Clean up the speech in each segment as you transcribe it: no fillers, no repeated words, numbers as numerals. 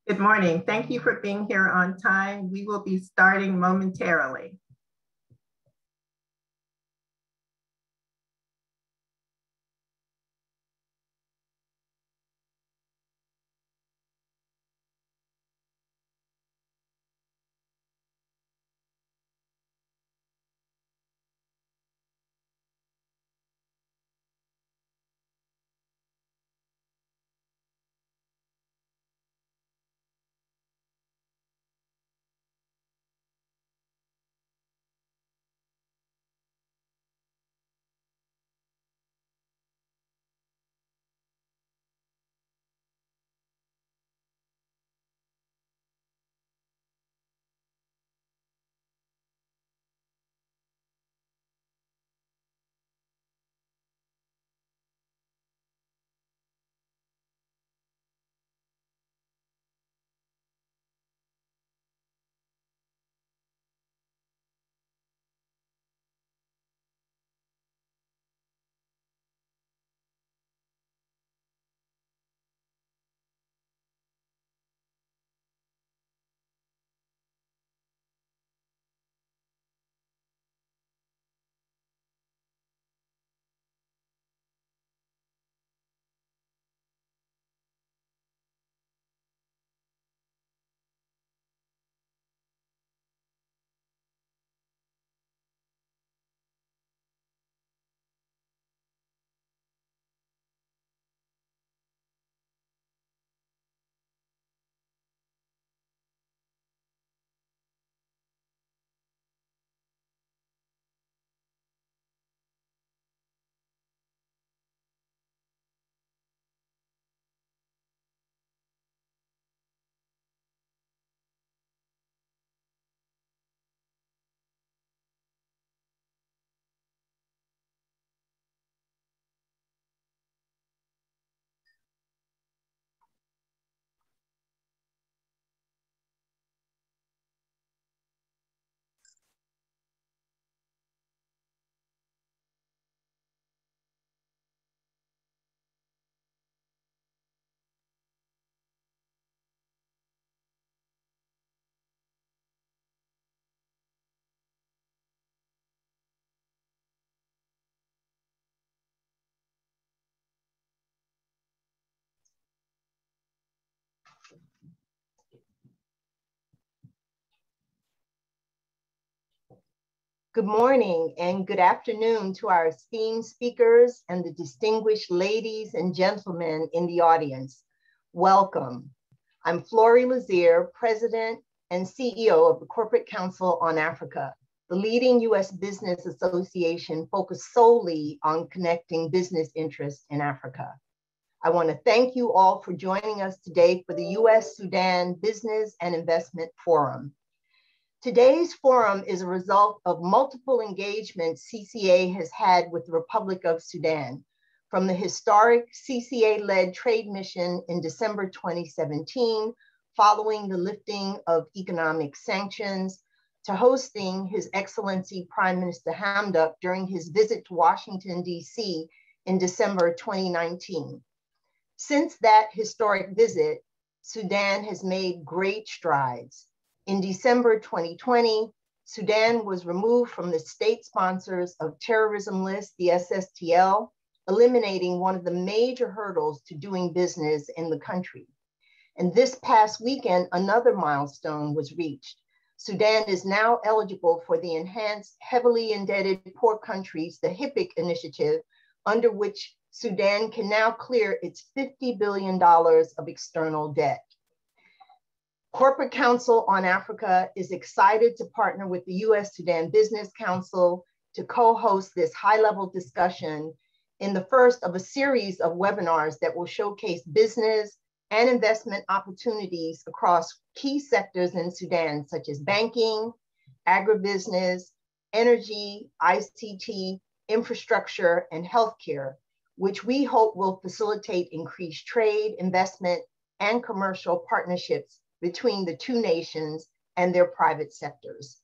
Good morning. Thank you for being here on time. We will be starting momentarily. Good morning and good afternoon to our esteemed speakers and the distinguished ladies and gentlemen in the audience. Welcome. I'm Florie Lazier, President and CEO of the Corporate Council on Africa, the leading US business association focused solely on connecting business interests in Africa. I want to thank you all for joining us today for the US-Sudan Business and Investment Forum. Today's forum is a result of multiple engagements CCA has had with the Republic of Sudan, from the historic CCA-led trade mission in December 2017, following the lifting of economic sanctions, to hosting His Excellency Prime Minister Hamdok during his visit to Washington, D.C. in December 2019. Since that historic visit, Sudan has made great strides. In December 2020, Sudan was removed from the state sponsors of terrorism list, the SSTL, eliminating one of the major hurdles to doing business in the country. And this past weekend, another milestone was reached. Sudan is now eligible for the Enhanced Heavily Indebted Poor Countries, the HIPC initiative, under which Sudan can now clear its $50 billion of external debt. Corporate Council on Africa is excited to partner with the US-Sudan Business Council to co-host this high-level discussion in the first of a series of webinars that will showcase business and investment opportunities across key sectors in Sudan, such as banking, agribusiness, energy, ICT, infrastructure, and healthcare, which we hope will facilitate increased trade, investment, and commercial partnerships between the two nations and their private sectors.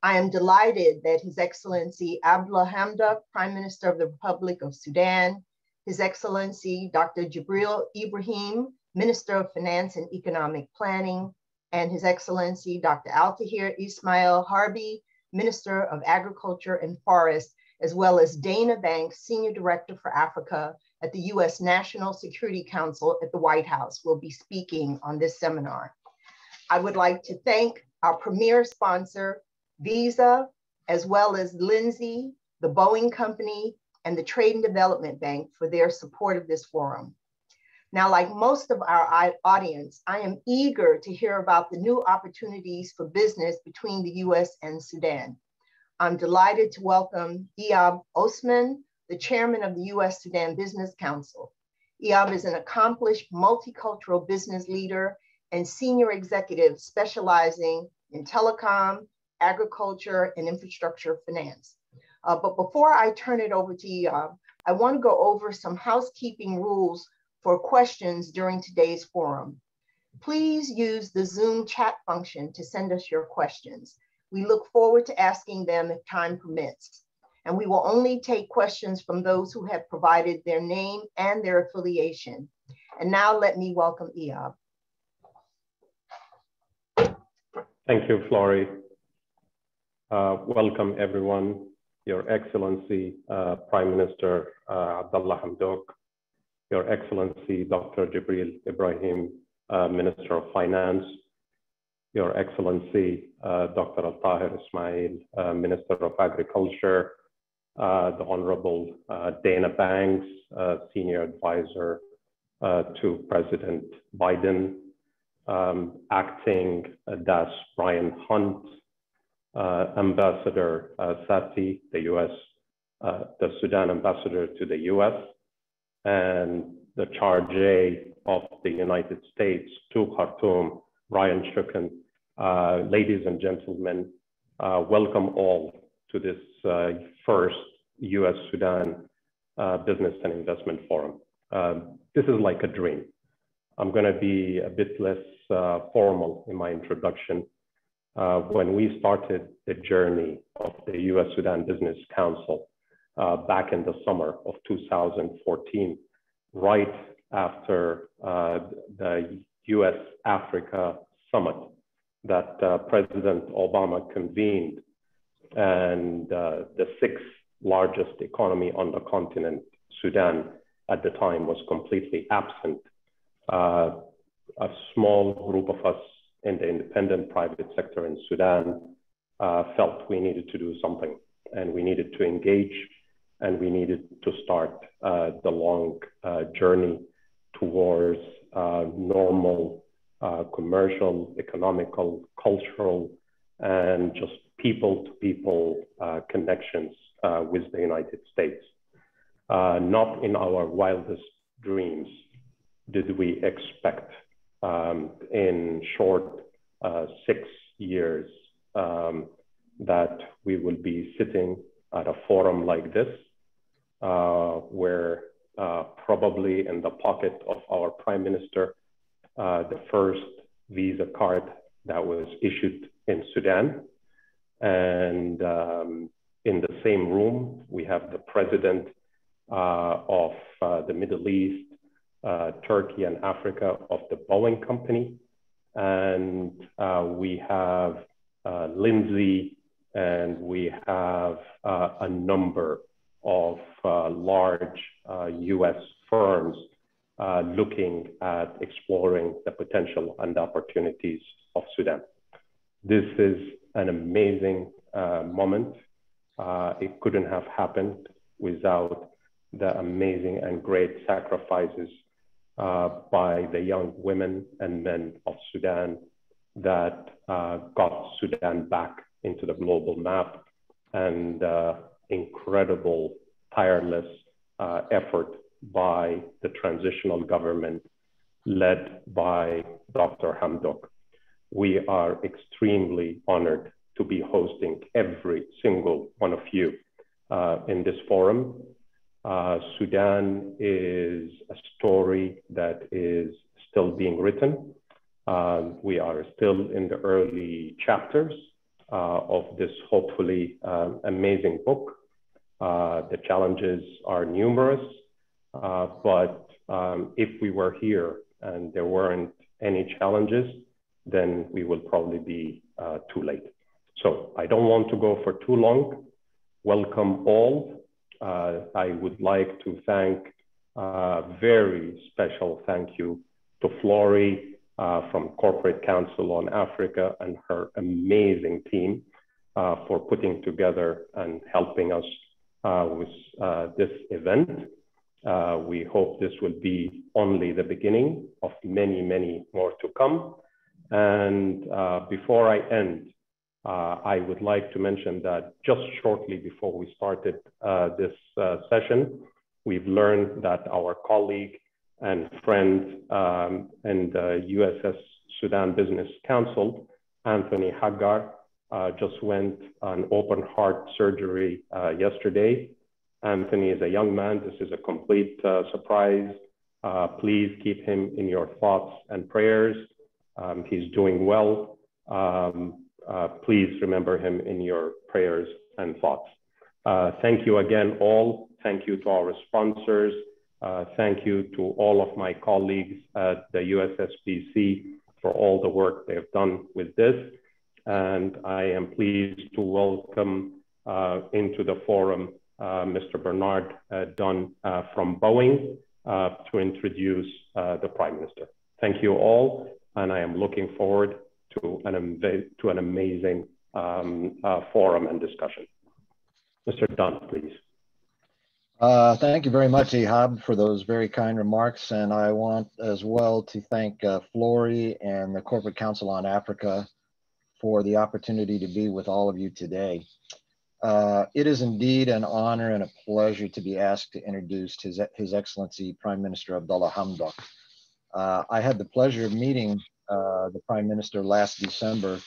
I am delighted that His Excellency Abdullah Hamdok, Prime Minister of the Republic of Sudan, His Excellency Dr. Jibril Ibrahim, Minister of Finance and Economic Planning, and His Excellency Dr. Altahir Ismail Harbi, Minister of Agriculture and Forest, as well as Dana Banks, Senior Director for Africa at the U.S. National Security Council at the White House, will be speaking on this seminar. I would like to thank our premier sponsor, Visa, as well as Lindsay, the Boeing Company, and the Trade and Development Bank for their support of this forum. Now, like most of our audience, I am eager to hear about the new opportunities for business between the US and Sudan. I'm delighted to welcome Iyab Osman, the chairman of the US-Sudan Business Council. Iyab is an accomplished multicultural business leader and senior executive specializing in telecom, agriculture, and infrastructure finance. But before I turn it over to Iyab, I want to go over some housekeeping rules for questions during today's forum. Please use the Zoom chat function to send us your questions. We look forward to asking them if time permits. And we will only take questions from those who have provided their name and their affiliation. And now let me welcome Iyab. Thank you, Flori. Welcome everyone, Your Excellency, Prime Minister Abdallah Hamdok, Your Excellency, Dr. Jibril Ibrahim, Minister of Finance, Your Excellency, Dr. Altahir Ismail, Minister of Agriculture, the Honorable Dana Banks, Senior Advisor to President Biden, Acting DAS Brian Hunt, Ambassador Sati, the Sudan Ambassador to the US, and the Chargé of the United States to Khartoum, Ryan Shuken. Ladies and gentlemen, welcome all to this first US-Sudan Business and Investment Forum. This is like a dream. I'm going to be a bit less formal in my introduction. When we started the journey of the US-Sudan Business Council back in the summer of 2014, right after the US-Africa Summit that President Obama convened, and the sixth largest economy on the continent, Sudan, at the time was completely absent. A small group of us in the independent private sector in Sudan felt we needed to do something, and we needed to engage, and we needed to start the long journey towards normal commercial, economical, cultural, and just people-to-people connections with the United States. Not in our wildest dreams did we expect in short 6 years that we will be sitting at a forum like this, where probably in the pocket of our Prime Minister, the first Visa card that was issued in Sudan. And in the same room, we have the President of the Middle East, Turkey and Africa of the Boeing Company. And we have Lindsay, and we have a number of large US firms looking at exploring the potential and opportunities of Sudan. This is an amazing moment. It couldn't have happened without the amazing and great sacrifices by the young women and men of Sudan that got Sudan back into the global map, and incredible, tireless effort by the transitional government led by Dr. Hamdok. We are extremely honored to be hosting every single one of you in this forum. Sudan is a story that is still being written. We are still in the early chapters of this hopefully amazing book. The challenges are numerous, but if we were here and there weren't any challenges, then we will probably be too late. So I don't want to go for too long. Welcome all. I would like to thank very special thank you to Flory from Corporate Council on Africa and her amazing team for putting together and helping us with this event. We hope this will be only the beginning of many, many more to come. And before I end, I would like to mention that just shortly before we started this session, we've learned that our colleague and friend and USS Sudan Business Council, Anthony Hagar, just went on open heart surgery yesterday. Anthony is a young man. This is a complete surprise. Please keep him in your thoughts and prayers. He's doing well. Please remember him in your prayers and thoughts. Thank you again, all. Thank you to our sponsors. Thank you to all of my colleagues at the USSBC for all the work they've done with this. And I am pleased to welcome into the forum Mr. Bernard Dunn from Boeing to introduce the Prime Minister. Thank you all, and I am looking forward to an amazing forum and discussion. Mr. Dunn, please. Thank you very much, Ihab, for those very kind remarks. And I want as well to thank Flory and the Corporate Council on Africa for the opportunity to be with all of you today. It is indeed an honor and a pleasure to be asked to introduce His Excellency Prime Minister Abdallah Hamdok. I had the pleasure of meeting the Prime Minister last December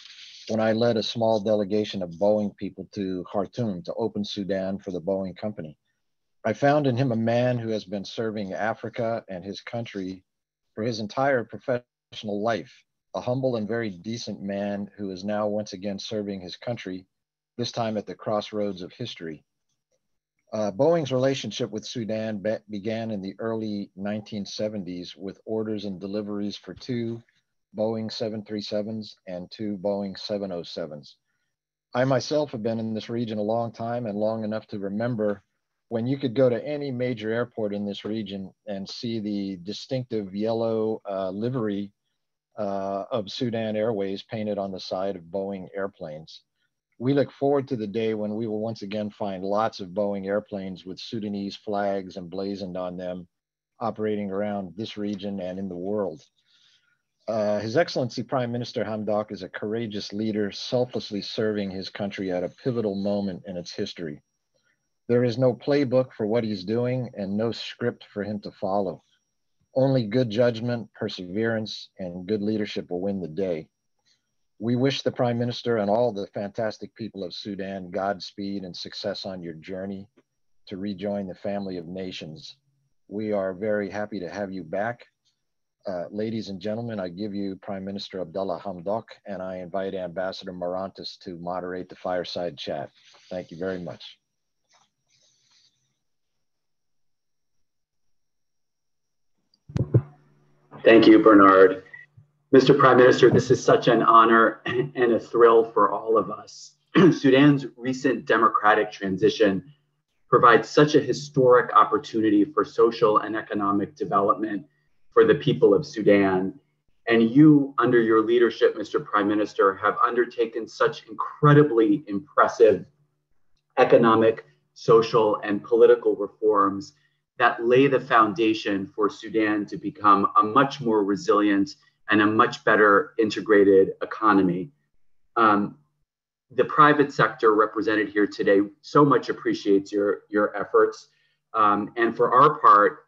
when I led a small delegation of Boeing people to Khartoum to open Sudan for the Boeing company. I found in him a man who has been serving Africa and his country for his entire professional life, a humble and very decent man who is now once again serving his country, this time at the crossroads of history. Boeing's relationship with Sudan began in the early 1970s with orders and deliveries for 2 Boeing 737s and 2 Boeing 707s. I myself have been in this region a long time and long enough to remember when you could go to any major airport in this region and see the distinctive yellow livery of Sudan Airways painted on the side of Boeing airplanes. We look forward to the day when we will once again find lots of Boeing airplanes with Sudanese flags emblazoned on them operating around this region and in the world. His Excellency Prime Minister Hamdok is a courageous leader, selflessly serving his country at a pivotal moment in its history. There is no playbook for what he's doing and no script for him to follow. Only good judgment, perseverance, and good leadership will win the day. We wish the Prime Minister and all the fantastic people of Sudan Godspeed and success on your journey to rejoin the family of nations. We are very happy to have you back. Ladies and gentlemen, I give you Prime Minister Abdallah Hamdok, and I invite Ambassador Marantis to moderate the fireside chat. Thank you very much. Thank you, Bernard. Mr. Prime Minister, this is such an honor and a thrill for all of us. Sudan's recent democratic transition provides such a historic opportunity for social and economic development for the people of Sudan. And you, under your leadership, Mr. Prime Minister, have undertaken such incredibly impressive economic, social, and political reforms that lay the foundation for Sudan to become a much more resilient and a much better integrated economy. The private sector represented here today so much appreciates your efforts. And for our part,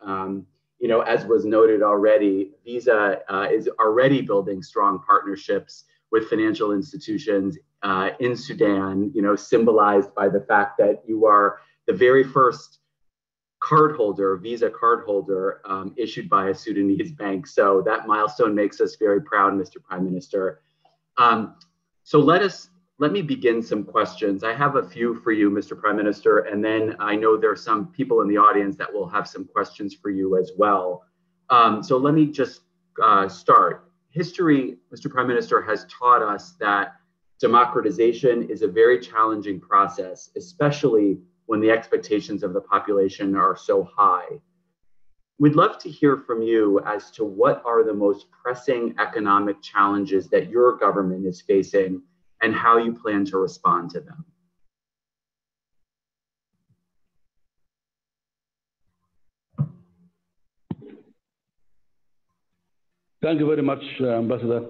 you know, as was noted already, Visa is already building strong partnerships with financial institutions in Sudan, you know, symbolized by the fact that you are the very first cardholder, Visa cardholder issued by a Sudanese bank. So that milestone makes us very proud, Mr. Prime Minister. So let me begin some questions. I have a few for you, Mr. Prime Minister, and then I know there are some people in the audience that will have some questions for you as well. So let me just start. History, Mr. Prime Minister, has taught us that democratization is a very challenging process, especially when the expectations of the population are so high. We'd love to hear from you as to what are the most pressing economic challenges that your government is facing and how you plan to respond to them. Thank you very much, Ambassador.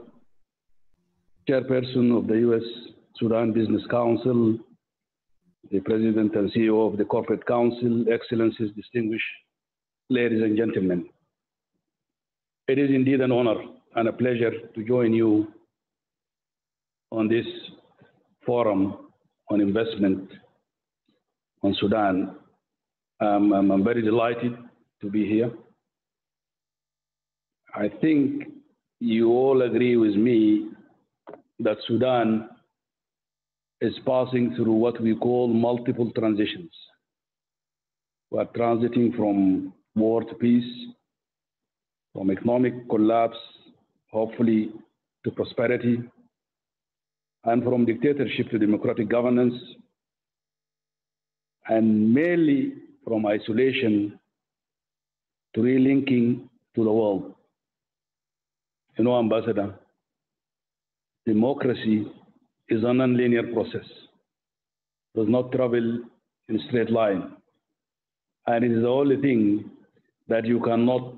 Chairperson of the U.S.-Sudan Business Council, the President and CEO of the Corporate Council, Excellencies, distinguished ladies and gentlemen. It is indeed an honor and a pleasure to join you on this forum on investment on Sudan. I'm very delighted to be here. I think you all agree with me that Sudan is passing through what we call multiple transitions. We are transiting from war to peace, from economic collapse, hopefully, to prosperity, and from dictatorship to democratic governance, and mainly from isolation to relinking to the world. You know, Ambassador, democracy is a non-linear process. It does not travel in a straight line. And it is the only thing that you cannot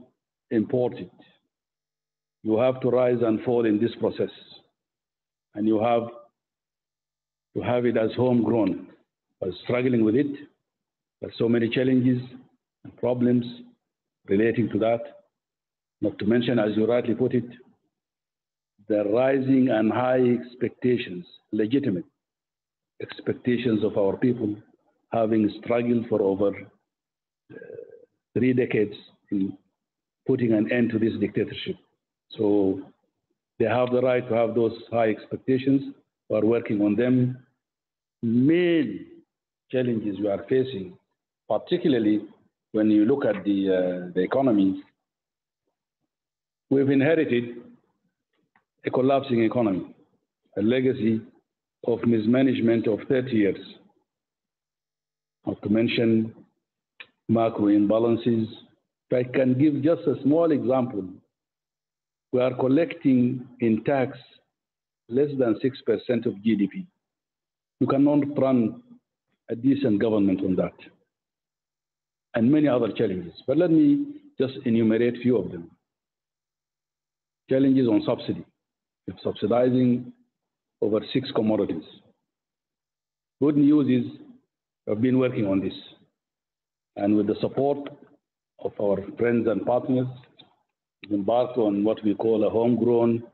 import it. You have to rise and fall in this process. And you have to have it as homegrown. By struggling with it, there's so many challenges and problems relating to that. Not to mention, as you rightly put it, the rising and high expectations, legitimate expectations of our people, having struggled for over 3 decades in putting an end to this dictatorship. So they have the right to have those high expectations. We are working on them. Main challenges we are facing, particularly when you look at the economy, we've inherited a collapsing economy, a legacy of mismanagement of 30 years. Not to mention macro imbalances. If I can give just a small example, we are collecting in tax less than 6% of GDP. You cannot run a decent government on that. And many other challenges. But let me just enumerate a few of them. Challenges on subsidy. We're subsidizing over 6 commodities. Good news is we've been working on this. And with the support of our friends and partners, we've embarked on what we call a homegrown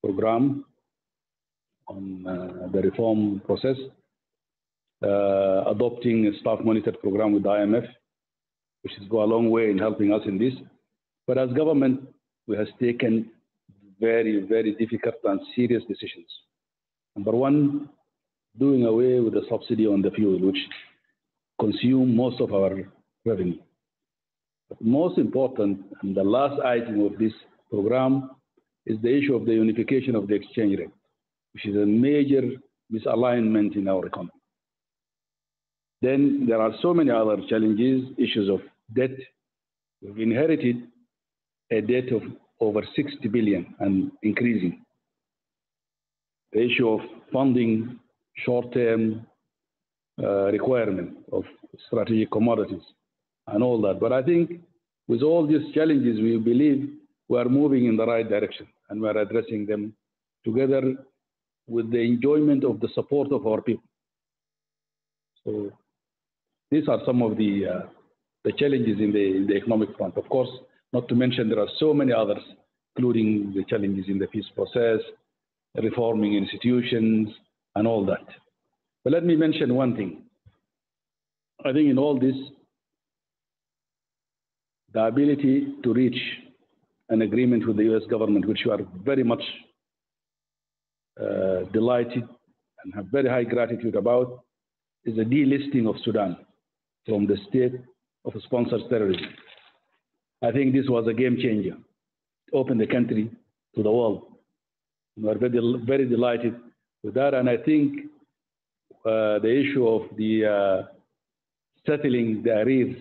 program on the reform process, adopting a staff monitored program with the IMF, which has gone a long way in helping us in this. But as government, we have taken very, very difficult and serious decisions. Number one, doing away with the subsidy on the fuel, which consume most of our revenue. But most important, and the last item of this program, is the issue of the unification of the exchange rate, which is a major misalignment in our economy. Then there are so many other challenges, issues of debt. We've inherited a debt of over 60 billion and increasing. The issue of funding short-term requirement of strategic commodities and all that. But I think with all these challenges, we believe we are moving in the right direction and we are addressing them together with the enjoyment of the support of our people. So these are some of the challenges in the economic front. Of course, not to mention there are so many others, including the challenges in the peace process, reforming institutions, and all that. But let me mention one thing. I think in all this, the ability to reach an agreement with the US government, which we are very much delighted and have very high gratitude about, is the delisting of Sudan from the state of sponsored terrorism. I think this was a game changer. open the country to the world. We are very, very delighted with that. And I think the issue of the settling the arrears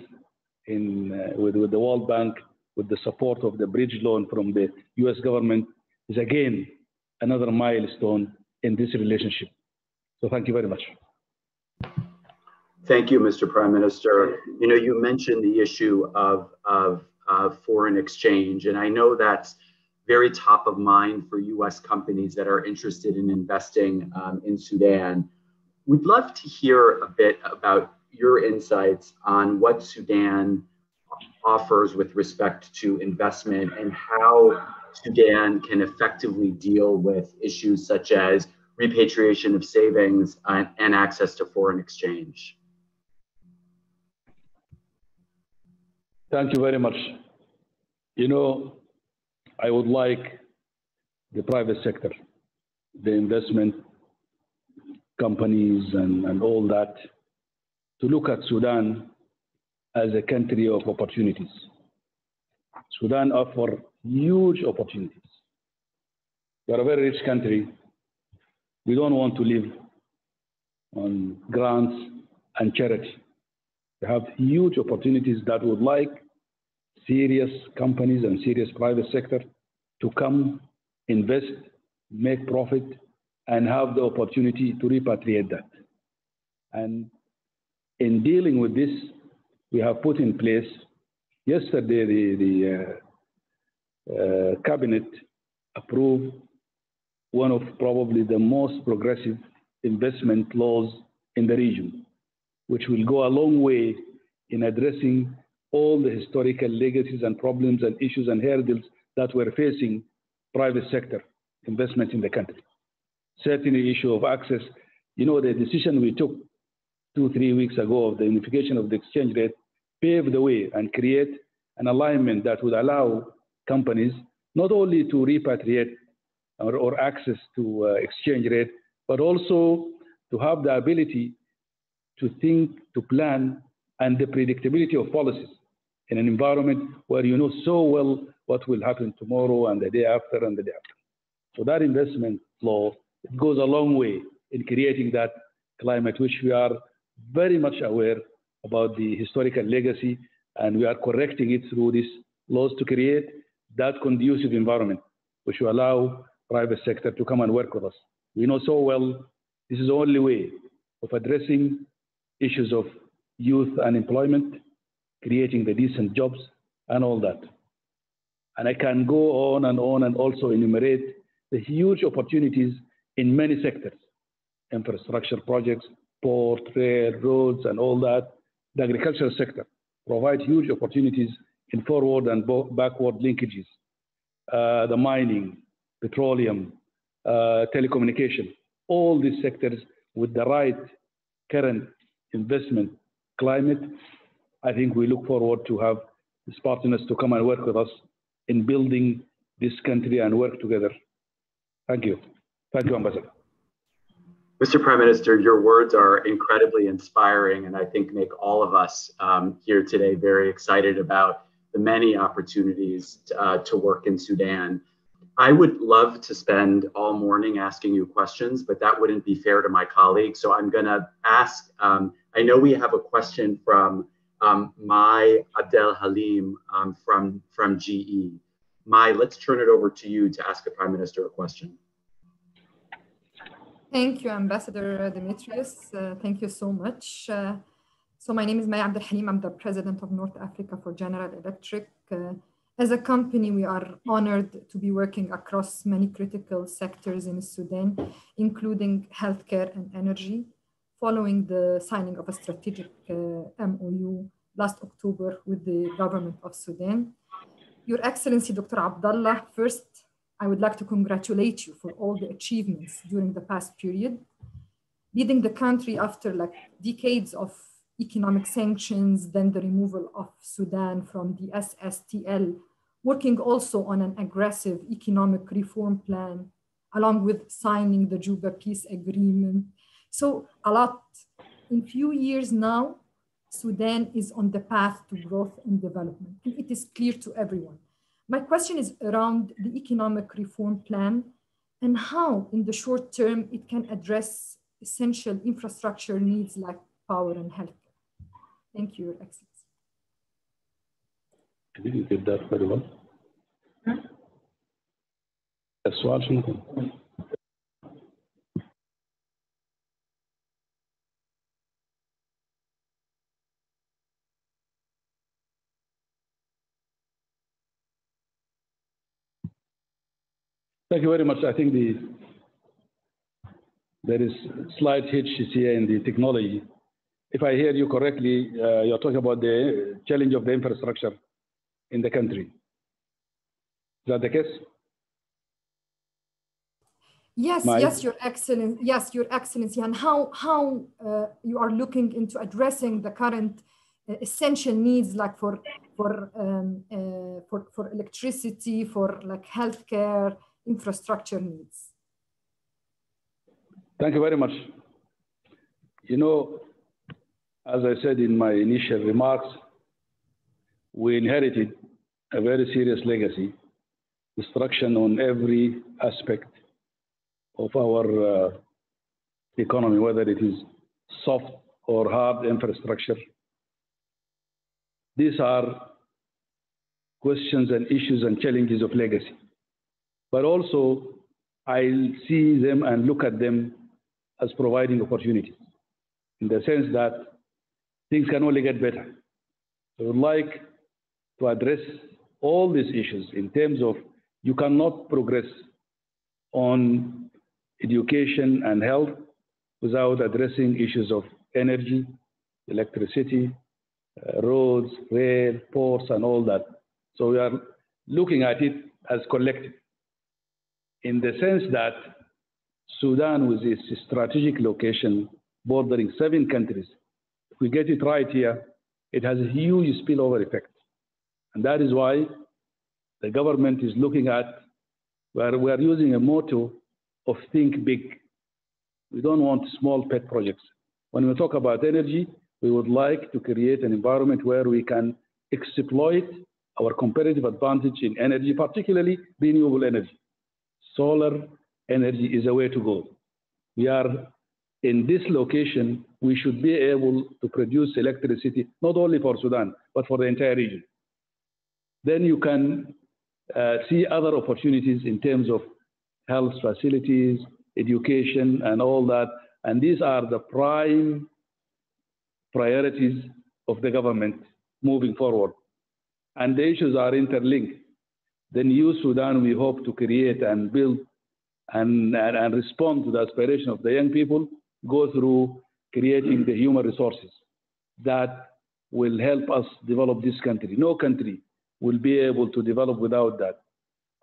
with the World Bank, with the support of the bridge loan from the US government, is again another milestone in this relationship. So thank you very much. Thank you, Mr. Prime Minister. You know, you mentioned the issue of foreign exchange, and I know that's very top of mind for US companies that are interested in investing in Sudan. We'd love to hear a bit about your insights on what Sudan offers with respect to investment and how Sudan can effectively deal with issues such as repatriation of savings and access to foreign exchange. Thank you very much. You know, I would like the private sector, the investment companies and all that, to look at Sudan as a country of opportunities. Sudan offers huge opportunities. We are a very rich country. We don't want to live on grants and charity. We have huge opportunities that would like serious companies and serious private sector to come, invest, make profit, and have the opportunity to repatriate that. And in dealing with this, we have put in place, yesterday the cabinet approved one of probably the most progressive investment laws in the region, which will go a long way in addressing all the historical legacies and problems and issues and hurdles that were facing private sector investment in the country. Certainly, issue of access. You know, the decision we took 2-3 weeks ago of the unification of the exchange rate paved the way and create an alignment that would allow companies not only to repatriate or access to exchange rate, but also to have the ability to think, to plan, and the predictability of policies in an environment where you know so well what will happen tomorrow and the day after and the day after. So that investment law, it goes a long way in creating that climate, which we are very much aware about the historical legacy, and we are correcting it through these laws to create that conducive environment, which will allow private sector to come and work with us. We know so well this is the only way of addressing issues of youth unemployment, creating the decent jobs, and all that. And I can go on and also enumerate the huge opportunities in many sectors, infrastructure projects, port, rail, roads, and all that. The agricultural sector provides huge opportunities in forward and backward linkages. The mining, petroleum, telecommunication, all these sectors with the right current investment climate, I think we look forward to have these partners to come and work with us in building this country and work together. Thank you. Thank you, Ambassador. Mr. Prime Minister, your words are incredibly inspiring, and I think make all of us here today very excited about the many opportunities to work in Sudan. I would love to spend all morning asking you questions, but that wouldn't be fair to my colleagues. So I'm going to ask, I know we have a question from Mai Abdel Halim from GE. Mai, let's turn it over to you to ask the Prime Minister a question. Thank you, Ambassador Demetrius. Thank you so much. So my name is Mai Abdel Halim. I'm the president of North Africa for General Electric. As a company, we are honored to be working across many critical sectors in Sudan, including healthcare and energy, following the signing of a strategic MOU last October with the government of Sudan. Your Excellency, Dr. Abdallah, first, I would like to congratulate you for all the achievements during the past period, leading the country after decades of economic sanctions, then the removal of Sudan from the SSTL, working also on an aggressive economic reform plan, along with signing the Juba Peace Agreement. So a lot. In few years now, Sudan is on the path to growth and development. And it is clear to everyone. My question is around the economic reform plan and how in the short term it can address essential infrastructure needs like power and healthcare. Thank you, Your Excellency. Did you get that very well? السؤال شنو كان؟ Thank you very much. I think there is slight hitch here in the technology. If I hear you correctly, you're talking about the challenge of the infrastructure in the country. Is that the case? Yes, yes, Your Excellency. Yes, Your Excellency. And how you are looking into addressing the current essential needs, like for electricity, for like healthcare, infrastructure needs. Thank you very much. You know, as I said in my initial remarks, we inherited a very serious legacy, destruction on every aspect of our economy, whether it is soft or hard infrastructure. These are questions and issues and challenges of legacy. But also, I see them and look at them as providing opportunities, in the sense that things can only get better. I would like to address all these issues in terms of you cannot progress on education and health without addressing issues of energy, electricity, roads, rail, ports, and all that. So we are looking at it as collective, in the sense that Sudan, with its strategic location bordering 7 countries, if we get it right here, it has a huge spillover effect. And that is why the government is looking at, where we are using a motto of think big. We don't want small pet projects. When we talk about energy, we would like to create an environment where we can exploit our competitive advantage in energy, particularly renewable energy. Solar energy is a way to go. We are in this location, we should be able to produce electricity, not only for Sudan, but for the entire region. Then you can see other opportunities in terms of health facilities, education, and all that. And these are the prime priorities of the government moving forward. And the issues are interlinked. The new Sudan we hope to create and build and respond to the aspiration of the young people go through creating the human resources that will help us develop this country. No country will be able to develop without that.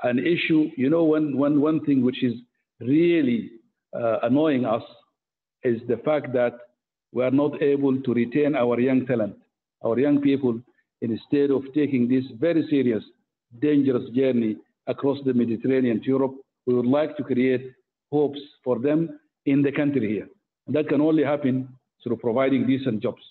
An issue, you know, one thing which is really annoying us is the fact that we are not able to retain our young talent, our young people, instead of taking this very serious, dangerous journey across the Mediterranean to Europe. We would like to create hopes for them in the country here. And that can only happen through providing decent jobs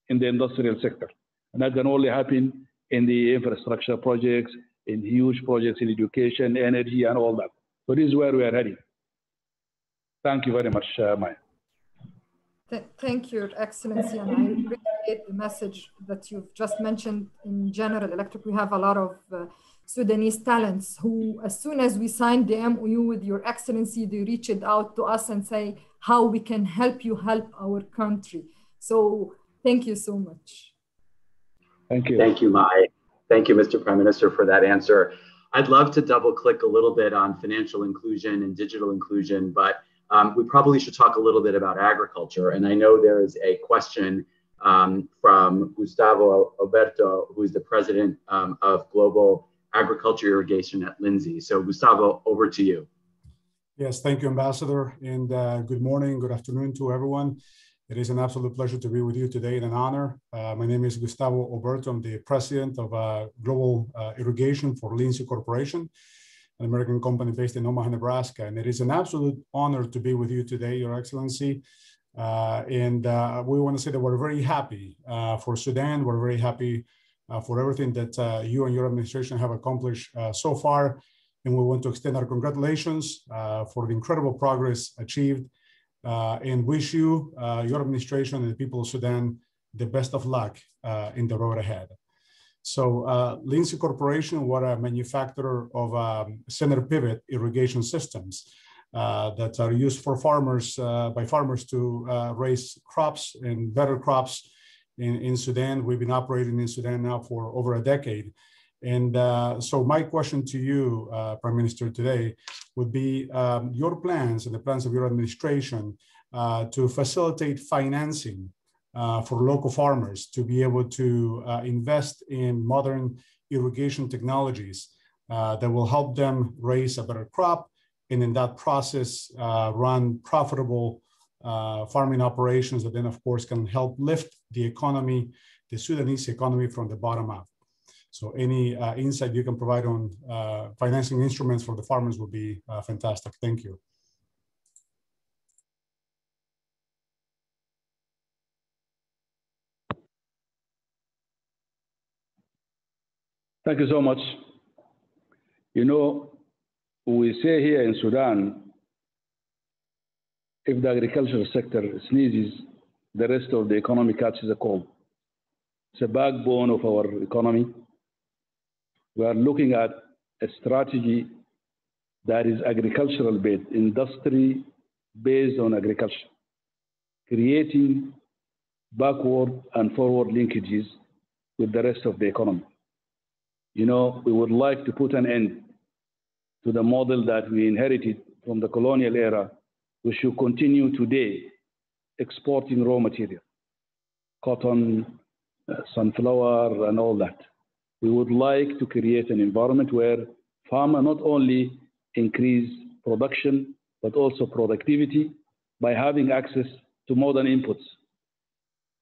in the industrial sector. And that can only happen in the infrastructure projects, in huge projects in education, energy, and all that. So this is where we are heading. Thank you very much, Maya. Thank you, Your Excellency, and I appreciate the message that you've just mentioned. In General Electric, we have a lot of Sudanese talents who, as soon as we signed the MOU with Your Excellency, they reached out to us and say how we can help you help our country. So thank you so much. Thank you. Thank you, Mai. Thank you, Mr. Prime Minister, for that answer. I'd love to double click a little bit on financial inclusion and digital inclusion, but we probably should talk a little bit about agriculture. And I know there is a question from Gustavo Alberto, who is the president of Global Agriculture Irrigation at Lindsay. So Gustavo, over to you. Yes, thank you, Ambassador. And good morning, good afternoon to everyone. It is an absolute pleasure to be with you today and an honor. My name is Gustavo Alberto. I'm the president of Global Irrigation for Lindsay Corporation, an American company based in Omaha, Nebraska. And it is an absolute honor to be with you today, Your Excellency. We want to say that we're very happy for Sudan. We're very happy for everything that you and your administration have accomplished so far. And we want to extend our congratulations for the incredible progress achieved and wish you, your administration, and the people of Sudan the best of luck in the road ahead. So Lindsay Corporation, we're a manufacturer of center pivot irrigation systems that are used for farmers, by farmers to raise crops and better crops in Sudan. We've been operating in Sudan now for over a decade. And so my question to you, Prime Minister, today would be your plans and the plans of your administration to facilitate financing for local farmers to be able to invest in modern irrigation technologies that will help them raise a better crop, and in that process run profitable farming operations that then of course can help lift the economy, the Sudanese economy, from the bottom up. So any insight you can provide on financing instruments for the farmers would be fantastic. Thank you. Thank you so much. You know, we say here in Sudan, if the agricultural sector sneezes, the rest of the economy catches a cold. It's a backbone of our economy. We are looking at a strategy that is agricultural based, industry based on agriculture, creating backward and forward linkages with the rest of the economy. You know, we would like to put an end to the model that we inherited from the colonial era. We should continue today exporting raw material, cotton, sunflower, and all that. We would like to create an environment where farmers not only increase production, but also productivity by having access to modern inputs.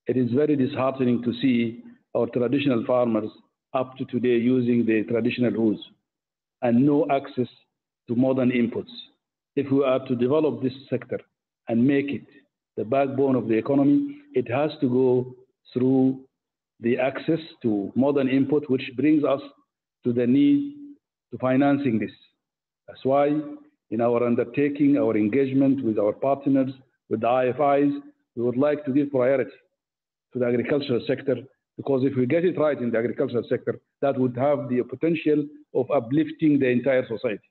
It is very disheartening to see our traditional farmers up to today using the traditional rules and no access to modern inputs. If we are to develop this sector and make it the backbone of the economy, it has to go through the access to modern input, which brings us to the need to financing this. That's why in our undertaking, our engagement with our partners, with the IFIs, we would like to give priority to the agricultural sector, because if we get it right in the agricultural sector, that would have the potential of uplifting the entire society,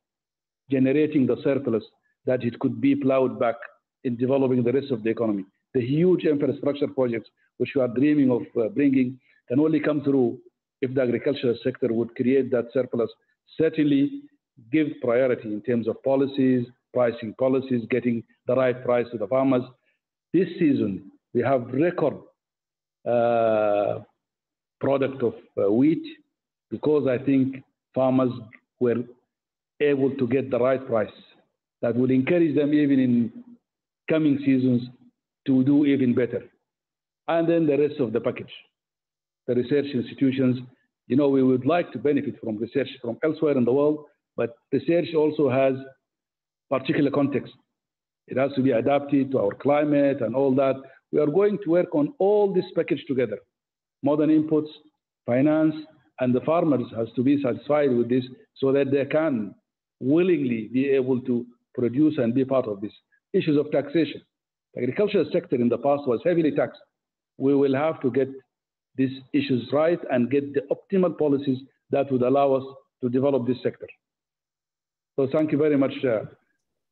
generating the surplus that it could be plowed back in developing the rest of the economy. The huge infrastructure projects which we are dreaming of bringing can only come through if the agricultural sector would create that surplus. Certainly give priority in terms of policies, pricing policies, getting the right price to the farmers. This season, we have record product of wheat, because I think farmers were able to get the right price that would encourage them even in coming seasons to do even better. And then the rest of the package, the research institutions, you know, we would like to benefit from research from elsewhere in the world, but research also has particular context. It has to be adapted to our climate and all that. We are going to work on all this package together, modern inputs, finance, and the farmers has to be satisfied with this so that they can willingly be able to produce and be part of this. Issues of taxation. The agricultural sector in the past was heavily taxed. We will have to get these issues right and get the optimal policies that would allow us to develop this sector. So thank you very much,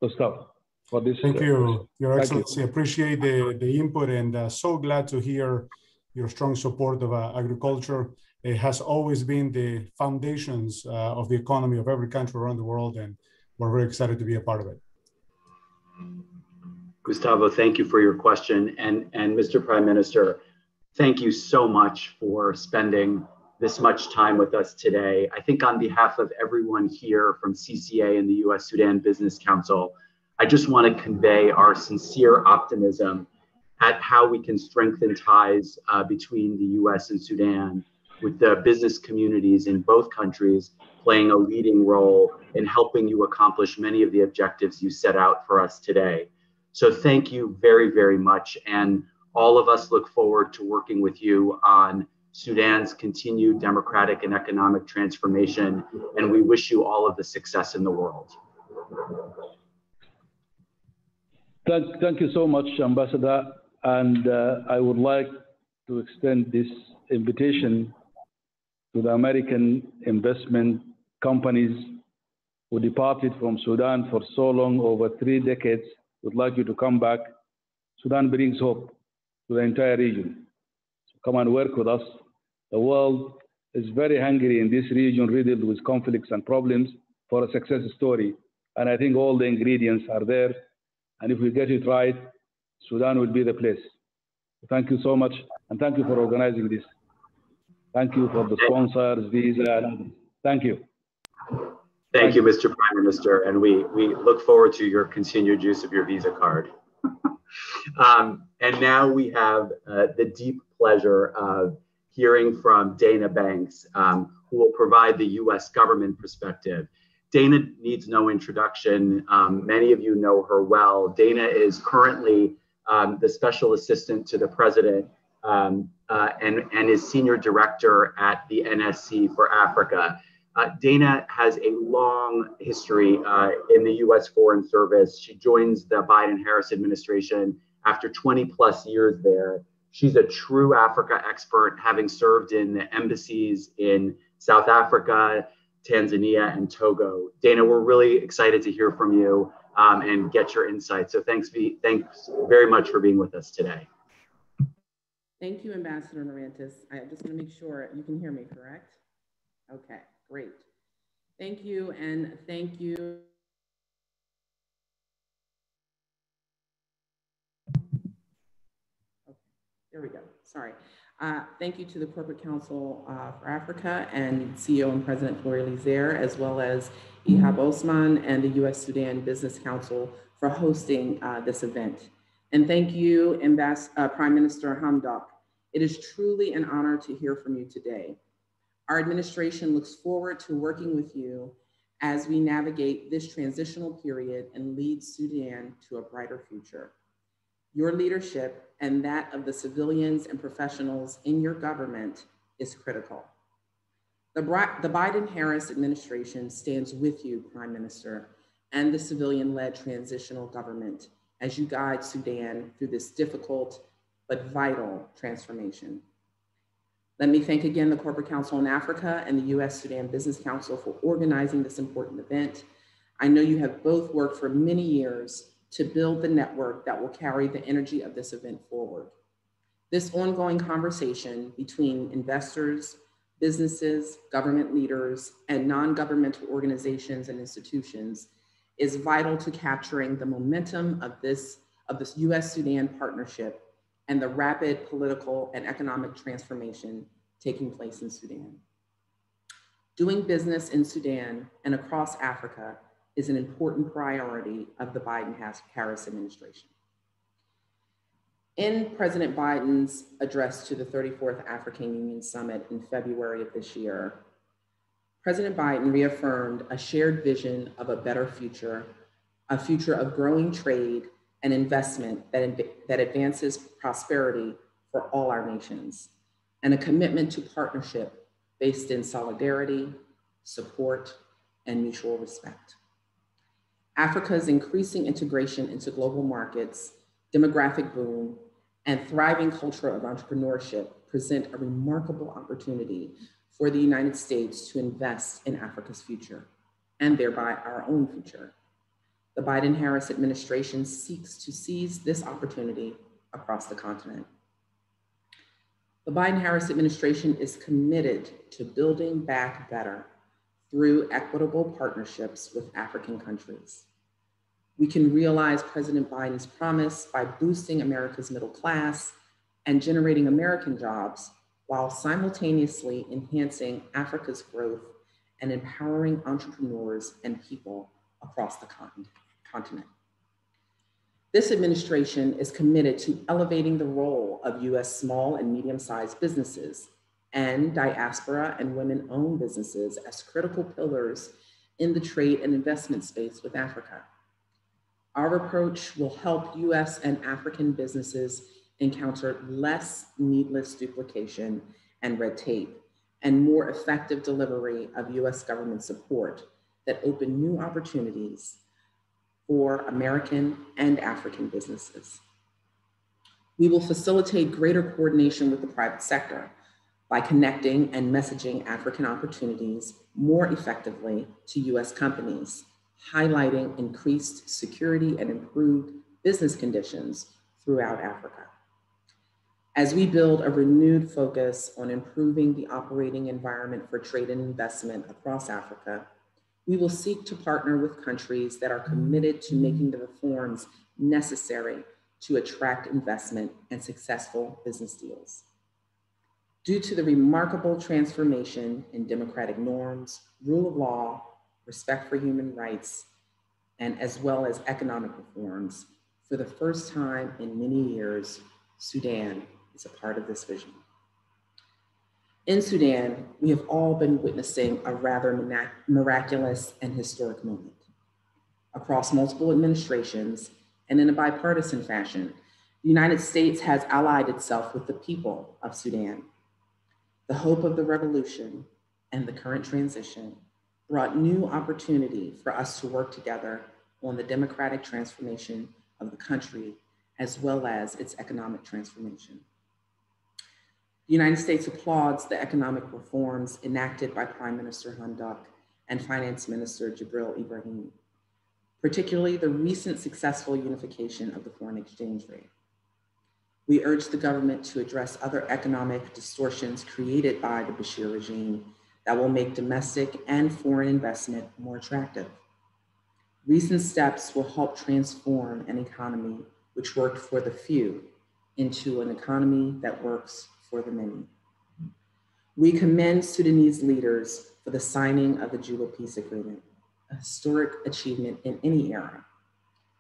Gustavo, for this. Thank you, Your Excellency. Appreciate the input, and so glad to hear your strong support of agriculture. It has always been the foundations of the economy of every country around the world, and we're very excited to be a part of it. Gustavo, thank you for your question. And Mr. Prime Minister, thank you so much for spending this much time with us today. I think on behalf of everyone here from CCA and the U.S. Sudan Business Council, I just want to convey our sincere optimism at how we can strengthen ties between the U.S. and Sudan, with the business communities in both countries playing a leading role in helping you accomplish many of the objectives you set out for us today. So thank you very, very much. And all of us look forward to working with you on Sudan's continued democratic and economic transformation, and we wish you all of the success in the world. Thank you so much, Ambassador. And I would like to extend this invitation to the American investment companies who departed from Sudan for so long, over 3 decades. Would like you to come back. Sudan brings hope to the entire region. So come and work with us. The world is very hungry in this region, riddled with conflicts and problems, for a success story. And I think all the ingredients are there. And if we get it right, Sudan will be the place. Thank you so much. And thank you for organizing this. Thank you for the sponsors, Visa. Thank you. Thank you, Mr. Prime Minister. And we look forward to your continued use of your Visa card. And now we have the deep pleasure of hearing from Dana Banks, who will provide the U.S. government perspective. Dana needs no introduction. Many of you know her well. Dana is currently the Special Assistant to the President and is Senior Director at the NSC for Africa. Dana has a long history in the U.S. Foreign Service. She joins the Biden-Harris administration after 20 plus years there. She's a true Africa expert, having served in the embassies in South Africa, Tanzania, and Togo. Dana, we're really excited to hear from you and get your insights. So thanks very much for being with us today. Thank you, Ambassador Narantis. I just want to make sure you can hear me, correct? Okay, great. Thank you, and thank you. Okay, there we go, sorry. Thank you to the Corporate Council for Africa and CEO and President Flori Lizer, as well as Ihab Osman and the U.S. Sudan Business Council for hosting this event. And thank you, Prime Minister Hamdok. It is truly an honor to hear from you today. Our administration looks forward to working with you as we navigate this transitional period and lead Sudan to a brighter future. Your leadership and that of the civilians and professionals in your government is critical. The Biden-Harris administration stands with you, Prime Minister, and the civilian-led transitional government as you guide Sudan through this difficult but vital transformation. Let me thank again the Corporate Council on Africa and the U.S. Sudan Business Council for organizing this important event. I know you have both worked for many years to build the network that will carry the energy of this event forward. This ongoing conversation between investors, businesses, government leaders, and non-governmental organizations and institutions is vital to capturing the momentum of this U.S.-Sudan partnership and the rapid political and economic transformation taking place in Sudan. Doing business in Sudan and across Africa is an important priority of the Biden-Harris administration. In President Biden's address to the 34th African Union Summit in February of this year, President Biden reaffirmed a shared vision of a better future, a future of growing trade and investment that advances prosperity for all our nations, and a commitment to partnership based in solidarity, support, and mutual respect. Africa's increasing integration into global markets, demographic boom, and thriving culture of entrepreneurship present a remarkable opportunity for the United States to invest in Africa's future, and thereby our own future. The Biden-Harris administration seeks to seize this opportunity across the continent. The Biden-Harris administration is committed to building back better through equitable partnerships with African countries. We can realize President Biden's promise by boosting America's middle class and generating American jobs while simultaneously enhancing Africa's growth and empowering entrepreneurs and people across the continent. This administration is committed to elevating the role of U.S. small and medium-sized businesses and diaspora and women-owned businesses as critical pillars in the trade and investment space with Africa. Our approach will help U.S. and African businesses encounter less needless duplication and red tape, and more effective delivery of US government support that open new opportunities for American and African businesses. We will facilitate greater coordination with the private sector by connecting and messaging African opportunities more effectively to US companies, highlighting increased security and improved business conditions throughout Africa. As we build a renewed focus on improving the operating environment for trade and investment across Africa, we will seek to partner with countries that are committed to making the reforms necessary to attract investment and successful business deals. Due to the remarkable transformation in democratic norms, rule of law, respect for human rights, and as well as economic reforms, for the first time in many years, Sudan is a part of this vision. In Sudan, we have all been witnessing a rather miraculous and historic moment. Across multiple administrations and in a bipartisan fashion, the United States has allied itself with the people of Sudan. The hope of the revolution and the current transition brought new opportunity for us to work together on the democratic transformation of the country, as well as its economic transformation. The United States applauds the economic reforms enacted by Prime Minister Hamdok and Finance Minister Jibril Ibrahim, particularly the recent successful unification of the foreign exchange rate. We urge the government to address other economic distortions created by the Bashir regime that will make domestic and foreign investment more attractive. Recent steps will help transform an economy which worked for the few into an economy that works for the many. We commend Sudanese leaders for the signing of the Juba Peace Agreement, a historic achievement in any era.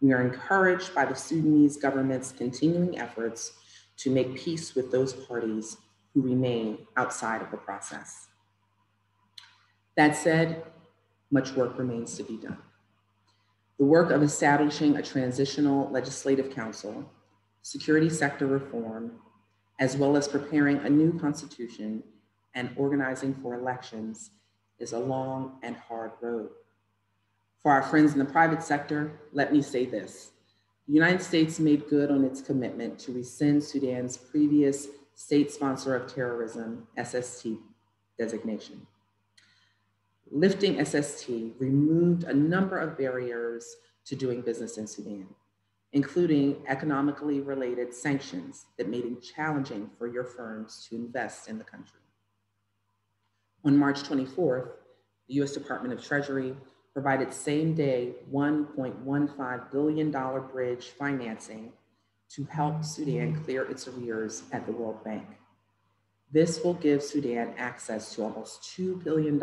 We are encouraged by the Sudanese government's continuing efforts to make peace with those parties who remain outside of the process. That said, much work remains to be done. The work of establishing a transitional legislative council, security sector reform, as well as preparing a new constitution and organizing for elections is a long and hard road. For our friends in the private sector, let me say this. The United States made good on its commitment to rescind Sudan's previous state sponsor of terrorism, SST, designation. Lifting SST removed a number of barriers to doing business in Sudan, including economically related sanctions that made it challenging for your firms to invest in the country. On March 24th, the US Department of Treasury provided same-day $1.15 billion bridge financing to help Sudan clear its arrears at the World Bank. This will give Sudan access to almost $2 billion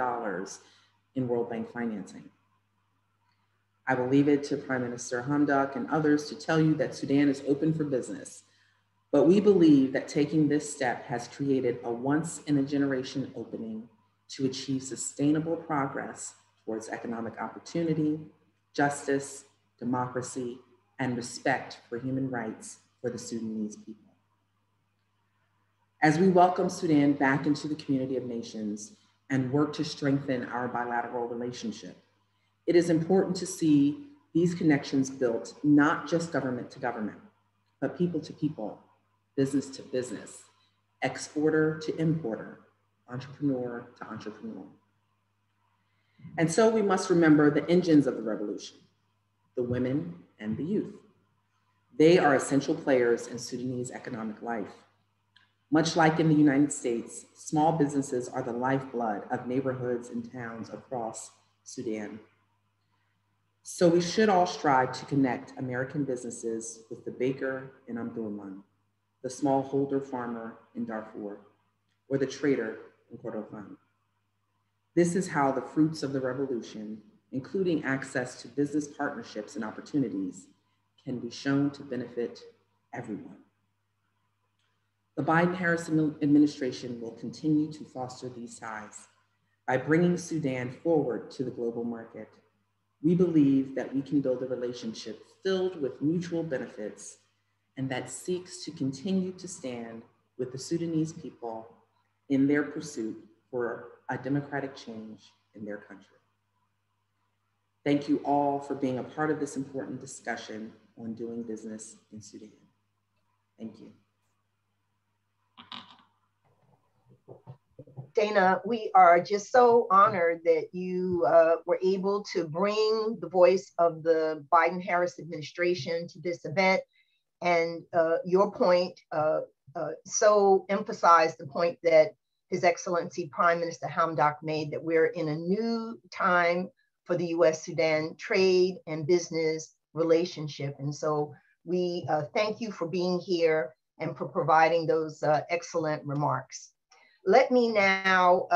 in World Bank financing. I will leave it to Prime Minister Hamdok and others to tell you that Sudan is open for business, but we believe that taking this step has created a once-in-a-generation opening to achieve sustainable progress towards economic opportunity, justice, democracy, and respect for human rights for the Sudanese people. As we welcome Sudan back into the community of nations and work to strengthen our bilateral relationship, it is important to see these connections built not just government to government, but people to people, business to business, exporter to importer, entrepreneur to entrepreneur. And so we must remember the engines of the revolution, the women and the youth. They are essential players in Sudanese economic life. Much like in the United States, small businesses are the lifeblood of neighborhoods and towns across Sudan. So we should all strive to connect American businesses with the baker in Omdurman, the smallholder farmer in Darfur, or the trader in Kordofan. This is how the fruits of the revolution, including access to business partnerships and opportunities, can be shown to benefit everyone. The Biden-Harris administration will continue to foster these ties by bringing Sudan forward to the global market. We believe that we can build a relationship filled with mutual benefits and that seeks to continue to stand with the Sudanese people in their pursuit for a democratic change in their country. Thank you all for being a part of this important discussion on doing business in Sudan. Thank you. Dana, we are just so honored that you were able to bring the voice of the Biden-Harris administration to this event. And your point so emphasized the point that His Excellency Prime Minister Hamdok made, that we're in a new time for the US-Sudan trade and business relationship. And so we thank you for being here and for providing those excellent remarks. Let me now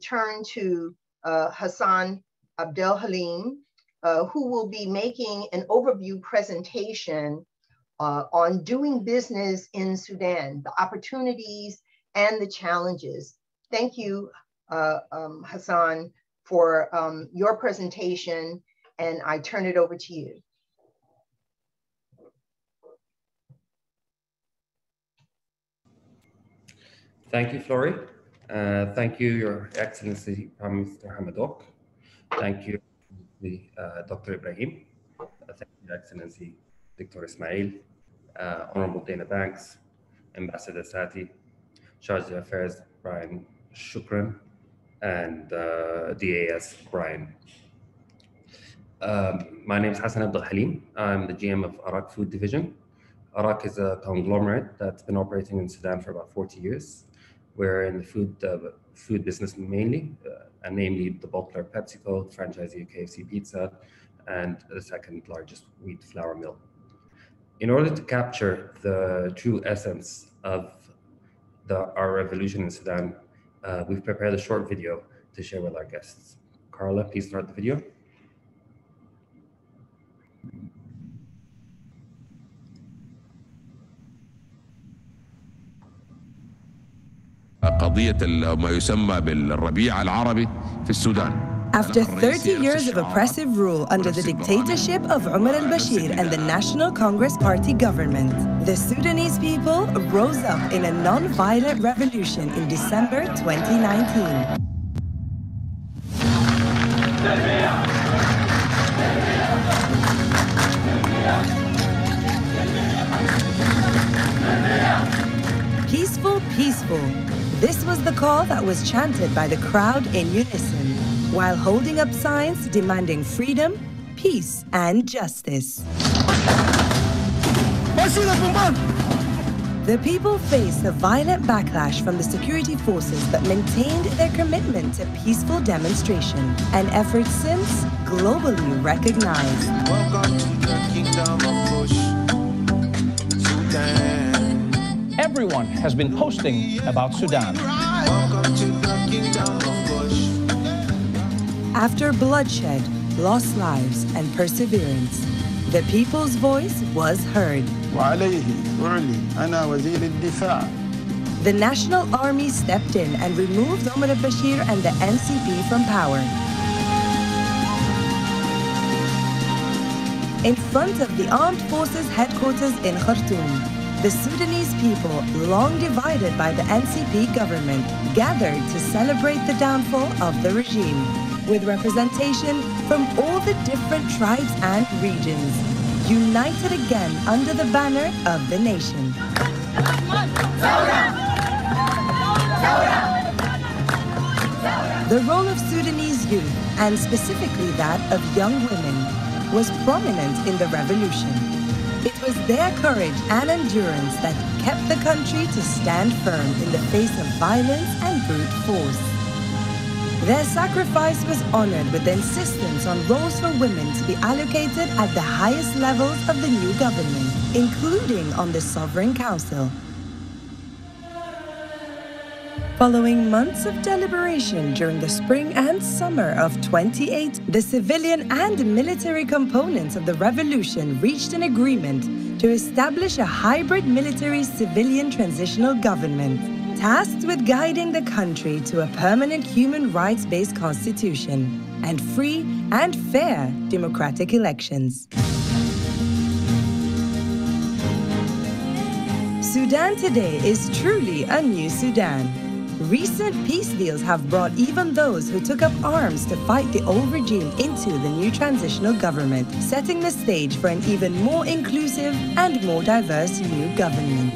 turn to Hassan Abdelhalim, who will be making an overview presentation on doing business in Sudan, the opportunities and the challenges. Thank you, Hassan, for your presentation, and I turn it over to you. Thank you, Flori. Thank you, Your Excellency Prime Minister Hamdok. Thank you, Dr. Ibrahim. Thank you, Your Excellency Dr. Ismail, Honorable Dana Banks, Ambassador Sati, Charge d'Affaires Brian Shukran, and DAS Brian. My name is Hassan Abdelhalim. I'm the GM of Arak Food Division. Arak is a conglomerate that's been operating in Sudan for about 40 years. We're in the food business mainly, and namely the bottler PepsiCo, franchisee of KFC Pizza, and the second largest wheat flour mill. In order to capture the true essence of our revolution in Sudan, we've prepared a short video to share with our guests. Carla, please start the video. قضية ما يسمى بالربيع العربي في السودان. After 30 years of oppressive rule under the dictatorship of Omar al-Bashir and the National Congress Party government, the Sudanese people rose up in a non-violent revolution in December 2019. Peaceful, peaceful. This was the call that was chanted by the crowd in unison, while holding up signs demanding freedom, peace, and justice. The people faced a violent backlash from the security forces but maintained their commitment to peaceful demonstration, an effort since globally recognized. Welcome to the kingdom of Bush, Sudan. Everyone has been posting about Sudan. Welcome to the kingdom of Bush. After bloodshed, lost lives, and perseverance, the people's voice was heard. The National Army stepped in and removed Omar al-Bashir and the NCP from power. In front of the Armed Forces headquarters in Khartoum, the Sudanese people, long divided by the NCP government, gathered to celebrate the downfall of the regime, with representation from all the different tribes and regions, united again under the banner of the nation. The role of Sudanese youth, and specifically that of young women, was prominent in the revolution. It was their courage and endurance that kept the country to stand firm in the face of violence and brute force. Their sacrifice was honored with the insistence on roles for women to be allocated at the highest levels of the new government, including on the Sovereign Council. Following months of deliberation during the spring and summer of 2018, the civilian and military components of the revolution reached an agreement to establish a hybrid military-civilian transitional government, tasked with guiding the country to a permanent human rights-based constitution and free and fair democratic elections. Sudan today is truly a new Sudan, Recent peace deals have brought even those who took up arms to fight the old regime into the new transitional government, setting the stage for an even more inclusive and more diverse new government.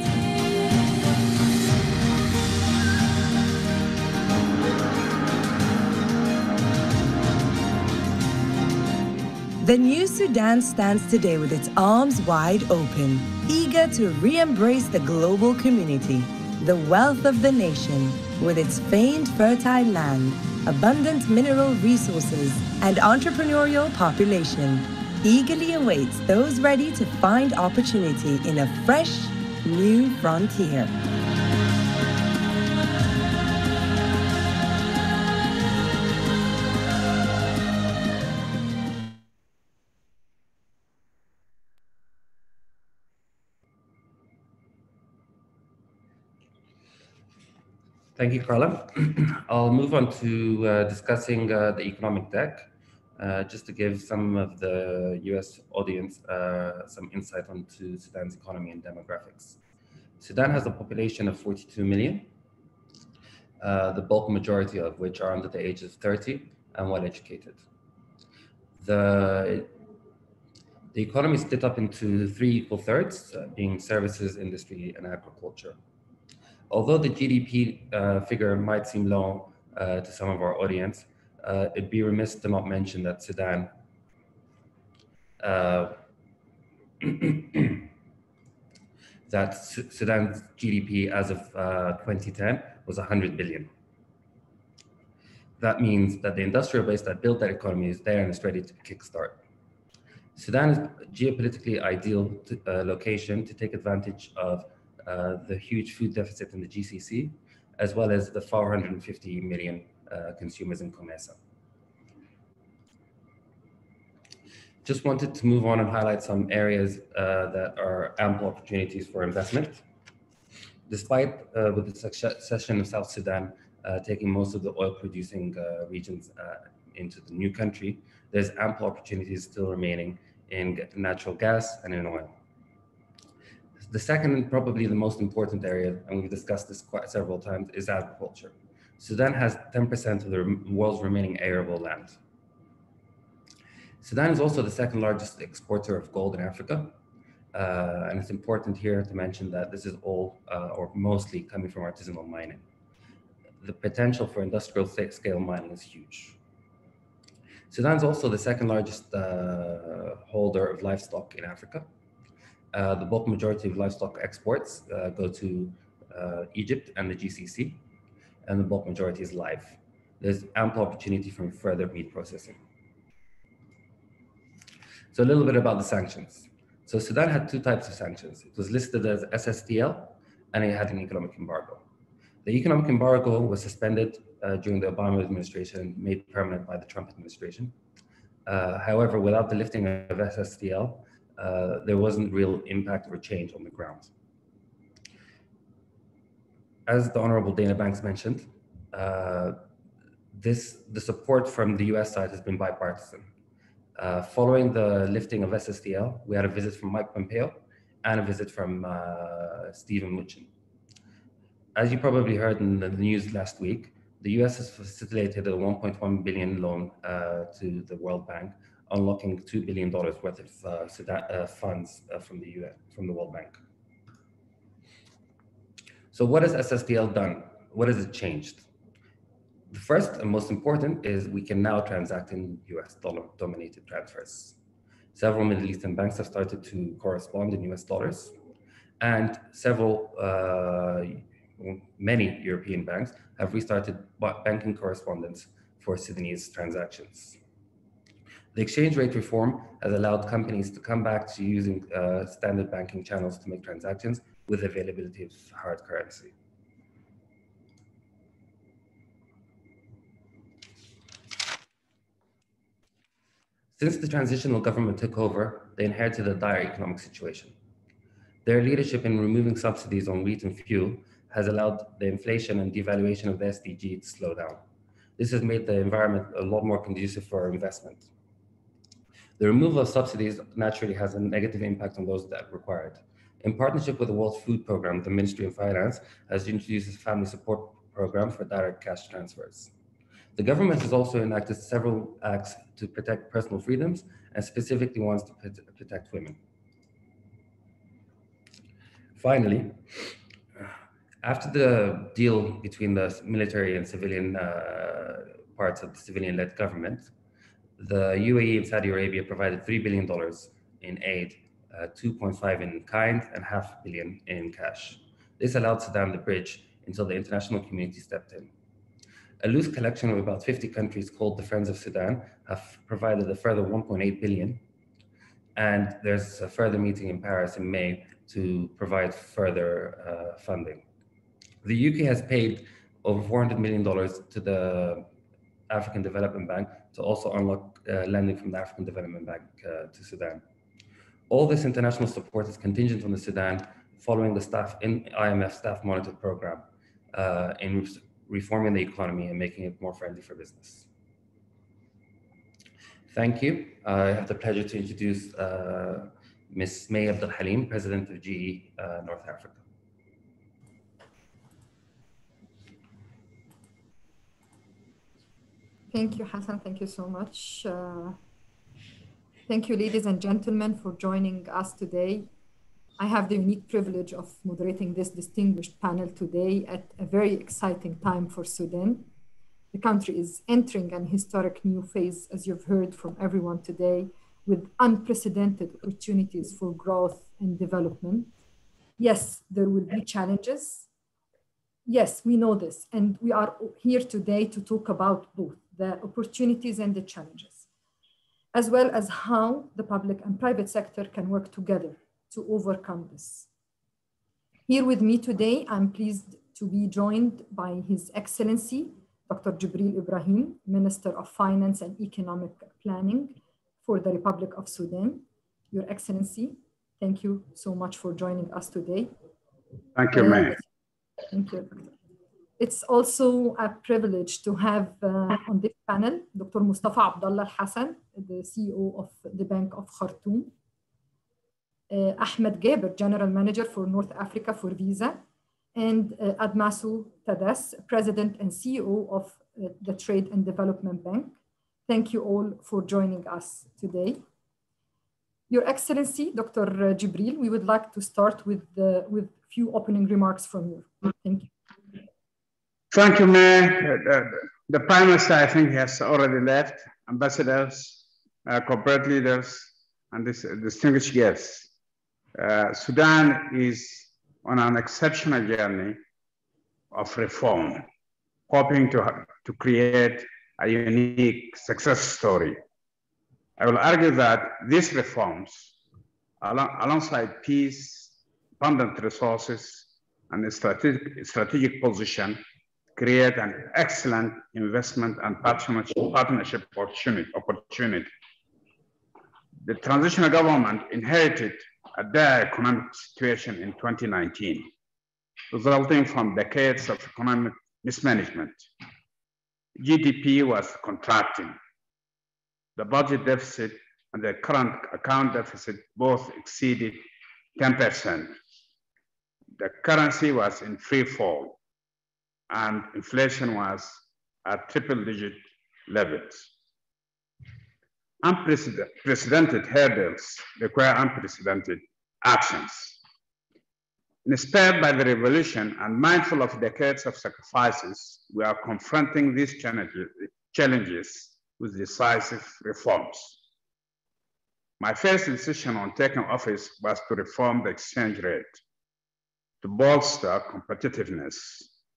The new Sudan stands today with its arms wide open, eager to re-embrace the global community, the wealth of the nation, with its famed fertile land, abundant mineral resources, and entrepreneurial population, eagerly awaits those ready to find opportunity in a fresh, new frontier. Thank you, Carla. I'll move on to discussing the economic deck, just to give some of the US audience some insight onto Sudan's economy and demographics. Sudan has a population of 42 million, the bulk majority of which are under the age of 30 and well educated. The economy is split up into 3 equal thirds, being services, industry, and agriculture. Although the GDP figure might seem low to some of our audience, it'd be remiss to not mention that Sudan Sudan's GDP as of 2010 was 100 billion. That means that the industrial base that built that economy is there and is ready to kickstart. Sudan is a geopolitically ideal location to take advantage of the huge food deficit in the GCC, as well as the 450 million consumers in COMESA. Just wanted to move on and highlight some areas that are ample opportunities for investment. Despite with the succession of South Sudan taking most of the oil-producing regions into the new country, there's ample opportunities still remaining in natural gas and in oil. The second and probably the most important area, and we've discussed this quite several times, is agriculture. Sudan has 10% of the world's remaining arable land. Sudan is also the second largest exporter of gold in Africa. And it's important here to mention that this is all or mostly coming from artisanal mining. The potential for industrial scale mining is huge. Sudan is also the second largest holder of livestock in Africa. The bulk majority of livestock exports go to Egypt and the GCC, and the bulk majority is live. There's ample opportunity for further meat processing. So a little bit about the sanctions. So Sudan had 2 types of sanctions. It was listed as SSTL, and it had an economic embargo. The economic embargo was suspended during the Obama administration, made permanent by the Trump administration. However, without the lifting of SSTL, there wasn't real impact or change on the ground. As the Honorable Dana Banks mentioned, the support from the US side has been bipartisan. Following the lifting of SSTL, we had a visit from Mike Pompeo and a visit from Stephen Mnuchin. As you probably heard in the news last week, the US has facilitated a $1.1 billion loan to the World Bank, unlocking $2 billion worth of funds from the World Bank. So what has SSTL done? What has it changed? The first and most important is we can now transact in US dollar-dominated transfers. Several Middle Eastern banks have started to correspond in US dollars, and many European banks have restarted banking correspondence for Sudanese transactions. The exchange rate reform has allowed companies to come back to using standard banking channels to make transactions with availability of hard currency. Since the transitional government took over, they inherited a dire economic situation. Their leadership in removing subsidies on wheat and fuel has allowed the inflation and devaluation of the SDG to slow down. This has made the environment a lot more conducive for investment. The removal of subsidies naturally has a negative impact on those that require it. In partnership with the World Food Programme, the Ministry of Finance has introduced a family support program for direct cash transfers. The government has also enacted several acts to protect personal freedoms and specifically wants to protect women. Finally, after the deal between the military and civilian parts of the civilian-led government, the UAE and Saudi Arabia provided $3 billion in aid, 2.5 in kind and $500 million in cash. This allowed Sudan the bridge until the international community stepped in. A loose collection of about 50 countries called the Friends of Sudan have provided a further 1.8 billion. And there's a further meeting in Paris in May to provide further funding. The UK has paid over $400 million to the African Development Bank to also unlock lending from the African Development Bank to Sudan. All this international support is contingent on the Sudan following the IMF staff monitor program in reforming the economy and making it more friendly for business. Thank you. I have the pleasure to introduce Ms. May Abdel Halim, President of GE North Africa. Thank you, Hassan. Thank you so much. Thank you, ladies and gentlemen, for joining us today. I have the unique privilege of moderating this distinguished panel today at a very exciting time for Sudan. The country is entering an historic new phase, as you've heard from everyone today, with unprecedented opportunities for growth and development. Yes, there will be challenges. Yes, we know this, and we are here today to talk about both the opportunities and the challenges, as well as how the public and private sector can work together to overcome this. Here with me today, I'm pleased to be joined by His Excellency, Dr. Jibril Ibrahim, Minister of Finance and Economic Planning for the Republic of Sudan. Your Excellency, thank you so much for joining us today. Thank you, May. Thank you. It's also a privilege to have on this panel, Dr. Mustafa Abdullah Hassan, the CEO of the Bank of Khartoum, Ahmed Gaber, General Manager for North Africa for Visa, and Admasu Tadas, President and CEO of the Trade and Development Bank. Thank you all for joining us today. Your Excellency, Dr. Jibril, we would like to start with few opening remarks from you. Thank you. Thank you, Mayor. The Prime Minister, I think, has already left. Ambassadors, corporate leaders, and distinguished guests. Sudan is on an exceptional journey of reform, hoping to create a unique success story. I will argue that these reforms, alongside peace, abundant resources, and a strategic position, create an excellent investment and partnership opportunity. The transitional government inherited a dire economic situation in 2019, resulting from decades of economic mismanagement. GDP was contracting. The budget deficit and the current account deficit both exceeded 10%. The currency was in free fall, and inflation was at triple-digit levels. Unprecedented hurdles require unprecedented actions. Inspired by the revolution and mindful of decades of sacrifices, we are confronting these challenges with decisive reforms. My first decision on taking office was to reform the exchange rate, to bolster competitiveness,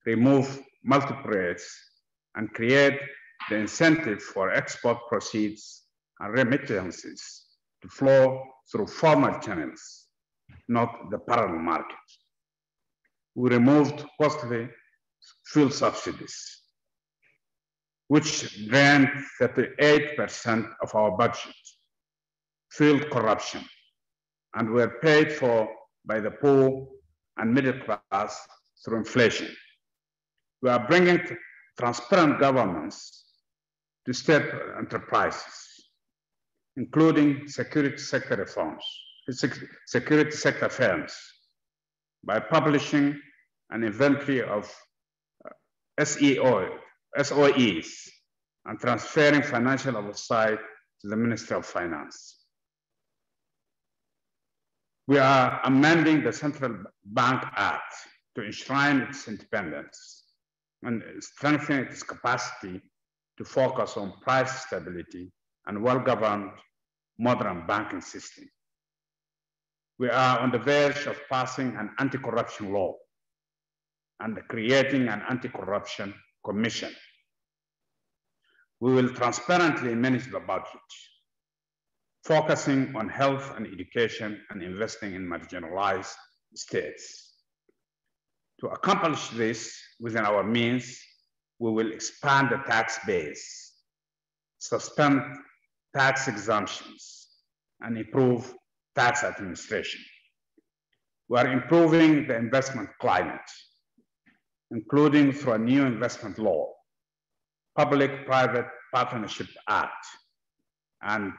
remove multiple rates, and create the incentive for export proceeds and remittances to flow through formal channels, not the parallel market. We removed costly fuel subsidies, which drained 38% of our budget, fueled corruption, and were paid for by the poor and middle class through inflation. We are bringing transparent governance to state enterprises, including security sector reforms, security sector firms, by publishing an inventory of SOEs, and transferring financial oversight to the Ministry of Finance. We are amending the Central Bank Act to enshrine its independence and strengthen its capacity to focus on price stability and well-governed modern banking system. We are on the verge of passing an anti-corruption law and creating an anti-corruption commission. We will transparently manage the budget, focusing on health and education and investing in marginalized states. To accomplish this within our means, we will expand the tax base, suspend tax exemptions, and improve tax administration. We are improving the investment climate, including through a new investment law, Public-Private Partnership Act, and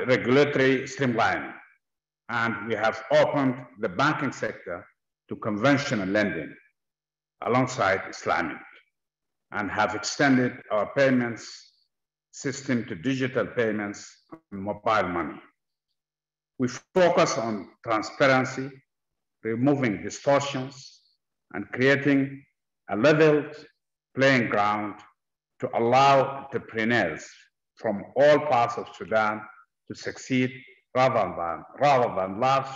regulatory streamlining. And we have opened the banking sector to conventional lending alongside Islamic, and have extended our payments system to digital payments and mobile money. We focus on transparency, removing distortions, and creating a leveled playing ground to allow entrepreneurs from all parts of Sudan to succeed rather than large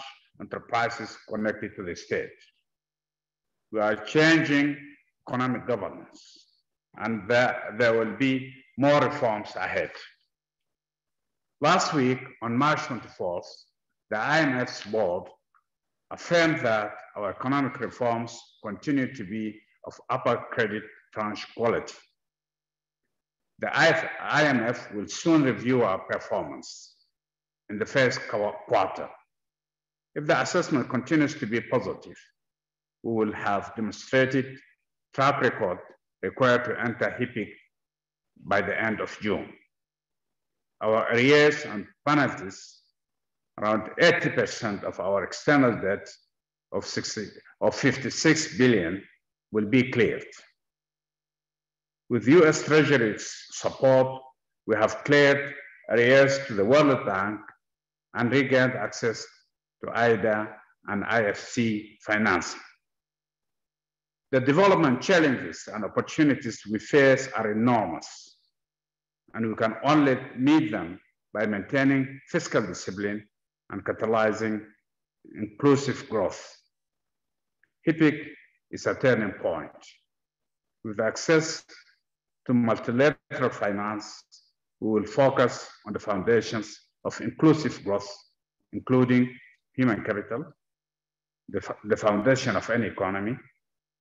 enterprises connected to the state. We are changing economic governance, and there will be more reforms ahead. Last week, on March 24th, the IMF's board affirmed that our economic reforms continue to be of upper credit tranche quality. The IMF will soon review our performance in the first quarter. If the assessment continues to be positive, we will have demonstrated track record required to enter HIPC by the end of June. Our arrears and penalties, around 80% of our external debt of 56 billion will be cleared. With US Treasury's support, we have cleared arrears to the World Bank and regained access to IDA and IFC financing. The development challenges and opportunities we face are enormous, and we can only meet them by maintaining fiscal discipline and catalyzing inclusive growth. HIPC is a turning point. With access to multilateral finance, we will focus on the foundations of inclusive growth, including human capital, the foundation of any economy,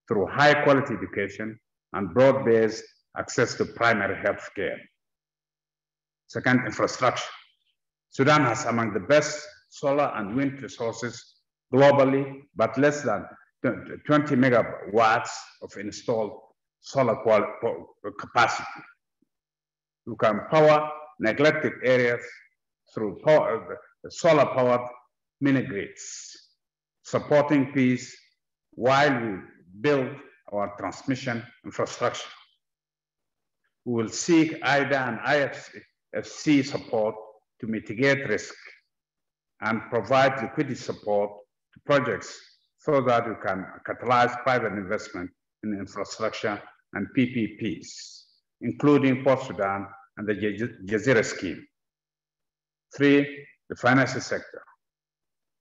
through high-quality education and broad-based access to primary health care. Second, infrastructure. Sudan has among the best solar and wind resources globally, but less than 20 megawatts of installed solar capacity. We can power neglected areas through solar-powered mini-grids, supporting peace while we build our transmission infrastructure. We will seek IDA and IFC support to mitigate risk and provide liquidity support to projects so that we can catalyze private investment in infrastructure and PPPs, including Port Sudan and the Jazeera scheme. Three, the financial sector.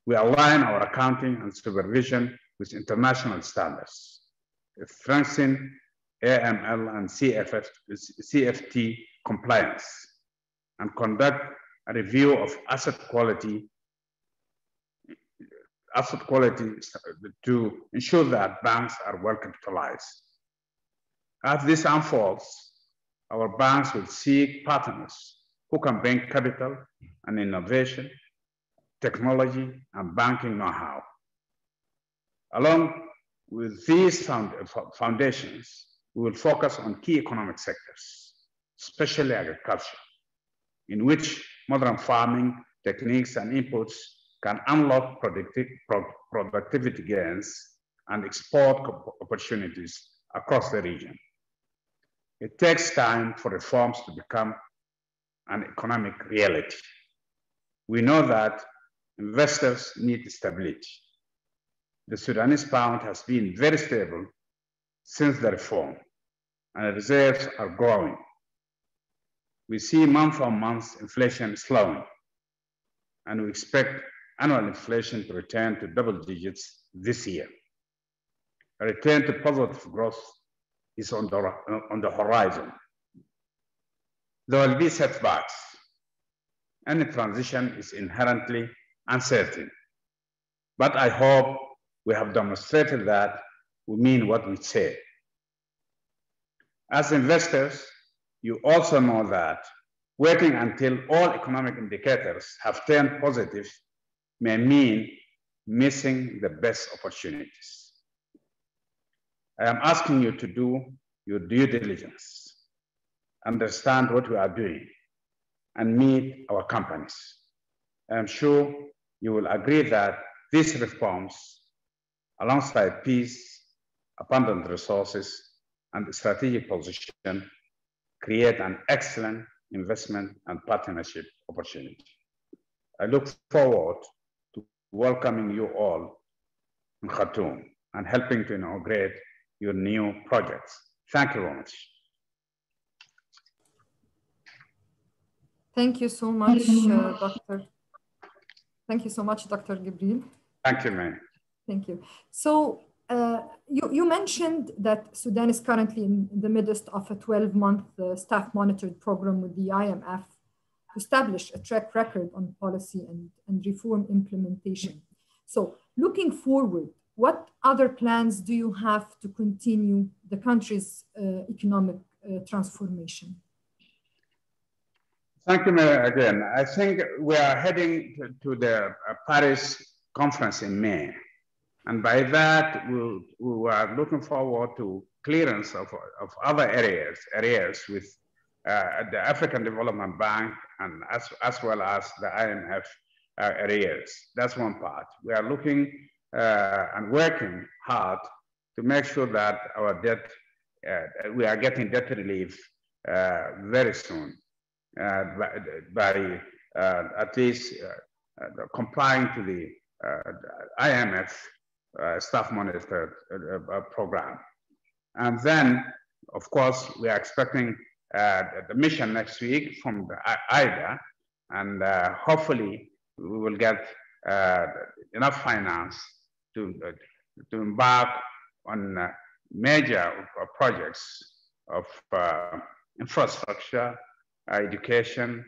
We align our accounting and supervision with international standards, strengthen AML and CFT compliance, and conduct a review of asset quality to ensure that banks are well capitalized. As this unfolds, our banks will seek partners who can bring capital and innovation, technology, and banking know-how. Along with these foundations, we will focus on key economic sectors, especially agriculture, in which modern farming techniques and inputs can unlock productivity gains and export opportunities across the region. It takes time for reforms to become an economic reality. We know that investors need stability. The Sudanese pound has been very stable since the reform, and reserves are growing. We see month-on-month inflation slowing, and we expect annual inflation to return to double digits this year. A return to positive growth is on the horizon. There will be setbacks. Any transition is inherently uncertain. But I hope we have demonstrated that we mean what we say. As investors, you also know that waiting until all economic indicators have turned positive may mean missing the best opportunities. I am asking you to do your due diligence, understand what we are doing, and meet our companies. I am sure you will agree that these reforms, alongside peace, abundant resources, and strategic position, create an excellent investment and partnership opportunity. I look forward to welcoming you all in Khartoum and helping to inaugurate your new projects. Thank you very much. Thank you so much, Doctor. Thank you so much, Dr. Gebrel. Thank you, ma'am. Thank you. So you mentioned that Sudan is currently in the midst of a 12-month staff monitored program with the IMF to establish a track record on policy and reform implementation. So looking forward, what other plans do you have to continue the country's economic transformation? Thank you, Mayor, again. I think we are heading to the Paris conference in May. And by that, we are looking forward to clearance of other areas with the African Development Bank and as well as the IMF areas. That's one part. We are looking and working hard to make sure that our debt, we are getting debt relief very soon by at least complying to the IMF staff monitored program. And then, of course, we are expecting the mission next week from the IDA, and hopefully we will get enough finance to embark on major projects of infrastructure, education,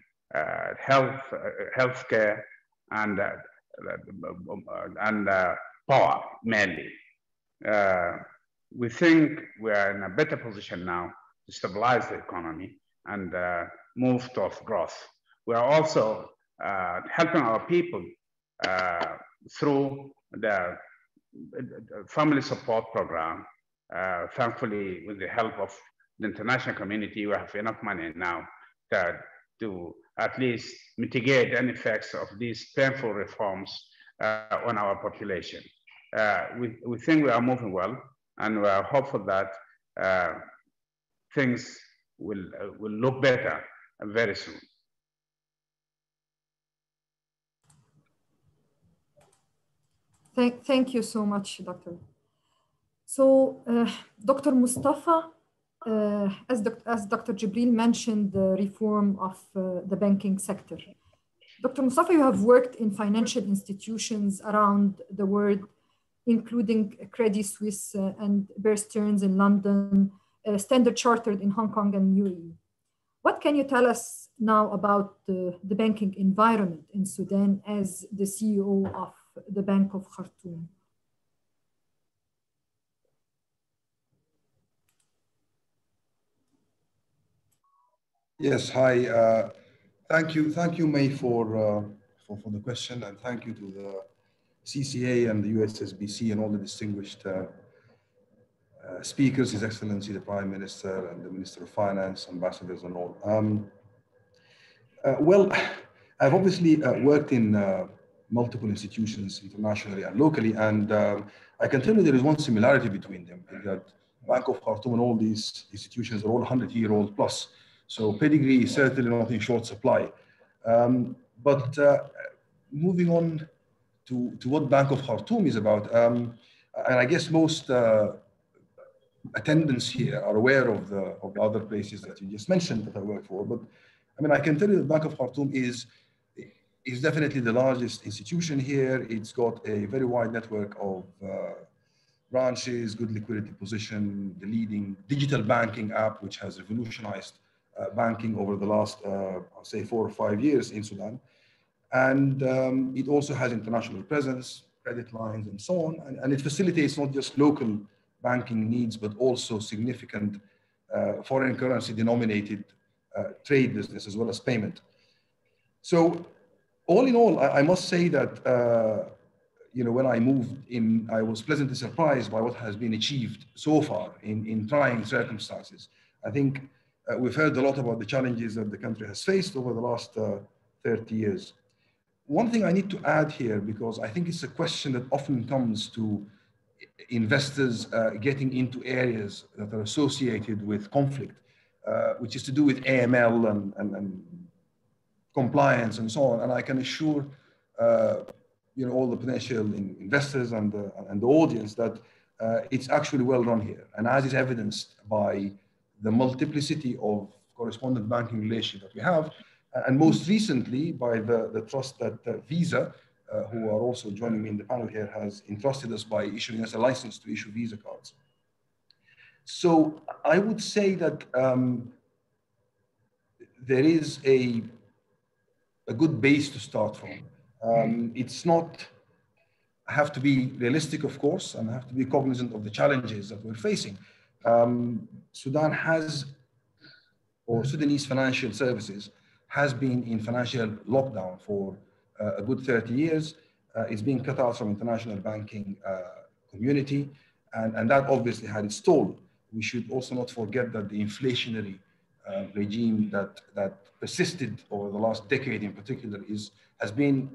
healthcare, and power mainly. We think we are in a better position now to stabilize the economy and move towards growth. We are also helping our people through the family support program. Thankfully, with the help of the international community, we have enough money now to at least mitigate any effects of these painful reforms on our population. We think we are moving well, and we are hopeful that things will look better very soon. Thank you so much, Doctor. So, Dr. Mustafa, as Dr. Gebrel mentioned, the reform of the banking sector. Dr. Mustafa, you have worked in financial institutions around the world, including Credit Suisse and Bear Stearns in London, Standard Chartered in Hong Kong and UAE. What can you tell us now about the banking environment in Sudan as the CEO of the Bank of Khartoum? Yes, hi. Thank you, May, for the question, and thank you to the CCA and the USSBC and all the distinguished speakers, His Excellency the Prime Minister and the Minister of Finance, ambassadors and all. Well, I've obviously worked in multiple institutions internationally and locally, and I can tell you there is one similarity between them, is that Bank of Khartoum and all these institutions are all 100-year-old plus. So pedigree is certainly not in short supply. But moving on to what Bank of Khartoum is about, and I guess most attendants here are aware of the other places that you just mentioned that I work for. But I mean, I can tell you that Bank of Khartoum is definitely the largest institution here. It's got a very wide network of branches, good liquidity position, the leading digital banking app, which has revolutionized banking over the last, I'll say 4 or 5 years in Sudan. And it also has international presence, credit lines, and so on. And it facilitates not just local banking needs, but also significant foreign currency denominated trade business as well as payment. So all in all, I must say that you know, when I moved in, I was pleasantly surprised by what has been achieved so far in trying circumstances. I think we've heard a lot about the challenges that the country has faced over the last 30 years. One thing I need to add here, because I think it's a question that often comes to investors getting into areas that are associated with conflict, which is to do with AML and compliance and so on. And I can assure you know, all the potential investors and the audience that it's actually well run here. And as is evidenced by the multiplicity of correspondent banking relations that we have, and most recently by the trust that Visa, who are also joining me in the panel here, has entrusted us by issuing us a license to issue Visa cards. So I would say that there is a good base to start from. It's not, I have to be realistic, of course, and I have to be cognizant of the challenges that we're facing. Sudan has, or Sudanese financial services, has been in financial lockdown for a good 30 years. It's been cut out from international banking community, and that obviously had its toll. We should also not forget that the inflationary regime that persisted over the last decade in particular has been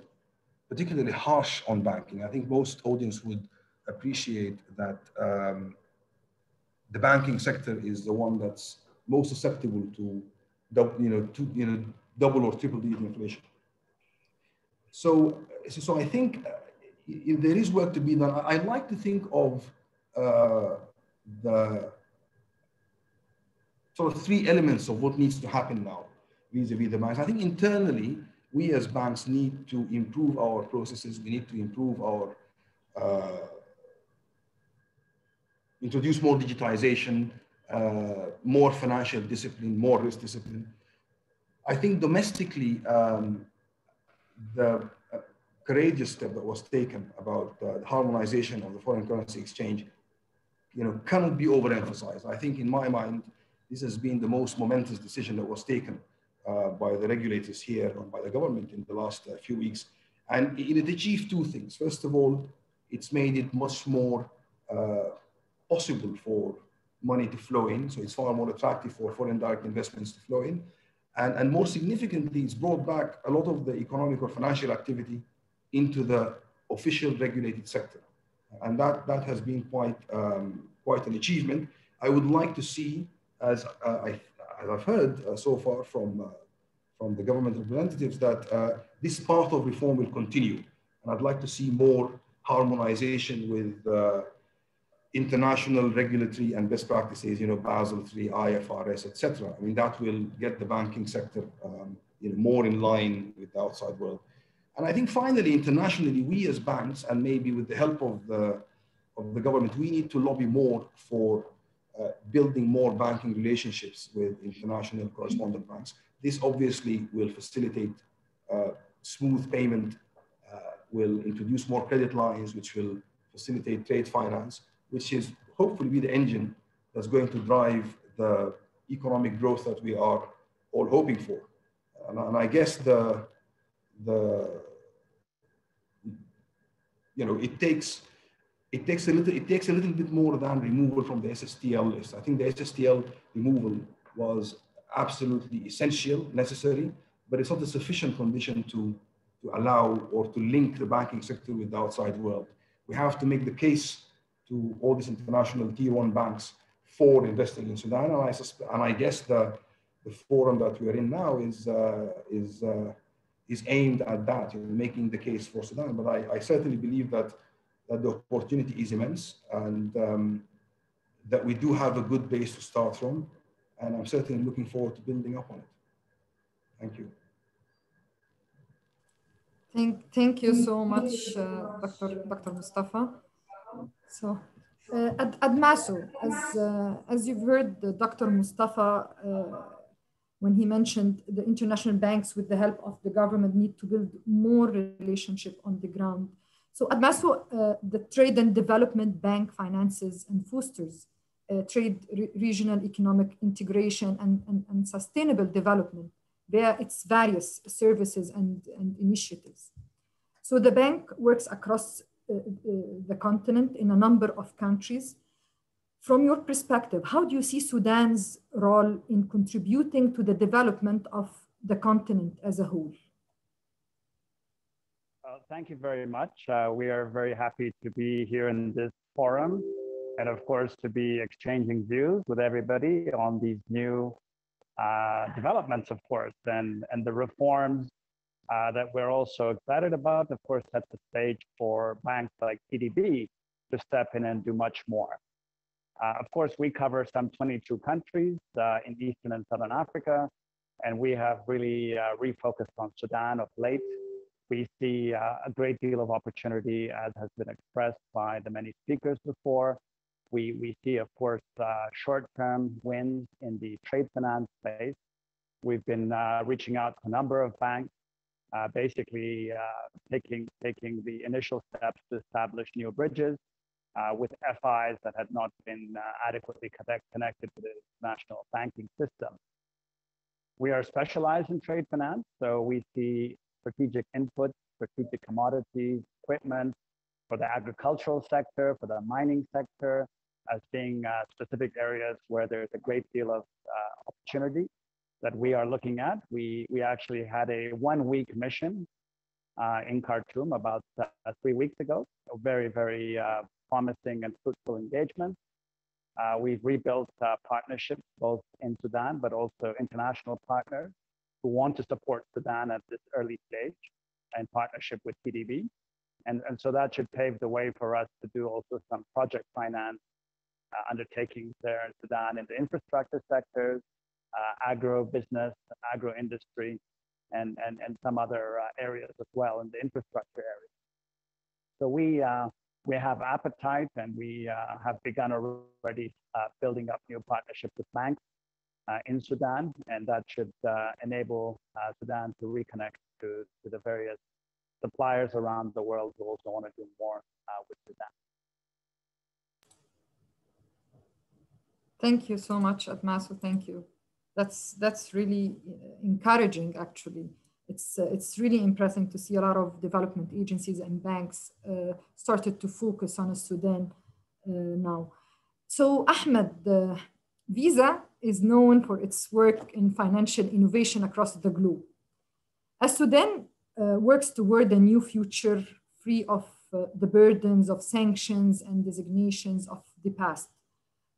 particularly harsh on banking. I think most audience would appreciate that the banking sector is the one that's most susceptible to double or triple digit inflation. So I think there is work to be done. I'd like to think of the sort of 3 elements of what needs to happen now vis-a-vis the banks. I think internally, we as banks need to improve our processes. We need to improve our, introduce more digitization, more financial discipline, more risk discipline. I think domestically, the courageous step that was taken about the harmonization of the foreign currency exchange, cannot be overemphasized. I think in my mind, this has been the most momentous decision that was taken by the regulators here and by the government in the last few weeks. And it achieved 2 things. First of all, it's made it much more possible for money to flow in. So it's far more attractive for foreign direct investments to flow in. And more significantly, it's brought back a lot of the economic or financial activity into the official regulated sector. And that has been quite an achievement. I would like to see, as I've heard so far from the government representatives, that this part of reform will continue. And I'd like to see more harmonization with international regulatory and best practices, Basel III, IFRS, etc. I mean, that will get the banking sector more in line with the outside world. And I think finally, internationally, we as banks, and maybe with the help of the government, we need to lobby more for building more banking relationships with international correspondent banks. This obviously will facilitate smooth payment, will introduce more credit lines, which will facilitate trade finance, which is hopefully be the engine that's going to drive the economic growth that we are all hoping for. And I guess it takes a little bit more than removal from the SSTL list. I think the SSTL removal was absolutely essential, necessary, but it's not a sufficient condition to allow or to link the banking sector with the outside world. We have to make the case to all these international tier 1 banks for investing in Sudan. And I guess the forum that we are in now is aimed at that, making the case for Sudan. But I certainly believe that the opportunity is immense, and that we do have a good base to start from. And I'm certainly looking forward to building up on it. Thank you. Thank you so much, Dr. Mustafa. So, Admasu, as you've heard Dr. Mustafa, when he mentioned the international banks with the help of the government need to build more relationship on the ground. So Admasu, the Trade and Development Bank finances and fosters regional economic integration and sustainable development via its various services and initiatives. So the bank works across the continent in a number of countries. From your perspective, how do you see Sudan's role in contributing to the development of the continent as a whole? Thank you very much. We are very happy to be here in this forum, and of course to be exchanging views with everybody on these new developments, of course, and the reforms that we're also excited about, of course, set the stage for banks like TDB to step in and do much more. Of course, we cover some 22 countries in Eastern and Southern Africa, and we have really refocused on Sudan of late. We see a great deal of opportunity, as has been expressed by the many speakers before. We see, of course, short-term wins in the trade finance space. We've been reaching out to a number of banks, basically taking the initial steps to establish new bridges with FIs that had not been adequately connected to the national banking system. We are specialized in trade finance, so we see strategic inputs, strategic commodities, equipment for the agricultural sector, for the mining sector, as being specific areas where there's a great deal of opportunity that we are looking at. We actually had a one-week mission in Khartoum about 3 weeks ago, a very, very promising and fruitful engagement. We've rebuilt partnerships both in Sudan, but also international partners who want to support Sudan at this early stage in partnership with TDB. And so that should pave the way for us to do also some project finance undertakings there in Sudan in the infrastructure sectors, agro business, agro industry, and some other areas as well in the infrastructure area. So we have appetite, and we have begun already building up new partnerships with banks in Sudan, and that should enable Sudan to reconnect to the various suppliers around the world who also want to do more with Sudan. Thank you so much, Admasu. Thank you. That's really encouraging, actually. It's really impressive to see a lot of development agencies and banks started to focus on Sudan now. So Ahmed, Visa is known for its work in financial innovation across the globe. As Sudan works toward a new future free of the burdens of sanctions and designations of the past,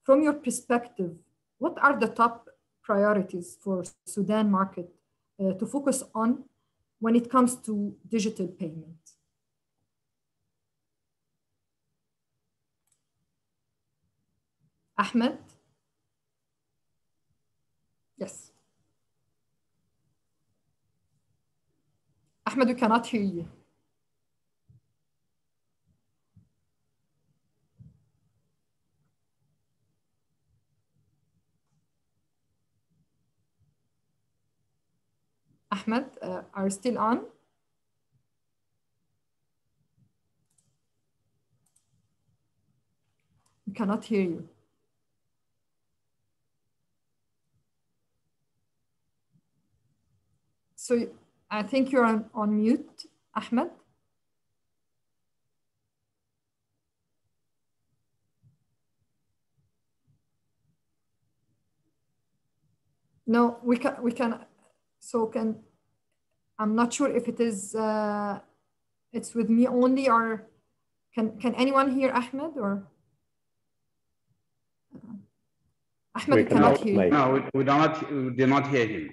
from your perspective, what are the top priorities for Sudan market to focus on when it comes to digital payment? Ahmed? Yes. Ahmed, we cannot hear you. Ahmed, are you still on? We cannot hear you. So I think you're on mute, Ahmed. No, we can. So I'm not sure if it is, it's with me only, or can anyone hear Ahmed, or? Ahmed, we cannot hear you. No, we do not hear him.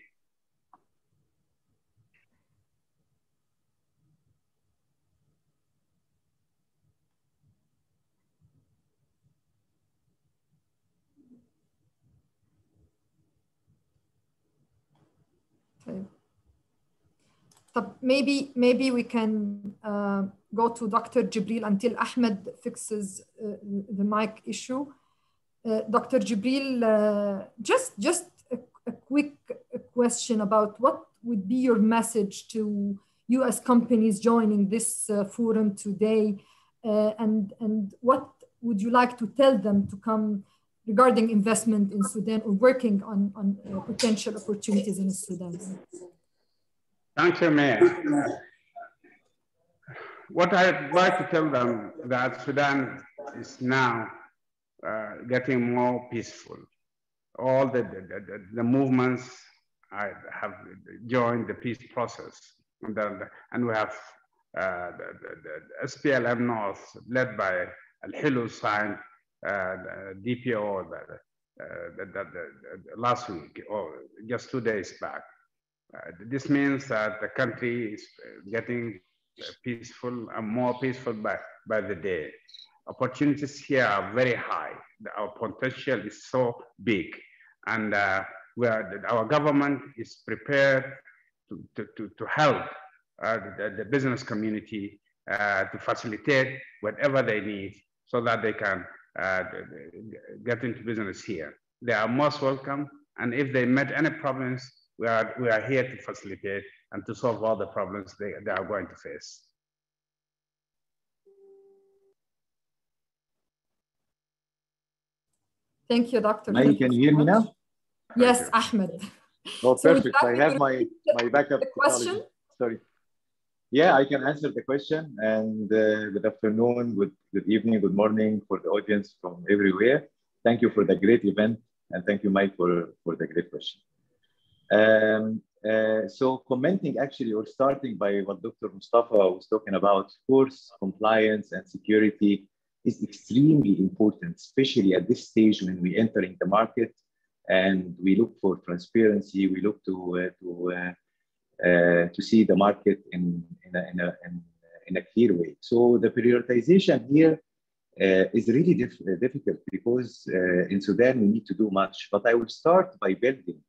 Maybe we can go to Dr. Jibril until Ahmed fixes the mic issue. Dr. Jibril, just a quick question about what would be your message to U.S. companies joining this forum today, and what would you like to tell them to come regarding investment in Sudan or working on potential opportunities in Sudan? Thank you, Mayor. What I'd like to tell them that Sudan is now getting more peaceful. All the movements have joined the peace process, and we have the SPLM North, led by Al-Hilu, signed DPO last week or just 2 days back. This means that the country is getting peaceful and more peaceful by the day. Opportunities here are very high. Our potential is so big, and our government is prepared to help the business community to facilitate whatever they need so that they can get into business here. They are most welcome, and if they met any problems, we are here to facilitate and to solve all the problems they are going to face. Thank you, Dr. May, can you hear me now? Yes, Ahmed. Oh, So perfect. I have my backup question. Sorry. Yeah, I can answer the question. And good afternoon, good evening, good morning for the audience from everywhere. Thank you for the great event, and thank you, Mike, for the great question. So commenting actually, or starting by what Dr. Mustafa was talking about, of course, compliance and security is extremely important, especially at this stage when we entering the market and we look for transparency. We look to see the market in a clear way. So the prioritization here is really difficult because in Sudan we need to do much. But I will start by building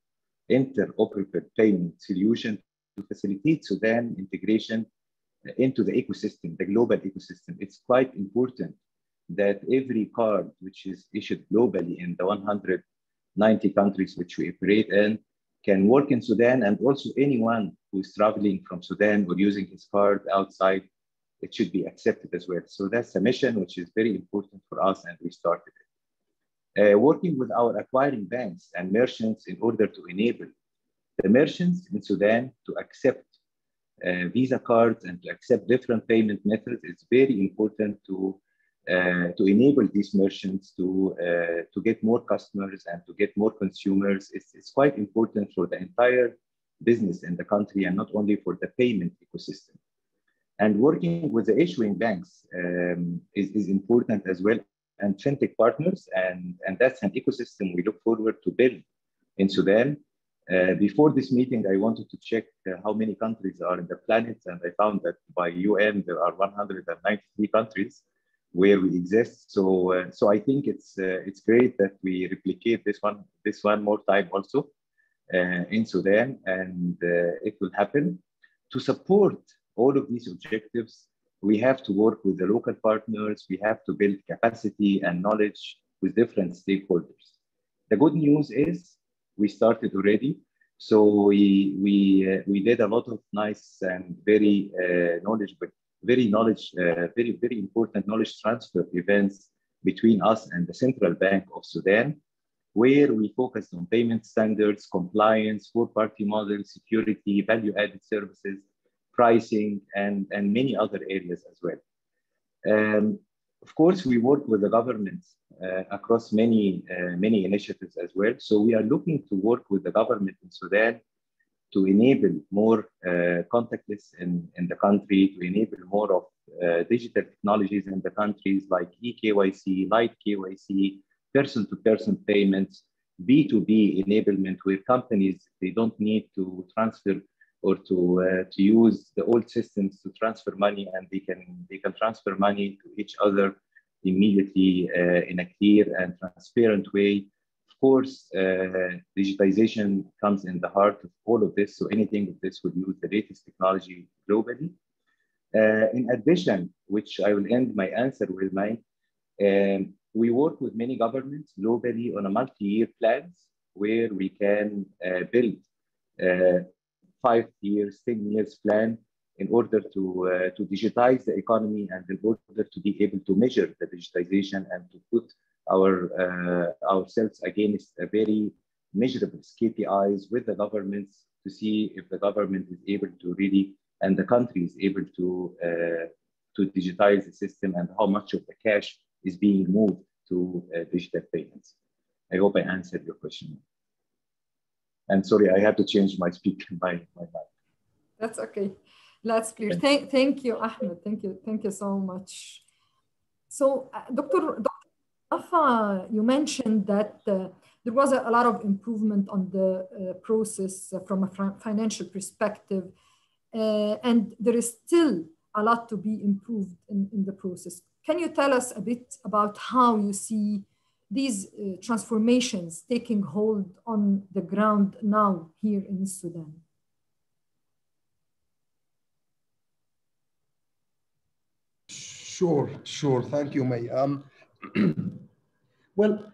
interoperable payment solution to facilitate Sudan integration into the ecosystem, the global ecosystem. It's quite important that every card which is issued globally in the 190 countries which we operate in can work in Sudan, and also anyone who is traveling from Sudan or using his card outside, it should be accepted as well. So that's a mission which is very important for us, and we started it. Working with our acquiring banks and merchants in order to enable the merchants in Sudan to accept Visa cards and to accept different payment methods. It's very important to enable these merchants to get more customers and to get more consumers. It's quite important for the entire business in the country and not only for the payment ecosystem. And working with the issuing banks is important as well, and fintech partners, and that's an ecosystem we look forward to build in Sudan. Before this meeting, I wanted to check how many countries are in the planet, and I found that by UN there are 193 countries where we exist. So I think it's great that we replicate this one more time also in Sudan, and it will happen. To support all of these objectives, we have to work with the local partners. We have to build capacity and knowledge with different stakeholders. The good news is we started already. So we did a lot of nice and very knowledgeable, very important knowledge transfer events between us and the Central Bank of Sudan, where we focused on payment standards, compliance, four-party models, security, value-added services, pricing, and many other areas as well. Of course, we work with the government across many initiatives as well. So we are looking to work with the government in Sudan to enable more contactless in the country, to enable more of digital technologies in the countries like eKYC, light KYC, person-to-person payments, B2B enablement where companies, they don't need to transfer or to use the old systems to transfer money, and they can transfer money to each other immediately in a clear and transparent way. Of course, digitization comes in the heart of all of this. So anything of this would use the latest technology globally. In addition, which I will end my answer with, we work with many governments globally on a multi-year plans where we can build 5 years, 10 years plan in order to digitize the economy and in order to be able to measure the digitization and to put ourselves against a very measurable KPIs with the governments to see if the government is able to really, and the country is able to digitize the system and how much of the cash is being moved to digital payments. I hope I answered your question. And sorry, I had to change my mic. That's okay. That's clear. Thank you, Ahmed. Thank you so much. So, Dr. Afa, you mentioned that there was a lot of improvement on the process from a financial perspective, and there is still a lot to be improved in the process. Can you tell us a bit about how you see these transformations taking hold on the ground now here in Sudan? Sure. Thank you, May. Well,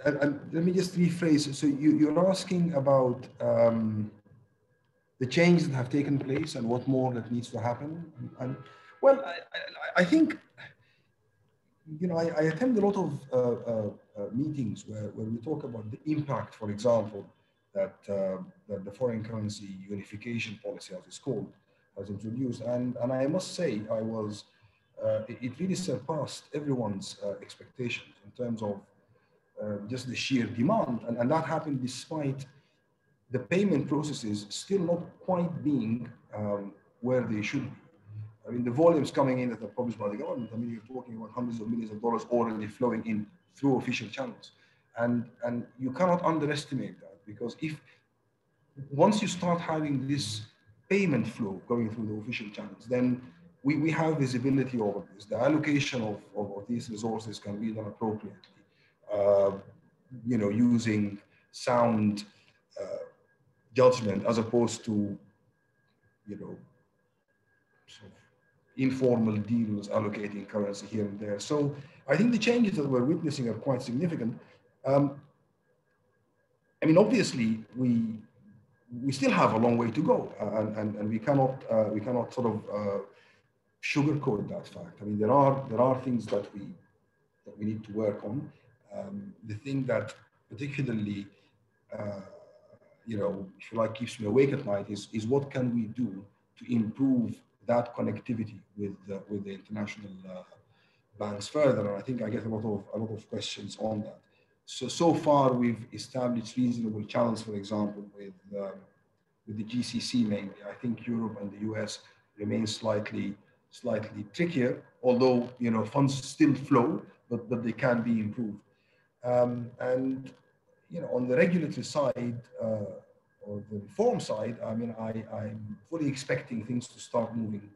let me just rephrase. So you're asking about the changes that have taken place and what more that needs to happen. And well, I think, you know, I attend a lot of meetings where we talk about the impact, for example, that the foreign currency unification policy, as it's called, has introduced. And I must say, it really surpassed everyone's expectations in terms of just the sheer demand. And that happened despite the payment processes still not quite being where they should be. I mean, the volumes coming in that are published by the government, I mean, you're talking about hundreds of millions of dollars already flowing in through official channels. And you cannot underestimate that, because once you start having this payment flow going through the official channels, then we have visibility over this. The allocation of these resources can be done appropriately, you know, using sound judgment as opposed to, you know, sort of informal deals allocating currency here and there. So I think the changes that we're witnessing are quite significant. I mean, obviously, we still have a long way to go, and we cannot sort of sugarcoat that fact. I mean, there are things that we need to work on. The thing that particularly, you know, if you like, keeps me awake at night is what can we do to improve that connectivity with the international banks further. And I think I get a lot of questions on that. So far, we've established reasonable channels, for example, with the GCC mainly. I think Europe and the US remain slightly trickier, although, you know, funds still flow, but they can be improved. And, you know, on the regulatory side, or the reform side, I mean, I'm fully expecting things to start moving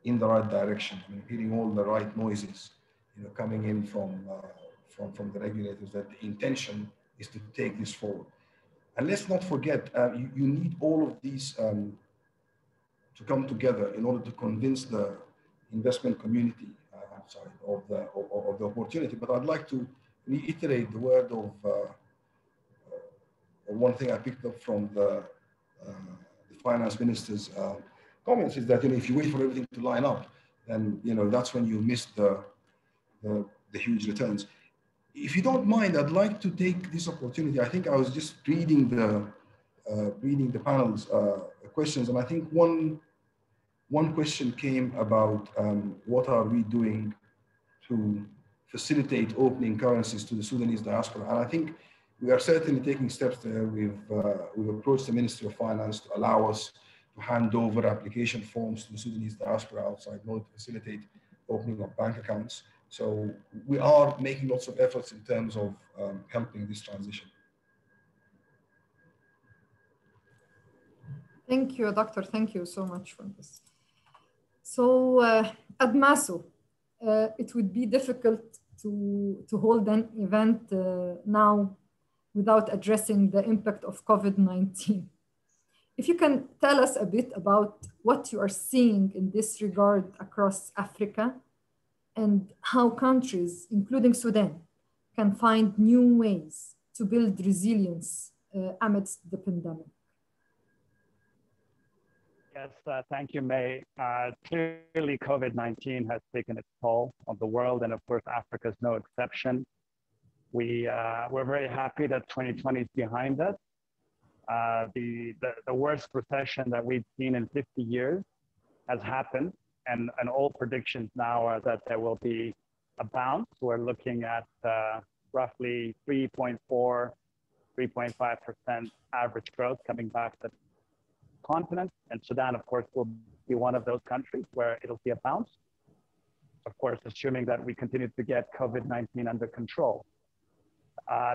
in the right direction. I mean, hearing all the right noises, you know, coming in from the regulators, that the intention is to take this forward. And let's not forget, you need all of these to come together in order to convince the investment community outside of the opportunity. But I'd like to reiterate the word of one thing I picked up from the finance minister's comments is that, you know, if you wait for everything to line up, then, you know, that's when you miss the huge returns. If you don't mind, I'd like to take this opportunity. I think I was just reading the panel's questions, and I think one question came about what are we doing to facilitate opening currencies to the Sudanese diaspora, and I think we are certainly taking steps there. We've approached the Ministry of Finance to allow us to hand over application forms to the Sudanese diaspora outside in order to facilitate opening of bank accounts. So we are making lots of efforts in terms of helping this transition. Thank you, Doctor. Thank you so much for this. So, Admasu, it would be difficult to hold an event now without addressing the impact of COVID-19. If you can tell us a bit about what you are seeing in this regard across Africa and how countries, including Sudan, can find new ways to build resilience amidst the pandemic. Yes, thank you, May. Clearly, COVID-19 has taken its toll on the world, and of course, Africa is no exception. We're very happy that 2020 is behind us. The worst recession that we've seen in 50 years has happened, and all predictions now are that there will be a bounce. We're looking at roughly 3.4, 3.5% average growth coming back to the continent, and Sudan, of course, will be one of those countries where it'll be a bounce. Of course, assuming that we continue to get COVID-19 under control.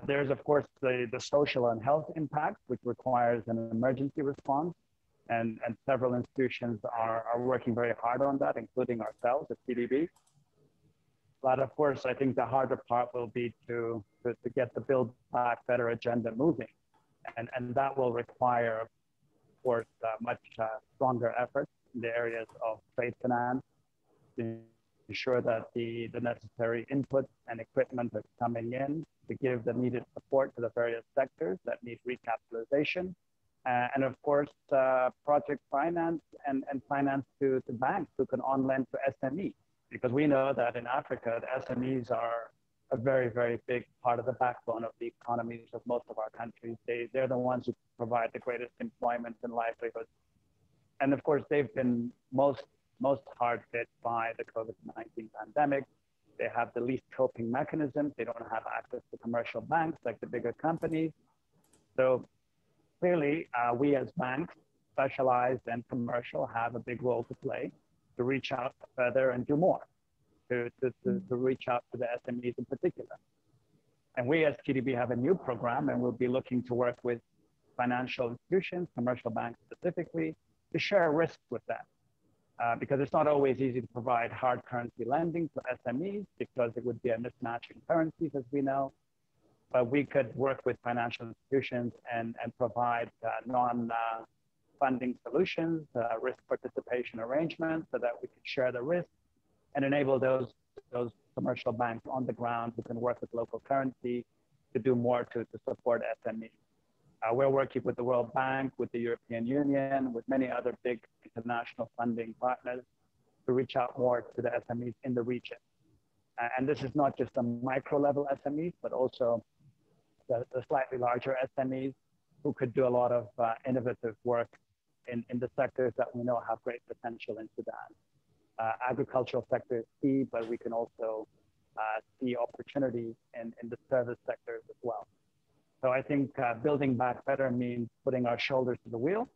There's, of course, the social and health impact, which requires an emergency response, and several institutions are working very hard on that, including ourselves at CDB. But of course, I think the harder part will be to get the Build Back Better agenda moving, and that will require, of course, much stronger efforts in the areas of trade finance, to ensure that the necessary inputs and equipment are coming in to give the needed support to the various sectors that need recapitalization. And of course, project finance and finance to banks who can on-lend to SMEs. Because we know that in Africa, the SMEs are a very, very big part of the backbone of the economies of most of our countries. They're the ones who provide the greatest employment and livelihoods. And of course, they've been most hard hit by the COVID-19 pandemic. They have the least coping mechanisms. They don't have access to commercial banks like the bigger companies. So clearly, we as banks, specialized and commercial, have a big role to play to reach out further and do more, to reach out to the SMEs in particular. And we as TDB have a new program, and we'll be looking to work with financial institutions, commercial banks specifically, to share risks with them. Because it's not always easy to provide hard currency lending to SMEs, because it would be a mismatch in currencies, as we know. But we could work with financial institutions and provide non-funding solutions, risk participation arrangements, so that we can share the risk and enable those commercial banks on the ground who can work with local currency to do more to support SMEs. We're working with the World Bank, with the European Union, with many other big international funding partners to reach out more to the SMEs in the region. And this is not just the micro level SMEs, but also the slightly larger SMEs who could do a lot of innovative work in the sectors that we know have great potential in Sudan. Agricultural sector is key, but we can also see opportunities in the service sectors as well. So I think building back better means putting our shoulders to the wheel.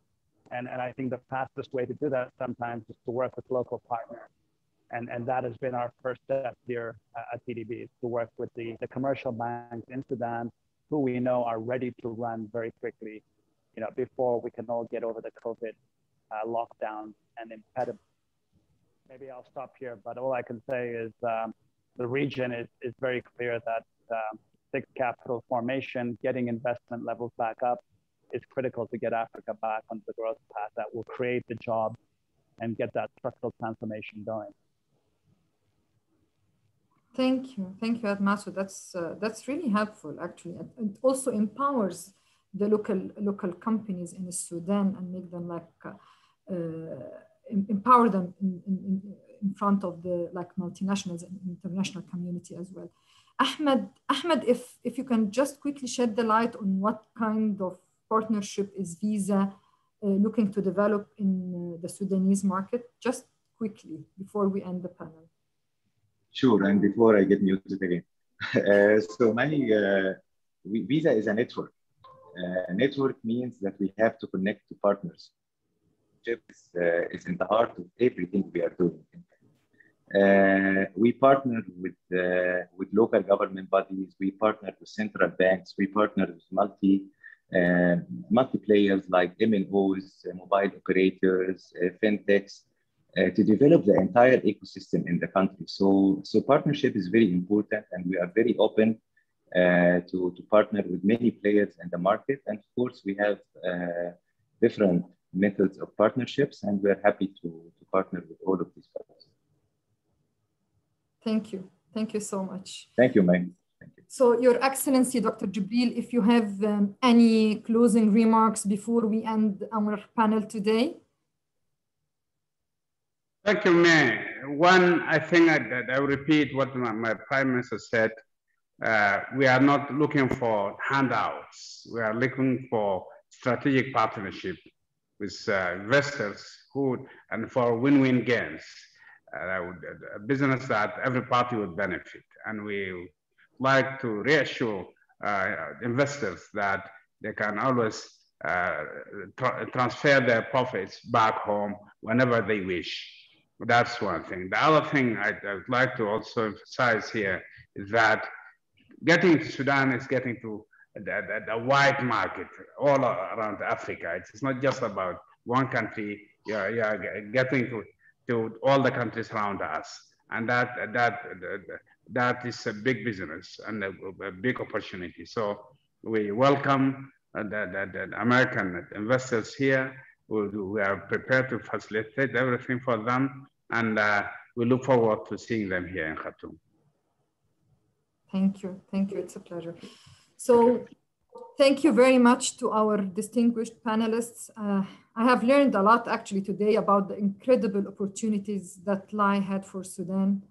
And I think the fastest way to do that sometimes is to work with local partners. And that has been our first step here at TDB, is to work with the commercial banks in Sudan, who we know are ready to run very quickly, before we can all get over the COVID lockdown and impediment. Maybe I'll stop here, but all I can say is the region is very clear that fixed capital formation, getting investment levels back up, is critical to get Africa back on the growth path that will create the jobs and get that structural transformation going. Thank you, Admasu. That's really helpful, actually. It also empowers the local companies in Sudan and make them empower them in front of the multinationals and international community as well. Ahmed, if you can just quickly shed the light on what kind of partnership is Visa looking to develop in the Sudanese market, just quickly before we end the panel. Sure, and before I get muted again. Visa is a network. Network means that we have to connect to partners. Is in the heart of everything we are doing. We partnered with local government bodies. We partnered with central banks. We partnered with multi players like MNOs, mobile operators, fintechs, to develop the entire ecosystem in the country. So partnership is very important, and we are very open to partner with many players in the market. And of course, we have different methods of partnerships, and we're happy to partner with all of these partners. Thank you. Thank you so much. Thank you, May. So, Your Excellency, Dr. Jibril, if you have any closing remarks before we end our panel today. Thank you, May. One, I think I will repeat what my Prime Minister said. We are not looking for handouts. We are looking for strategic partnership with investors and for win-win gains. A business that every party would benefit. And we like to reassure investors that they can always transfer their profits back home whenever they wish. That's one thing. The other thing I would like to also emphasize here is that getting to Sudan is getting to the wide market all around Africa. It's not just about one country. You're getting to all the countries around us. And that is a big business and a big opportunity. So we welcome the American investors here. We are prepared to facilitate everything for them. And we look forward to seeing them here in Khartoum. Thank you. Thank you. It's a pleasure. So thank you very much to our distinguished panelists. I have learned a lot actually today about the incredible opportunities that lie ahead for Sudan.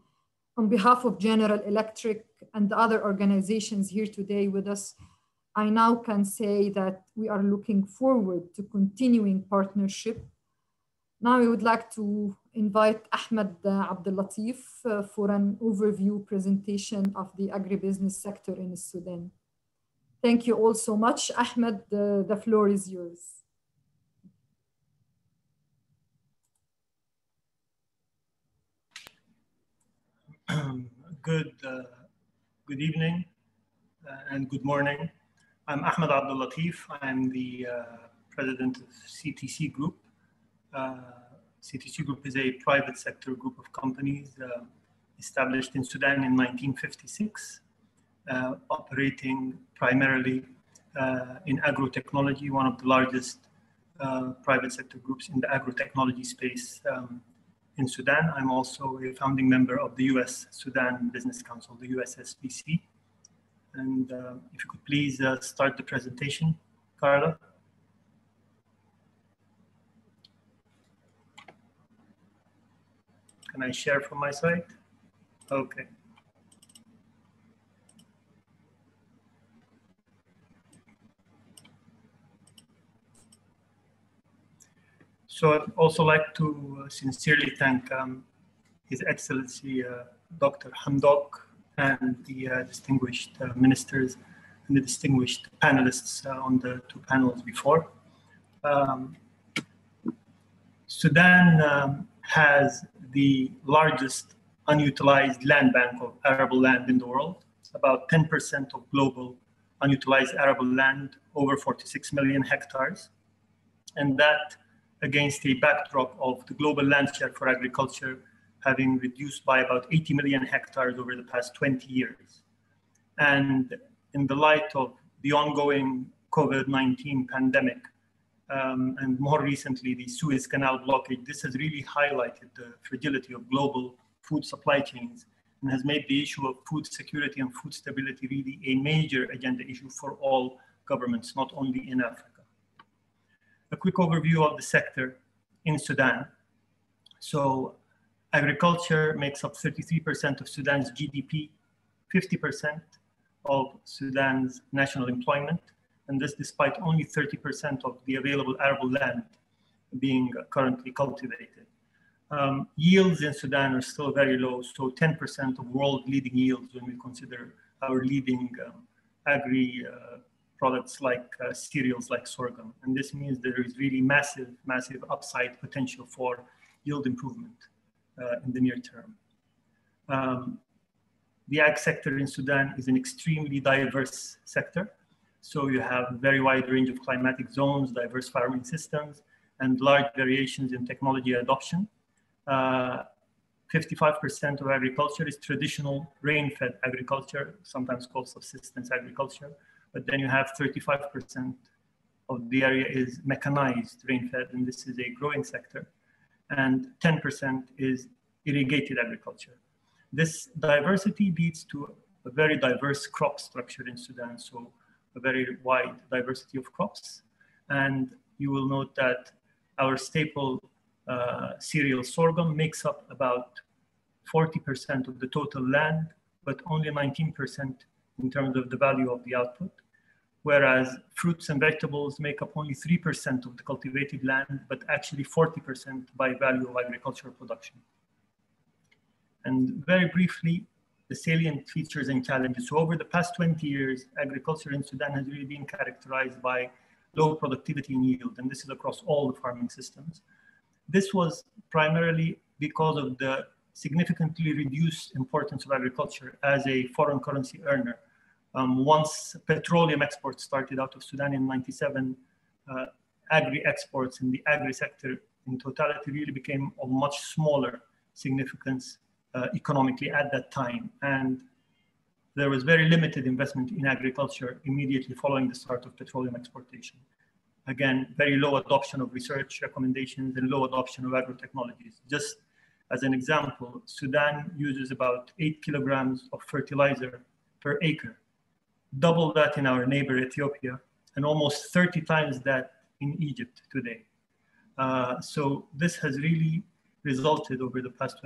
On behalf of General Electric and the other organizations here today with us, I now can say that we are looking forward to continuing partnership. Now I would like to invite Ahmed Abdellatif for an overview presentation of the agribusiness sector in Sudan. Thank you all so much. Ahmed, the floor is yours. Good evening and good morning. I'm Ahmed Abdellatif. I'm the president of CTC Group. CTC Group is a private sector group of companies established in Sudan in 1956, operating primarily in agrotechnology, one of the largest private sector groups in the agrotechnology space in Sudan. I'm also a founding member of the US Sudan Business Council, the USSBC. And if you could please start the presentation, Carla. Can I share from my side? Okay. So I'd also like to sincerely thank His Excellency Dr. Hamdok and the distinguished ministers and the distinguished panelists on the two panels before. Sudan has the largest unutilized land bank of arable land in the world. It's about 10% of global unutilized arable land, over 46 million hectares. And that against a backdrop of the global land share for agriculture having reduced by about 80 million hectares over the past 20 years. And in the light of the ongoing COVID-19 pandemic, and more recently, the Suez Canal blockade, this has really highlighted the fragility of global food supply chains and has made the issue of food security and food stability really a major agenda issue for all governments, not only in Africa. A quick overview of the sector in Sudan. So agriculture makes up 33% of Sudan's GDP, 50% of Sudan's national employment, and this despite only 30% of the available arable land being currently cultivated. Yields in Sudan are still very low, so 10% of world leading yields when we consider our leading agri products like cereals like sorghum. And this means there is really massive upside potential for yield improvement in the near term. The ag sector in Sudan is an extremely diverse sector. So you have a very wide range of climatic zones, diverse farming systems, and large variations in technology adoption. 55% of agriculture is traditional rain-fed agriculture, sometimes called subsistence agriculture. But then you have 35% of the area is mechanized rain-fed, and this is a growing sector. And 10% is irrigated agriculture. This diversity leads to a very diverse crop structure in Sudan, so a very wide diversity of crops. And you will note that our staple cereal sorghum makes up about 40% of the total land, but only 19% in terms of the value of the output. Whereas fruits and vegetables make up only 3% of the cultivated land, but actually 40% by value of agricultural production. And very briefly, the salient features and challenges. So over the past 20 years, agriculture in Sudan has really been characterized by low productivity and yield, and this is across all the farming systems. This was primarily because of the significantly reduced importance of agriculture as a foreign currency earner. Once petroleum exports started out of Sudan in '97, agri-exports in the agri-sector in totality really became of much smaller significance economically at that time. And there was very limited investment in agriculture immediately following the start of petroleum exportation. Again, very low adoption of research recommendations and low adoption of agro-technologies. Just as an example, Sudan uses about 8 kilograms of fertilizer per acre, double that in our neighbor Ethiopia, and almost 30 times that in Egypt today. So this has really resulted over the past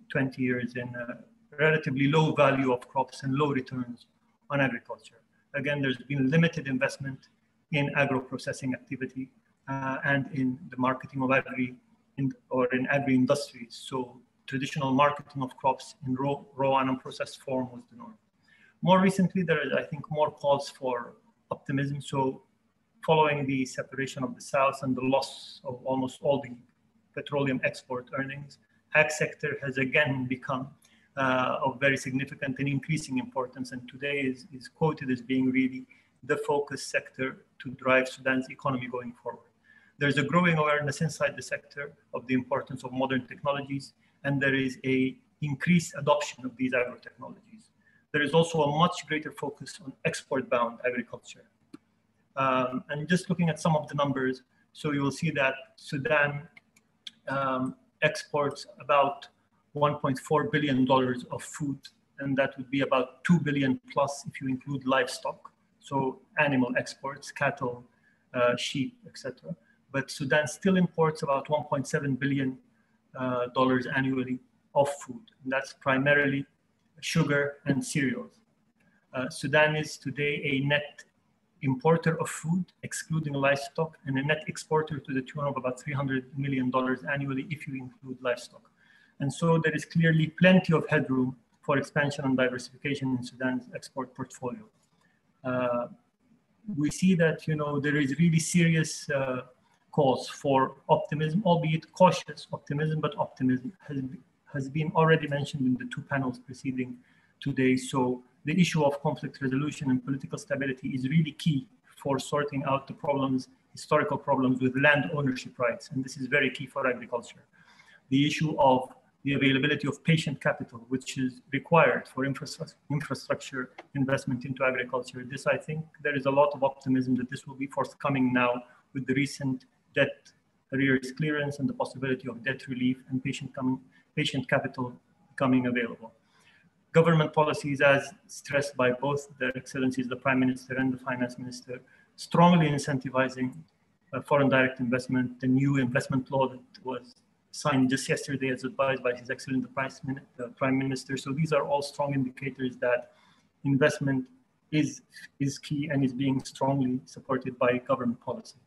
20 years in a relatively low value of crops and low returns on agriculture. Again, there's been limited investment in agro-processing activity and in the marketing of in agri-industries. So traditional marketing of crops in raw and unprocessed form was the norm. More recently, there is, I think, more calls for optimism. So following the separation of the South and the loss of almost all the petroleum export earnings, ag sector has again become of very significant and increasing importance, and today is quoted as being really the focus sector to drive Sudan's economy going forward. There's a growing awareness inside the sector of the importance of modern technologies, and there is an increased adoption of these agro-technologies. There is also a much greater focus on export-bound agriculture. And just looking at some of the numbers, so you will see that Sudan exports about $1.4 billion of food, and that would be about 2 billion plus if you include livestock. So animal exports, cattle, sheep, etc. But Sudan still imports about $1.7 billion annually of food. And that's primarily sugar and cereals. Sudan is today a net importer of food, excluding livestock, and a net exporter to the tune of about $300 million annually if you include livestock. And so there is clearly plenty of headroom for expansion and diversification in Sudan's export portfolio. We see that there is really serious cause for optimism, albeit cautious optimism, but optimism has been already mentioned in the two panels preceding today. So the issue of conflict resolution and political stability is really key for sorting out the problems, historical problems with land ownership rights, and this is very key for agriculture. The issue of the availability of patient capital, which is required for infrastructure investment into agriculture. This, I think, there is a lot of optimism that this will be forthcoming now with the recent debt arrears clearance and the possibility of debt relief and patient capital becoming available. Government policies, as stressed by both their excellencies, the Prime Minister and the Finance Minister, strongly incentivizing foreign direct investment. The new investment law that was signed just yesterday as advised by His Excellency the Prime Minister. So these are all strong indicators that investment is key and is being strongly supported by government policy.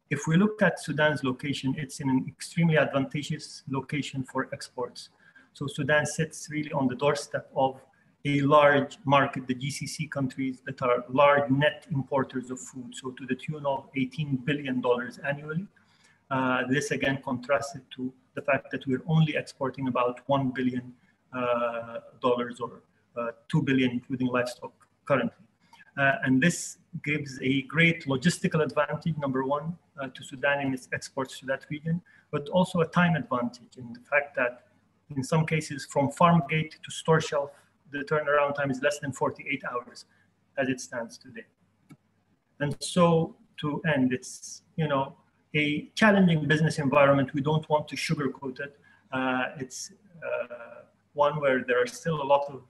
If we look at Sudan's location, it's in an extremely advantageous location for exports. So Sudan sits really on the doorstep of a large market, the GCC countries that are large net importers of food, so to the tune of $18 billion annually. This again contrasted to the fact that we're only exporting about $1 billion dollars or 2 billion, including livestock currently. And this gives a great logistical advantage, number one, to Sudan in its exports to that region, but also a time advantage in the fact that in some cases from farm gate to store shelf, the turnaround time is less than 48 hours as it stands today. And so to end, it's, you know, a challenging business environment. We don't want to sugarcoat it. It's one where there are still a lot of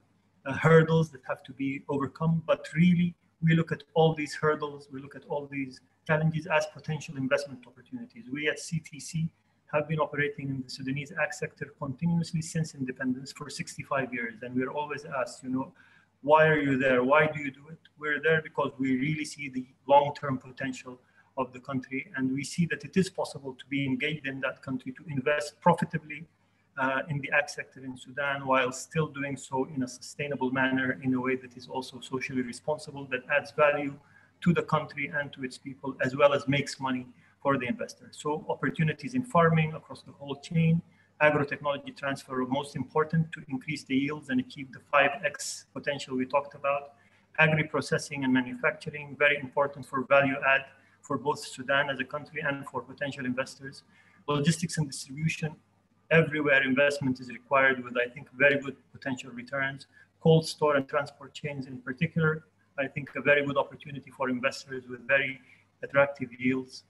hurdles that have to be overcome, but really we look at all these hurdles, we look at all these challenges as potential investment opportunities. We at CTC have been operating in the Sudanese ag sector continuously since independence for 65 years. And we're always asked, you know, why are you there? Why do you do it? We're there because we really see the long-term potential of the country. And we see that it is possible to be engaged in that country, to invest profitably in the ag sector in Sudan, while still doing so in a sustainable manner, in a way that is also socially responsible, that adds value to the country and to its people, as well as makes money for the investor. So opportunities in farming across the whole chain, agro-technology transfer are most important to increase the yields and achieve the 5x potential we talked about. Agri-processing and manufacturing, very important for value add for both Sudan as a country and for potential investors. Logistics and distribution, everywhere investment is required with, I think, very good potential returns. Cold store and transport chains in particular, I think a very good opportunity for investors with very attractive yields,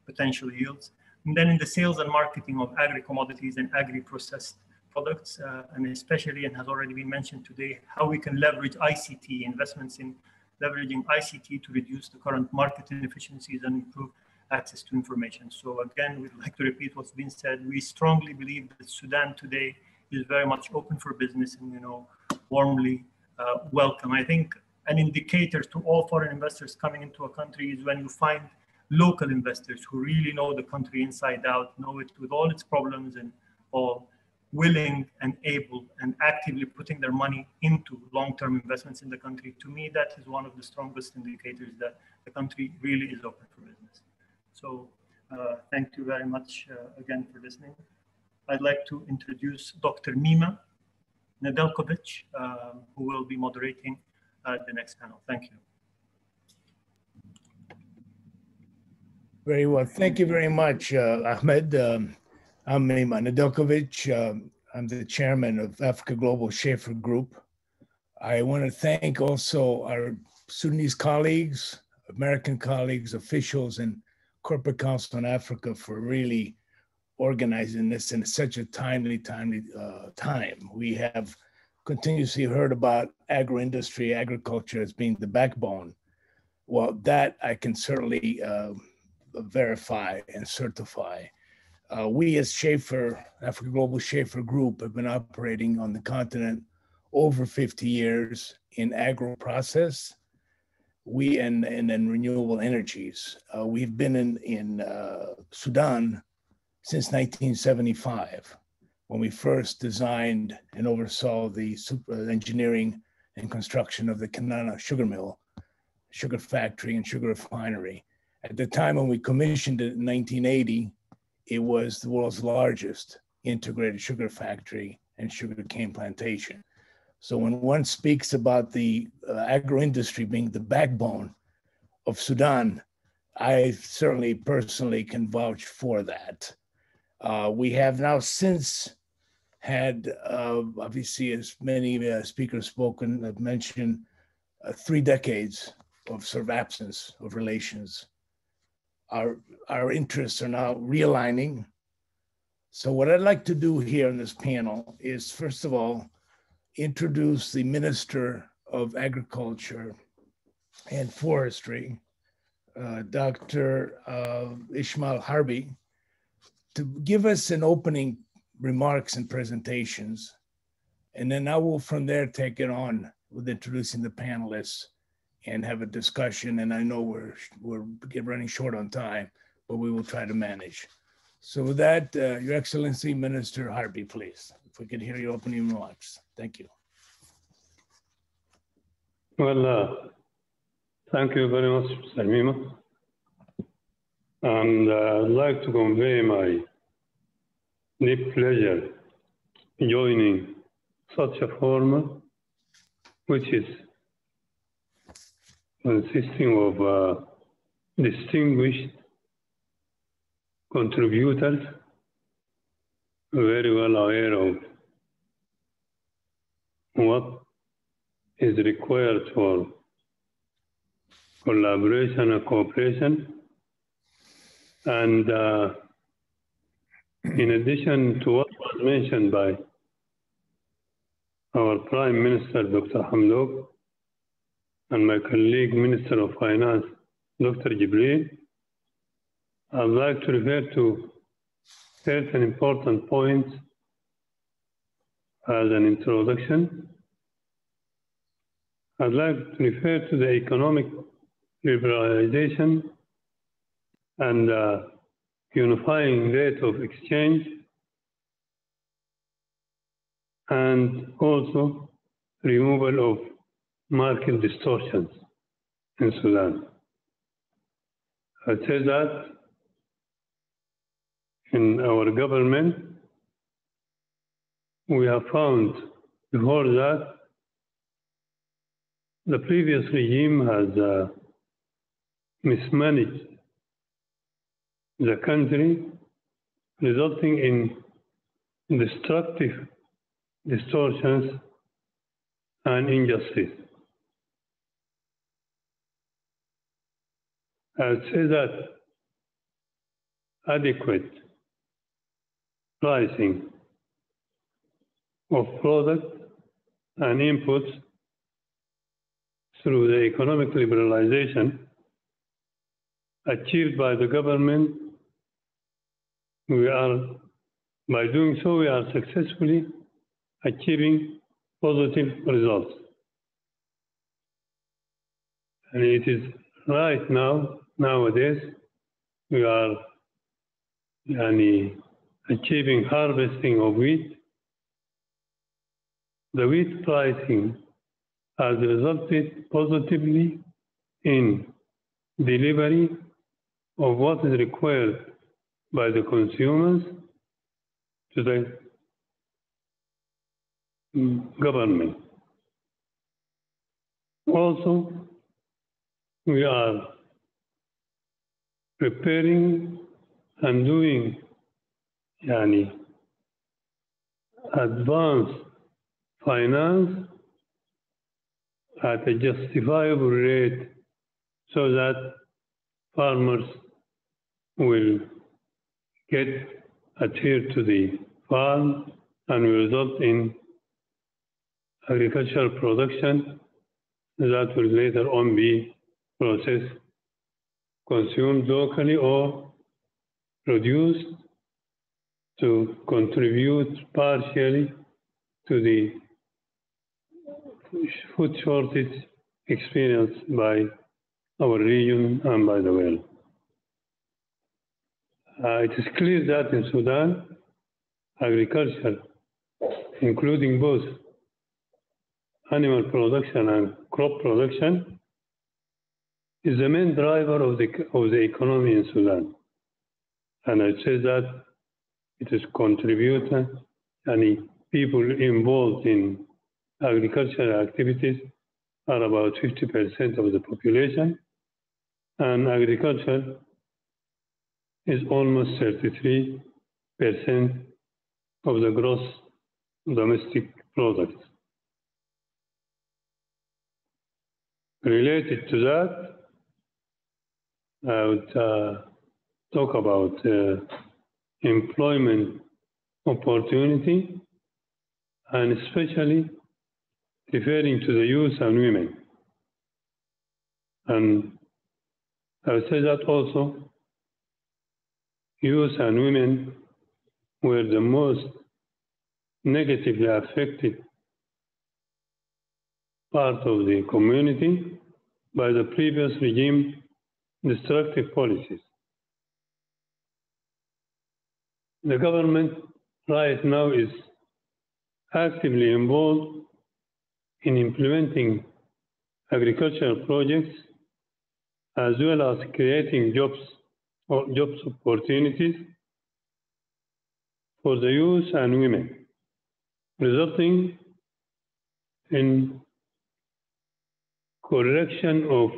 potential yields. And then in the sales and marketing of agri-commodities and agri-processed products, and especially, and has already been mentioned today, how we can leverage ICT, investments in leveraging ICT to reduce the current market inefficiencies and improve access to information. So again, we'd like to repeat what's been said. We strongly believe that Sudan today is very much open for business and, you know, warmly welcome. I think an indicator to all foreign investors coming into a country is when you find local investors who really know the country inside out, know it with all its problems, and all willing and able and actively putting their money into long-term investments in the country. To me, that is one of the strongest indicators that the country really is open for business. So thank you very much again for listening. I'd like to introduce Dr. Nima Nedeljković, who will be moderating the next panel. Thank you. Very well. Thank you very much, Ahmed. I'm Nima Nedeljković. I'm the chairman of Africa Global Schaefer Group. I want to thank also our Sudanese colleagues, American colleagues, officials, and Corporate Council on Africa for really organizing this in such a timely time. We have continuously heard about agro-industry, agriculture as being the backbone. Well, that I can certainly verify and certify. We as Schaefer, Africa Global Schaefer Group, have been operating on the continent over 50 years in agro-process, and renewable energies. We've been in Sudan since 1975, when we first designed and oversaw the engineering and construction of the Kenana sugar mill, sugar factory, and sugar refinery. At the time when we commissioned it in 1980, it was the world's largest integrated sugar factory and sugar cane plantation. So when one speaks about the agro-industry being the backbone of Sudan, I certainly personally can vouch for that. We have now since had, obviously, as many speakers spoken, have mentioned, 3 decades of sort of absence of relations. Our interests are now realigning. So what I'd like to do here in this panel is, first of all, introduce the Minister of Agriculture and Forestry, Dr. Ismail Harbi, to give us an opening remarks and presentations. And then I will from there take it on with introducing the panelists and have a discussion. And I know we're running short on time, but we will try to manage. So with that, Your Excellency, Minister Harbi, please, if we could hear your opening remarks. Thank you. Well, thank you very much, Mr. Nima. And I'd like to convey my deep pleasure joining such a format, which is consisting of distinguished contributors very well aware of what is required for collaboration and cooperation. And in addition to what was mentioned by our Prime Minister, Dr. Hamdok, and my colleague, Minister of Finance, Dr. Jibril, I'd like to refer to certain important points as an introduction. I'd like to refer to the economic liberalization and unifying rate of exchange, and also removal of market distortions in Sudan. I'd say that in our government, we have found before that the previous regime has mismanaged the country, resulting in destructive distortions and injustice. I would say that adequate pricing of products and inputs through the economic liberalization achieved by the government, by doing so, we are successfully achieving positive results. And it is right now, nowadays, we are achieving harvesting of wheat. The wheat pricing has resulted positively in delivery of what is required by the consumers to the government. Also, we are preparing and doing advanced finance at a justifiable rate so that farmers will adhere to the farm and will result in agricultural production that will later on be processed, consumed locally, or produced to contribute partially to the food shortage experienced by our region and by the world. It is clear that in Sudan, agriculture, including both animal production and crop production, is the main driver of the economy in Sudan. And I'd say that it is contributing, people involved in agricultural activities are about 50% of the population, and agriculture is almost 33% of the gross domestic product. Related to that, I would talk about employment opportunity, and especially referring to the youth and women. And I would say that also youth and women were the most negatively affected part of the community by the previous regime destructive policies. The government right now is actively involved in implementing agricultural projects as well as creating jobs opportunities for the youth and women, resulting in correction of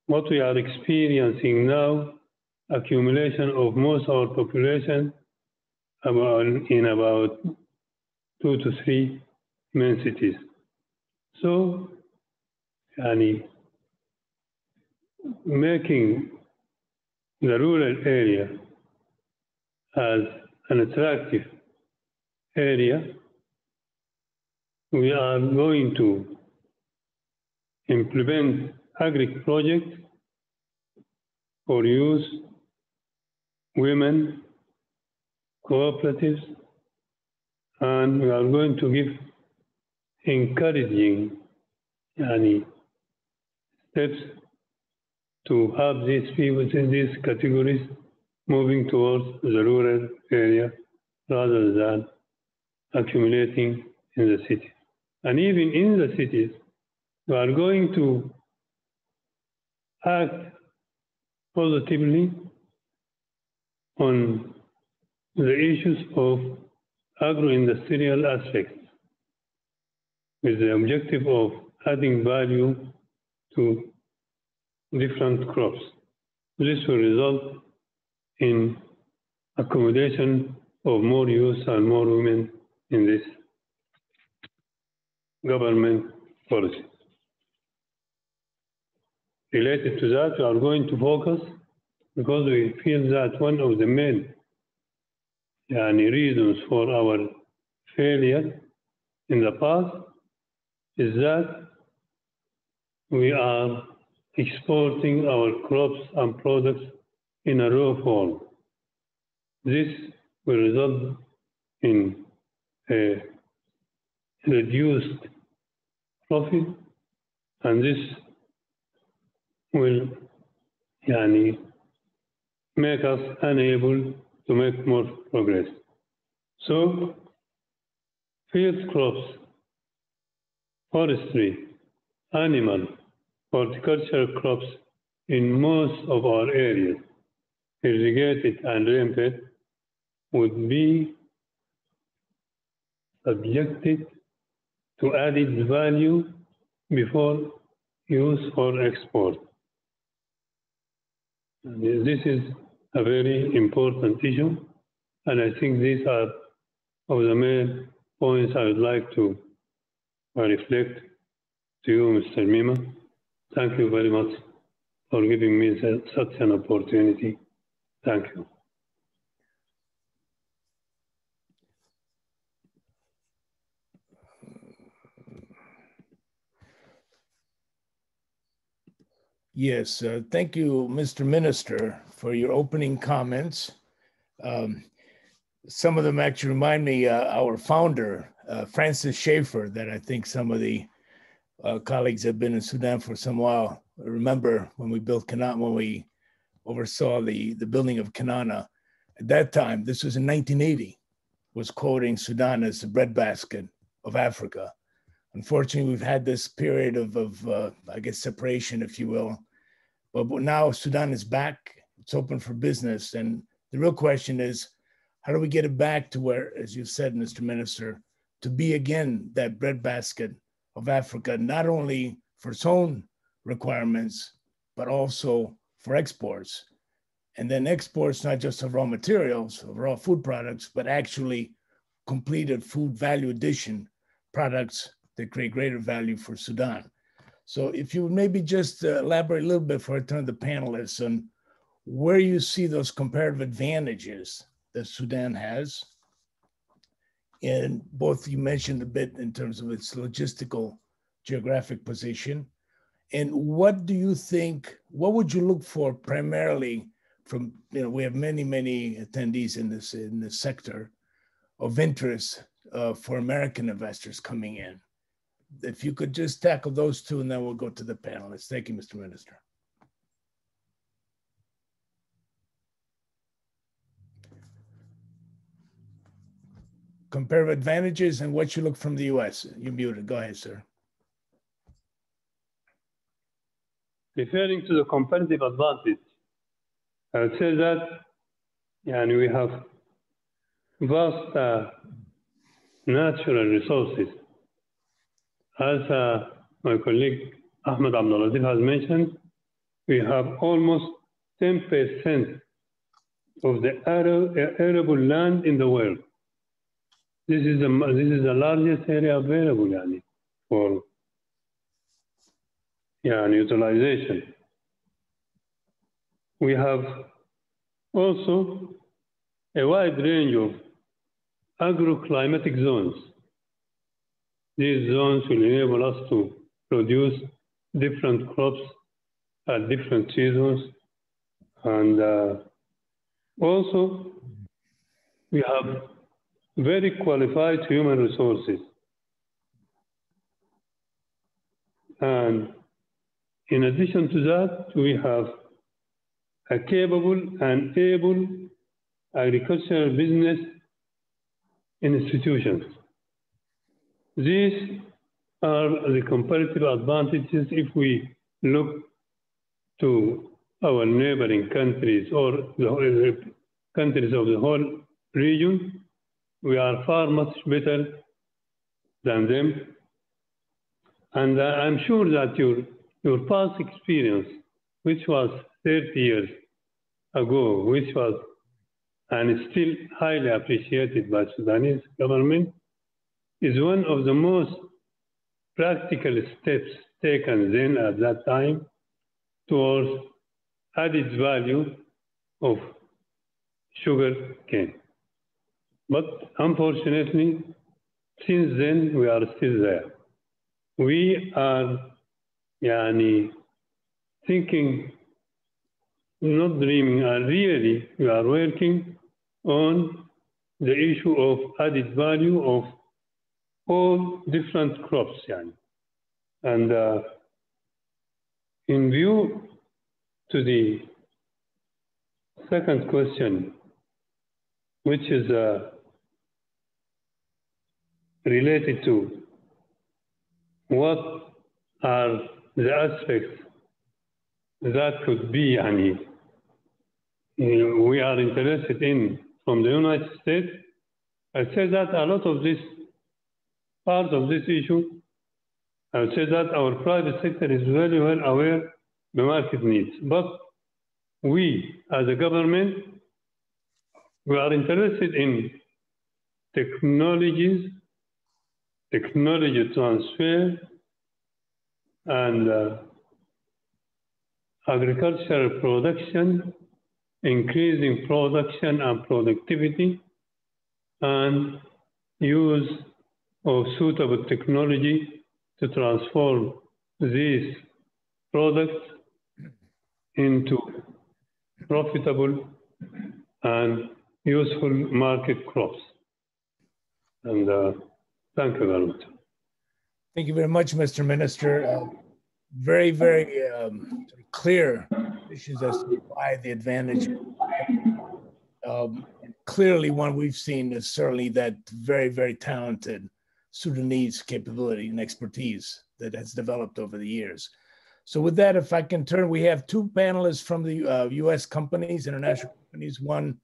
what we are experiencing now, accumulation of most of our population in about 2 to 3 main cities. So, making the rural area as an attractive area, we are going to implement agri projects for youth, women, cooperatives, and we are going to give encouraging steps to have these people in these categories moving towards the rural area rather than accumulating in the city. And even in the cities, we are going to act positively on the issues of agro-industrial aspects with the objective of adding value to different crops. This will result in accommodation of more youth and more women in this government policy. Related to that, we are going to focus, because we feel that one of the main reasons for our failure in the past is that we are exporting our crops and products in a raw form. This will result in a reduced profit, and this will make us unable to make more progress. So, field crops, forestry, animal, horticultural crops in most of our areas, irrigated and rain-fed, would be subjected to added value before use or export. And this is a very important issue, and I think these are of the main points I would like to reflect to you, Mr. Mima. Thank you very much for giving me such an opportunity. Thank you. Yes, thank you, Mr. Minister, for your opening comments. Some of them actually remind me our founder, Francis Schaeffer, that I think some of the colleagues have been in Sudan for some while. I remember when we built Kanana, when we oversaw the building of Kanana. At that time, this was in 1980, was quoting Sudan as the breadbasket of Africa. Unfortunately, we've had this period of I guess, separation, if you will. But now Sudan is back. It's open for business. And the real question is, how do we get it back to where, as you said, Mr. Minister, to be again that breadbasket of Africa, not only for its own requirements, but also for exports. And then exports, not just of raw materials, of raw food products, but actually completed food value addition products that create greater value for Sudan. So if you would maybe just elaborate a little bit before I turn to the panelists on where you see those comparative advantages that Sudan has. And both you mentioned a bit in terms of its logistical geographic position. And what do you think, what would you look for primarily from, we have many, many attendees in this sector of interest for American investors coming in. If you could just tackle those two, and then we'll go to the panelists. Thank you, Mr. Minister. Comparative advantages and what you look from the U.S. You're muted. Go ahead, sir. Referring to the competitive advantage, I would say that we have vast natural resources. As my colleague Ahmed Abdulatif has mentioned, we have almost 10% of the arable land in the world. This is the largest area available for utilization. We have also a wide range of agroclimatic zones. These zones will enable us to produce different crops at different seasons. And also, we have very qualified human resources. And in addition to that, we have a capable and able agricultural business institutions. These are the comparative advantages if we look to our neighboring countries or the countries of the whole region. We are far much better than them. And I'm sure that your past experience, which was 30 years ago, which was and is still highly appreciated by Sudanese government, is one of the most practical steps taken then at that time towards added value of sugar cane. But unfortunately, since then, we are still there. We are thinking, not dreaming, and really we are working on the issue of added value of all different crops. And in view to the second question, which is related to what are the aspects that could be, we are interested in from the United States. I say that a lot of this, part of this issue, I would say that our private sector is very well aware the market needs. But we, as a government, we are interested in technologies, technology transfer, and agricultural production, increasing production and productivity, and use of suitable technology to transform these products into profitable and useful market crops. And thank you very much. Thank you very much, Mr. Minister. Very, very clear issues as to why the advantage. Clearly, one we've seen is certainly that very, very talented Sudanese capability and expertise that has developed over the years. So with that, if I can turn, we have two panelists from the US companies, international companies, one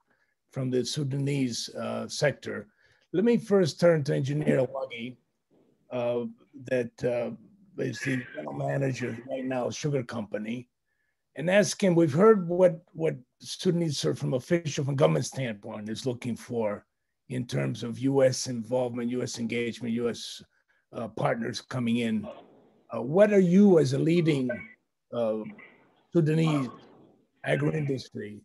from the Sudanese sector. Let me first turn to Engineer Wagi, that is the general manager right now, Sugar Company, and ask him, we've heard what Sudanese, from official, from government standpoint, is looking for in terms of US involvement, US engagement, US partners coming in. What are you, as a leading Sudanese agro-industry,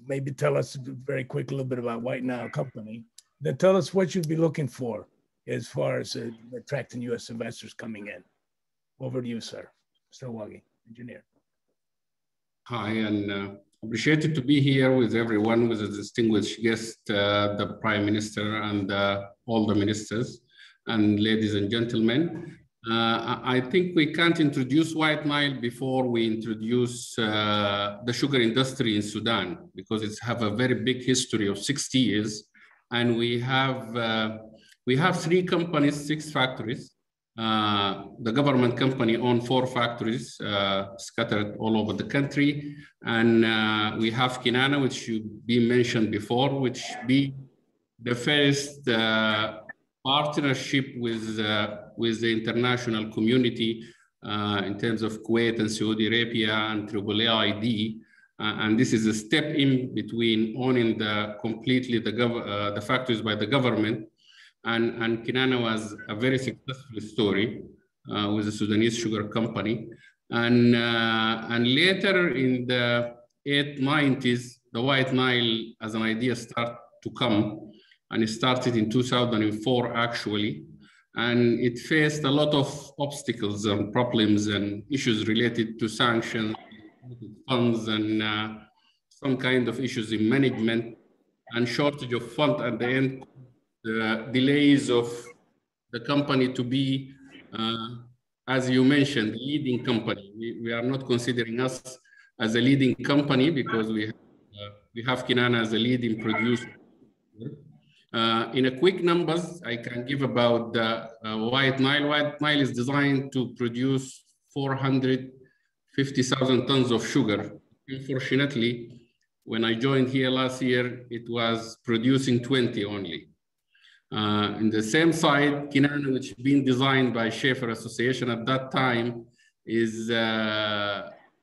maybe tell us very quick a little bit about White Nile Company, then tell us what you'd be looking for as far as attracting US investors coming in. Over to you, sir. Mr. Wagi, engineer. Hi, and appreciated to be here with everyone, with a distinguished guest, the Prime Minister and all the ministers, and ladies and gentlemen. I think we can't introduce White Nile before we introduce the sugar industry in Sudan, because it's have a very big history of 60 years. And we have 3 companies, 6 factories. The government company owns 4 factories scattered all over the country. And we have Kinana, which should be mentioned before, which be the first partnership with the international community in terms of Kuwait and Saudi Arabia and AAA-ID. And this is a step in between owning the factories by the government. And Kinana was a very successful story with the Sudanese Sugar Company. And later in the 890s, the White Nile as an idea started to come, and it started in 2004 actually. And it faced a lot of obstacles and problems and issues related to sanctions, funds, and some kind of issues in management and shortage of funds at the end, the delays of the company to be, as you mentioned, leading company. We are not considering us as a leading company because we have Kinana as a leading producer. In a quick numbers, I can give about the White Nile. White Nile is designed to produce 450,000 tons of sugar. Unfortunately, when I joined here last year, it was producing 20 only. In the same side, Kinana, which had been designed by Schaefer Association at that time, is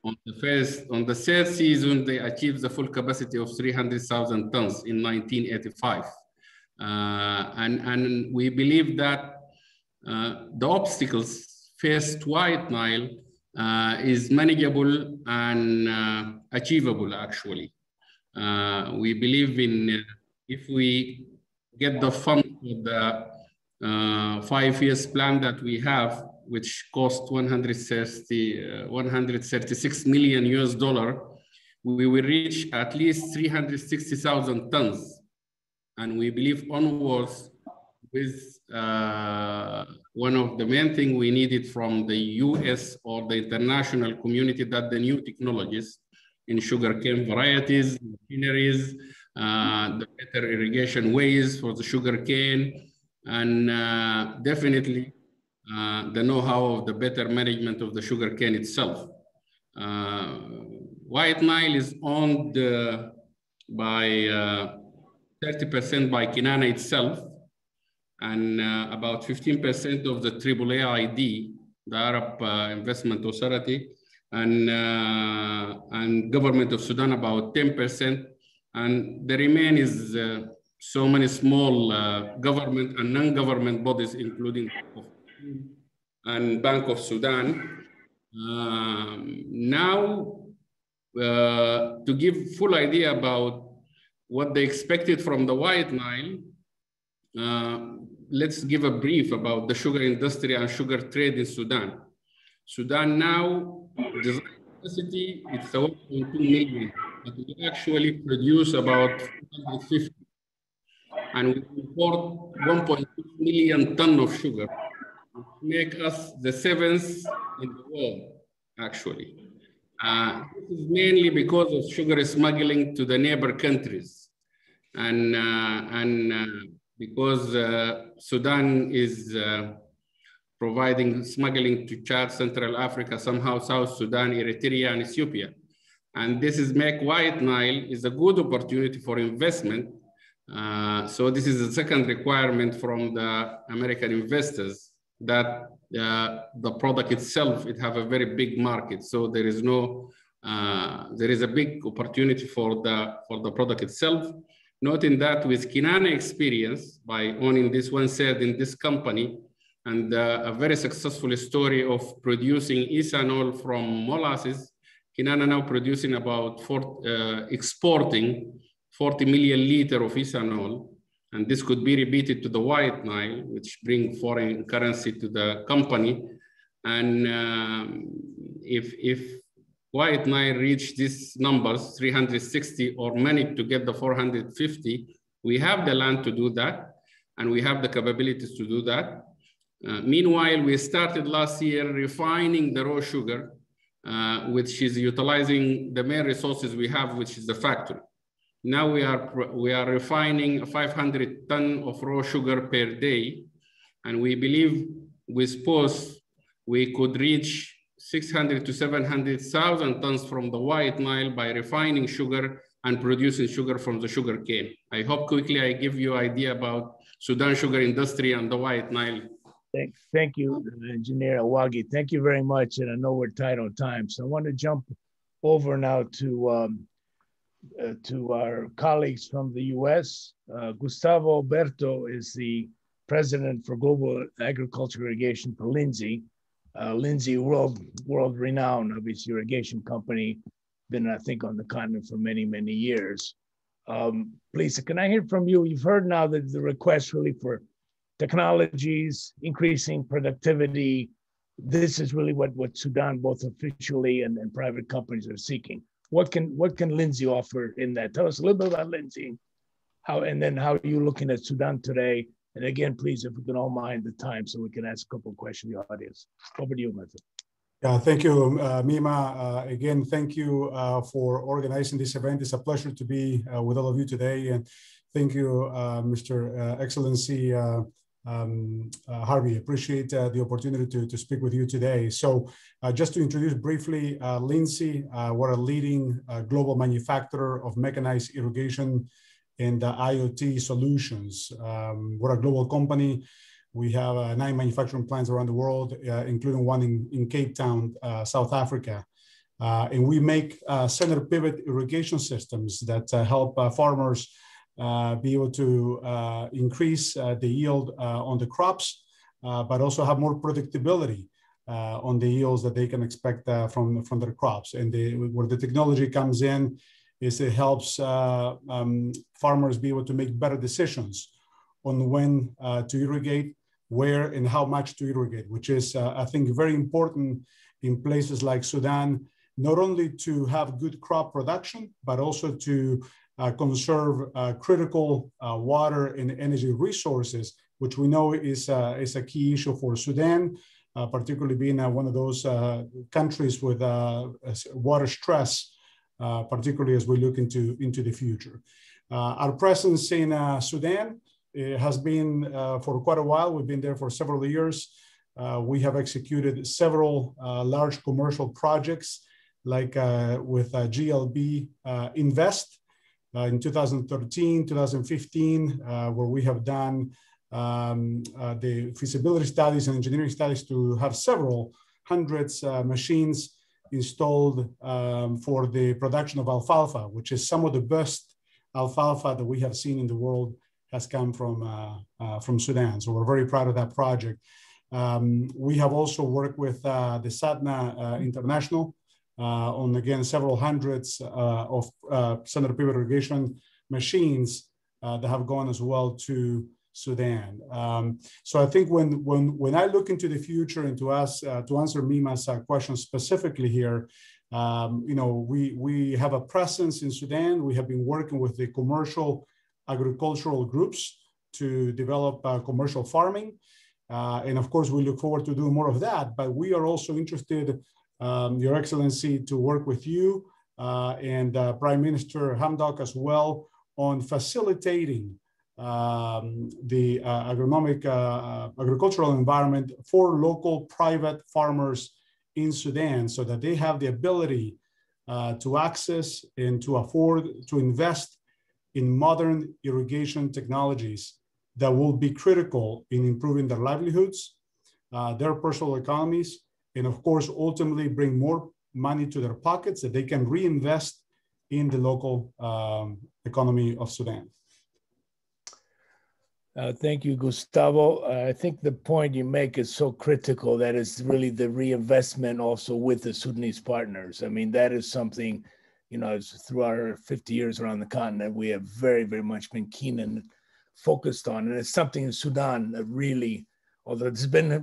on the third season, they achieved the full capacity of 300,000 tons in 1985. And we believe that the obstacles faced White Nile is manageable and achievable actually. We believe in if we get the fund for the 5 years plan that we have, which cost $136 million US, we will reach at least 360,000 tons. And we believe onwards with one of the main things we needed from the US or the international community, that the new technologies in sugarcane varieties, machineries, the better irrigation ways for the sugarcane, and definitely the know-how of the better management of the sugarcane itself. White Nile is owned by 30% by Kinana itself, and about 15% of the AAA-ID, the Arab Investment Authority, and government of Sudan about 10%, and the remain is so many small government and non-government bodies, including and Bank of Sudan. Now, to give full idea about what they expected from the White Nile, let's give a brief about the sugar industry and sugar trade in Sudan. Sudan now, design capacity, it's 1.2 million, but we actually produce about 450. And we import 1.2 million tons of sugar, which make us the 7th in the world, actually. This is mainly because of sugar smuggling to the neighbor countries. And because Sudan is providing smuggling to Chad, Central Africa, somehow South Sudan, Eritrea, and Ethiopia. And this is make White Nile is a good opportunity for investment. So this is the second requirement from the American investors, that the product itself, it have a very big market. So there is no, there is a big opportunity for the product itself. Noting that with Kinana experience by owning this 1/3 in this company, and a very successful story of producing ethanol from molasses, Kinana now producing about exporting 40 million liters of ethanol. And this could be repeated to the White Nile, which bring foreign currency to the company. And if White Nile reach these numbers, 360, or manage to get the 450, we have the land to do that, and we have the capabilities to do that. Meanwhile, we started last year refining the raw sugar, which is utilizing the main resources we have, which is the factory. Now we are refining 500 tons of raw sugar per day, and we believe with POS we could reach 600 to 700,000 tons from the White Nile by refining sugar and producing sugar from the sugar cane. I hope quickly I give you an idea about Sudan sugar industry and the White Nile. Thank you, Engineer Awagi. Thank you very much. And I know we're tight on time. So I want to jump over now to our colleagues from the US. Gustavo Oberto is the president for Global Agriculture Irrigation for Lindsay. Lindsay, world renowned, obviously, irrigation company, been, I think, on the continent for many, many years. Please, can I hear from you? You've heard now that the request really for technologies, increasing productivity. This is really what Sudan, both officially and private companies, are seeking. What can Lindsay offer in that? Tell us a little bit about Lindsay, how are you looking at Sudan today? And again, please, if we can all mind the time so we can ask a couple of questions to the audience. Over to you, Matthew. Yeah, thank you, Mima. Again, thank you for organizing this event. It's a pleasure to be with all of you today. And thank you, Mr. Excellency Harvey. Appreciate the opportunity to speak with you today. So just to introduce briefly, Lindsay, we're a leading global manufacturer of mechanized irrigation and IoT solutions. We're a global company. We have 9 manufacturing plants around the world, including one in Cape Town, South Africa. And we make center pivot irrigation systems that help farmers be able to increase the yield on the crops, but also have more predictability on the yields that they can expect from their crops. And where the technology comes in is it helps farmers be able to make better decisions on when to irrigate, where and how much to irrigate, which is, I think, very important in places like Sudan, not only to have good crop production, but also to conserve critical water and energy resources, which we know is a key issue for Sudan, particularly being one of those countries with water stress, particularly as we look into the future. Our presence in Sudan has been for quite a while. We've been there for several years. We have executed several large commercial projects, like with GLB Invest in 2013, 2015, where we have done the feasibility studies and engineering studies to have several hundreds machines installed for the production of alfalfa, which is some of the best alfalfa that we have seen in the world has come from Sudan. So we're very proud of that project. We have also worked with the Satna International on, again, several hundreds of center pivot irrigation machines that have gone as well to Sudan. So I think when I look into the future and to answer Mima's question specifically here, we have a presence in Sudan. We have been working with the commercial agricultural groups to develop commercial farming. And of course, we look forward to doing more of that, but we are also interested, Your Excellency, to work with you and Prime Minister Hamdok as well on facilitating the agricultural environment for local private farmers in Sudan so that they have the ability to access and to afford to invest in modern irrigation technologies that will be critical in improving their livelihoods, their personal economies, and of course, ultimately bring more money to their pockets that they can reinvest in the local economy of Sudan. Thank you, Gustavo. I think the point you make is so critical, that is really the reinvestment also with the Sudanese partners. I mean, that is something, through our 50 years around the continent, we have very, very much been keen and focused on. And it's something in Sudan that really, although there's been a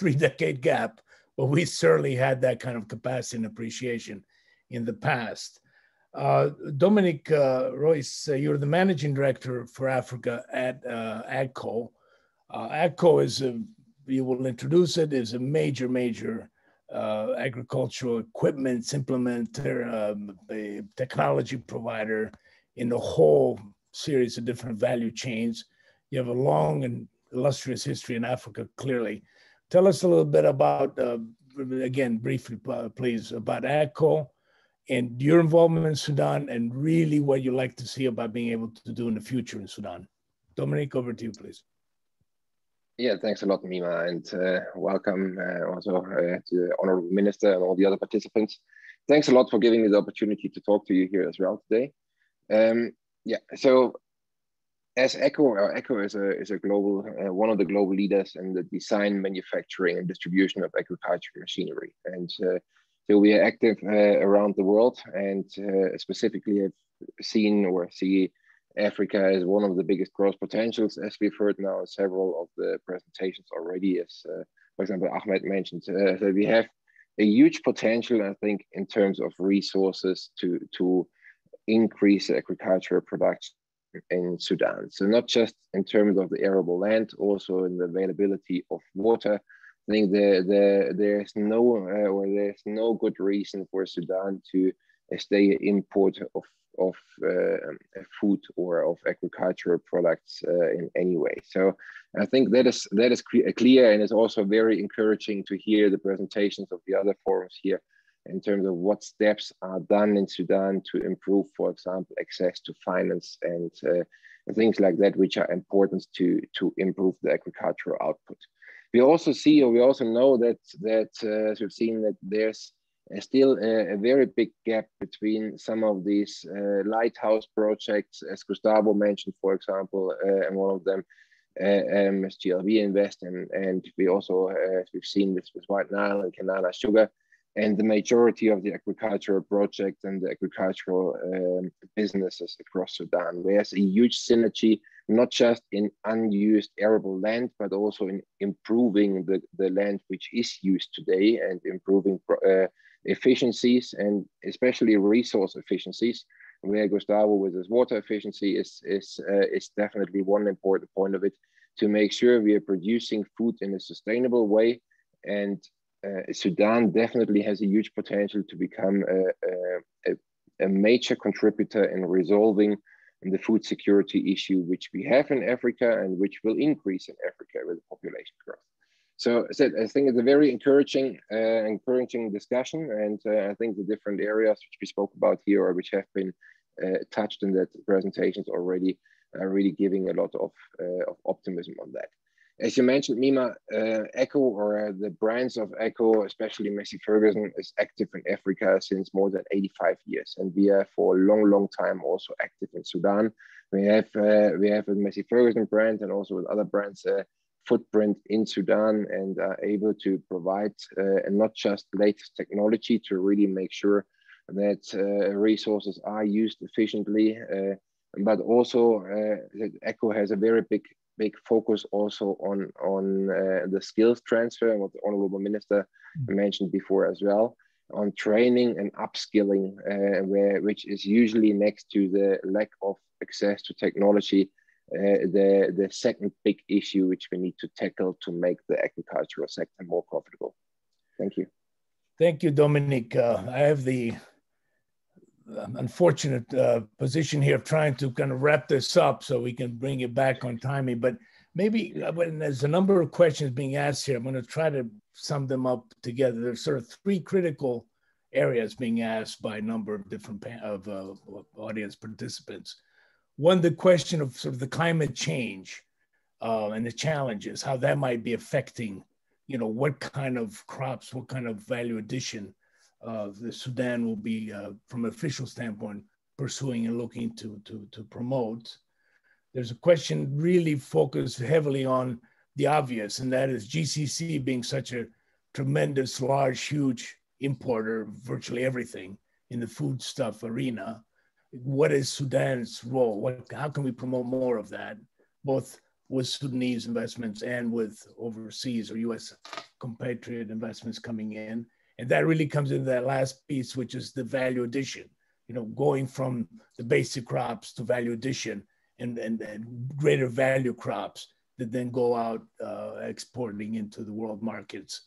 3-decade gap, but we certainly had that kind of capacity and appreciation in the past. Dominic Royce, you're the managing director for Africa at AGCO. AGCO is you will introduce it, is a major agricultural equipment implementer, a technology provider in a whole series of different value chains. You have a long and illustrious history in Africa, clearly. Tell us a little bit about, again, briefly, please, about AGCO and your involvement in Sudan, and really what you like to see about being able to do in the future in Sudan. Dominic, over to you, please. Yeah, thanks a lot, Mima, and welcome also to the Honorable Minister and all the other participants. Thanks a lot for giving me the opportunity to talk to you here as well today. Yeah, so as ECHO is a global, one of the global leaders in the design, manufacturing, and distribution of agricultural machinery. And so we are active around the world, and specifically have seen or see Africa as one of the biggest growth potentials, as we've heard now in several of the presentations already, as for example, Ahmed mentioned. So we have a huge potential, I think, in terms of resources to increase agricultural production in Sudan. So not just in terms of the arable land, also in the availability of water. I think there's no good reason for Sudan to stay an importer of food or of agricultural products in any way. So I think that is clear, and it's also very encouraging to hear the presentations of the other forums here in terms of what steps are done in Sudan to improve, for example, access to finance and things like that, which are important to improve the agricultural output. We also see, or we also know that as we've seen, that there's still a very big gap between some of these lighthouse projects, as Gustavo mentioned, for example, and one of them, as GLB Invest, and we also, as we've seen this with White Nile and Kanana Sugar, and the majority of the agricultural projects and the agricultural businesses across Sudan. There's a huge synergy, not just in unused arable land, but also in improving the land which is used today and improving efficiencies, and especially resource efficiencies, where Gustavo with his water efficiency is definitely one important point of it, to make sure we are producing food in a sustainable way. And Sudan definitely has a huge potential to become a major contributor in resolving the food security issue, which we have in Africa and which will increase in Africa with the population growth. So I think it's a very encouraging discussion, and I think the different areas which we spoke about here, or which have been touched in that presentations already, are really giving a lot of optimism on that. As you mentioned, Mima, ECHO, or the brands of ECHO, especially Massey Ferguson, is active in Africa since more than 85 years. And we are for a long, long time also active in Sudan. We have a Massey Ferguson brand, and also with other brands, footprint in Sudan, and are able to provide not just latest technology to really make sure that resources are used efficiently, but also that ECHO has a very big focus also on the skills transfer, and what the Honorable Minister mentioned before as well, on training and upskilling, which is usually next to the lack of access to technology, the second big issue which we need to tackle to make the agricultural sector more profitable. Thank you. Thank you, Dominic. I have the unfortunate position here of trying to kind of wrap this up so we can bring it back on timing. But maybe when there's a number of questions being asked here, I'm going to try to sum them up together. There's sort of three critical areas being asked by a number of different audience participants. One, the question of sort of the climate change and the challenges, how that might be affecting, what kind of crops, what kind of value addition the Sudan will be, from an official standpoint, pursuing and looking to promote. There's a question really focused heavily on the obvious, and that is GCC being such a tremendous, large, huge importer of virtually everything in the foodstuff arena. What is Sudan's role? How can we promote more of that, both with Sudanese investments and with overseas or US compatriot investments coming in? And that really comes into that last piece, which is the value addition, going from the basic crops to value addition and greater value crops that then go out exporting into the world markets.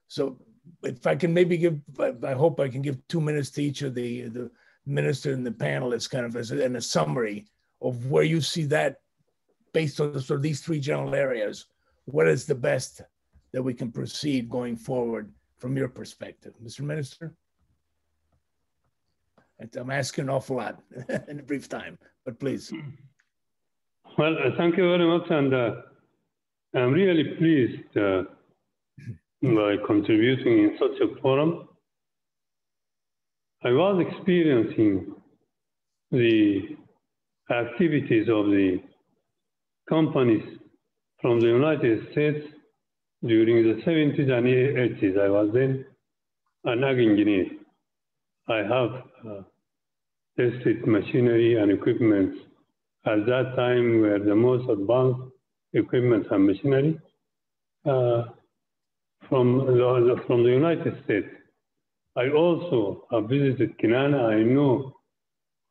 So if I can maybe I hope I can give 2 minutes to each of the minister and the panelists kind of in a summary of where you see that based on sort of these three general areas. What is the best that we can proceed going forward from your perspective? Mr. Minister? I'm asking an awful lot in a brief time, but please. Well, thank you very much, and I'm really pleased by contributing in such a forum. I was experiencing the activities of the companies from the United States during the 70s and 80s. I was then an ag engineer. I have tested machinery and equipment at that time were the most advanced equipment and machinery from the United States. I also have visited Kenana. I know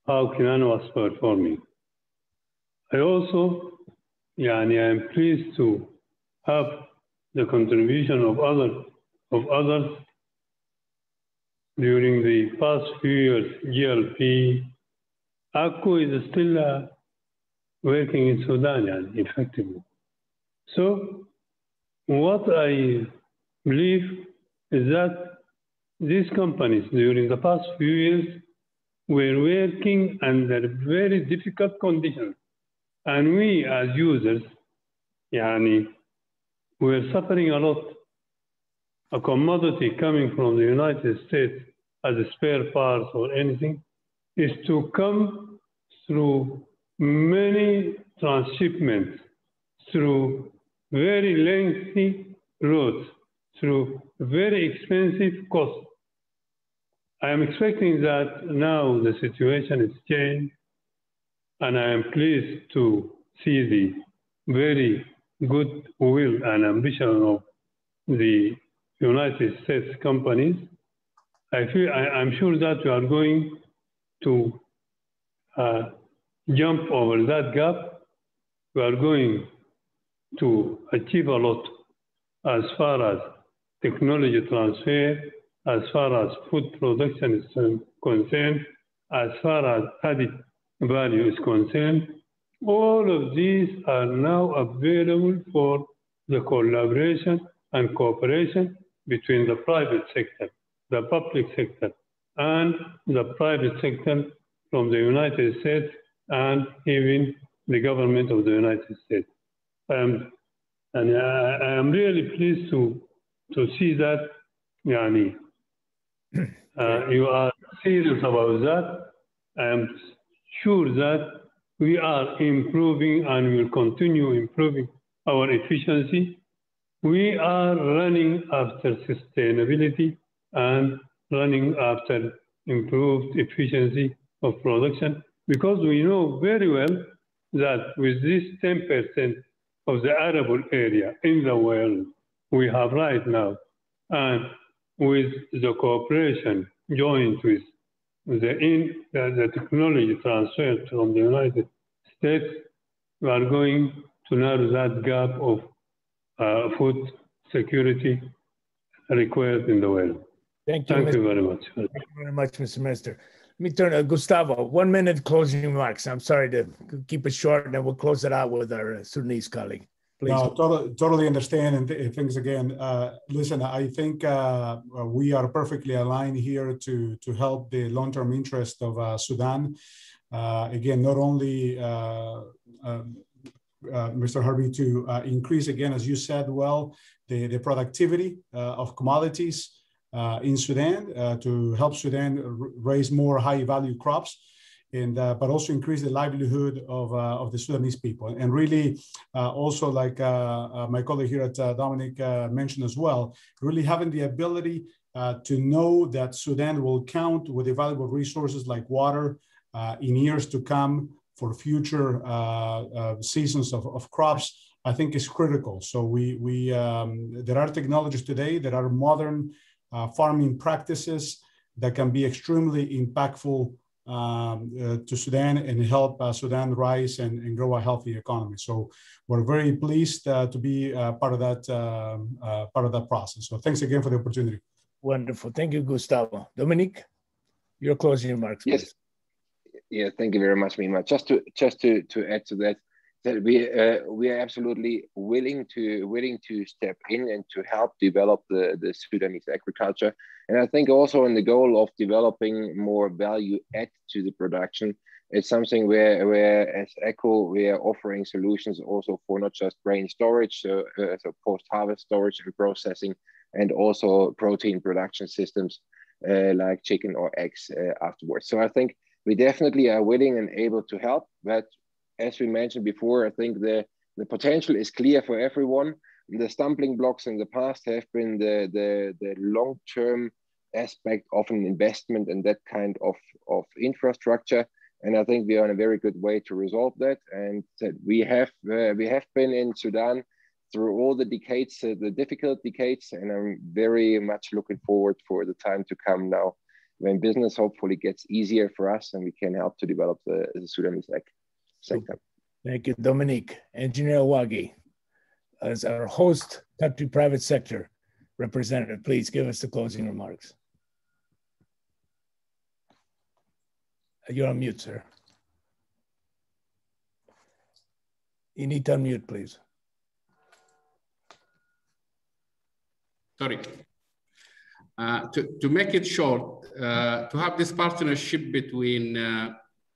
how Kenana was performing. I also, I am pleased to have the contribution of others during the past few years. GLP, ACO is still working in Sudan, effectively. So what I believe is that these companies during the past few years were working under very difficult conditions. And we as users, we're suffering a lot. A commodity coming from the United States as a spare parts or anything is to come through many transshipments, through very lengthy roads, through very expensive costs. I am expecting that now the situation is changed, and I am pleased to see the very good will and ambition of the United States companies. I'm sure that we are going to jump over that gap. We are going to achieve a lot as far as technology transfer, as far as food production is concerned, as far as added value is concerned. All of these are now available for the collaboration and cooperation between the private sector, the public sector, and the private sector from the United States and even the government of the United States. And I am really pleased to see that you are serious about that. I am sure that we are improving and will continue improving our efficiency. We are running after sustainability and running after improved efficiency of production, because we know very well that with this 10% of the arable area in the world we have right now, and with the cooperation joined with the technology transfer from the United States, we are going to narrow that gap of food security required in the world. Thank you very much. Thank you very much, Mr. Minister. Let me turn to Gustavo. 1 minute closing remarks. I'm sorry to keep it short, and then we'll close it out with our Sudanese colleague. Please. No, totally understand. And thanks again. Listen, I think we are perfectly aligned here to help the long-term interest of Sudan. Again, not only Mr. Harvey, to increase, again, as you said well, the productivity of commodities in Sudan, to help Sudan raise more high-value crops, and but also increase the livelihood of the Sudanese people. And really, also like my colleague here at Dominic mentioned as well, really having the ability to know that Sudan will count with the valuable resources like water in years to come for future seasons of crops, I think is critical. So there are technologies today, there are modern farming practices that can be extremely impactful to Sudan and help Sudan rise and grow a healthy economy. So we're very pleased to be part of that process. So thanks again for the opportunity. Wonderful. Thank you, Gustavo. Dominic, your closing remarks, please. Yes. Yeah, thank you very much, Mima. Just to add to that, we are absolutely willing to step in and to help develop the Sudanese agriculture. And I think also in the goal of developing more value add to the production, it's something where as ECHO, we are offering solutions also for not just grain storage, so post-harvest storage and processing, and also protein production systems like chicken or eggs afterwards. So I think we definitely are willing and able to help. But as we mentioned before, I think the potential is clear for everyone. The stumbling blocks in the past have been the long-term aspect of an investment in that kind of infrastructure. And I think we are in a very good way to resolve that. And we have been in Sudan through all the decades, the difficult decades, and I'm very much looking forward for the time to come now, when business hopefully gets easier for us and we can help to develop the Sudanese sector. Thank you, Dominique. Engineer Wagi, as our host country private sector representative, please give us the closing remarks. You're on mute, sir. You need to unmute, please. Sorry. To make it short, to have this partnership between,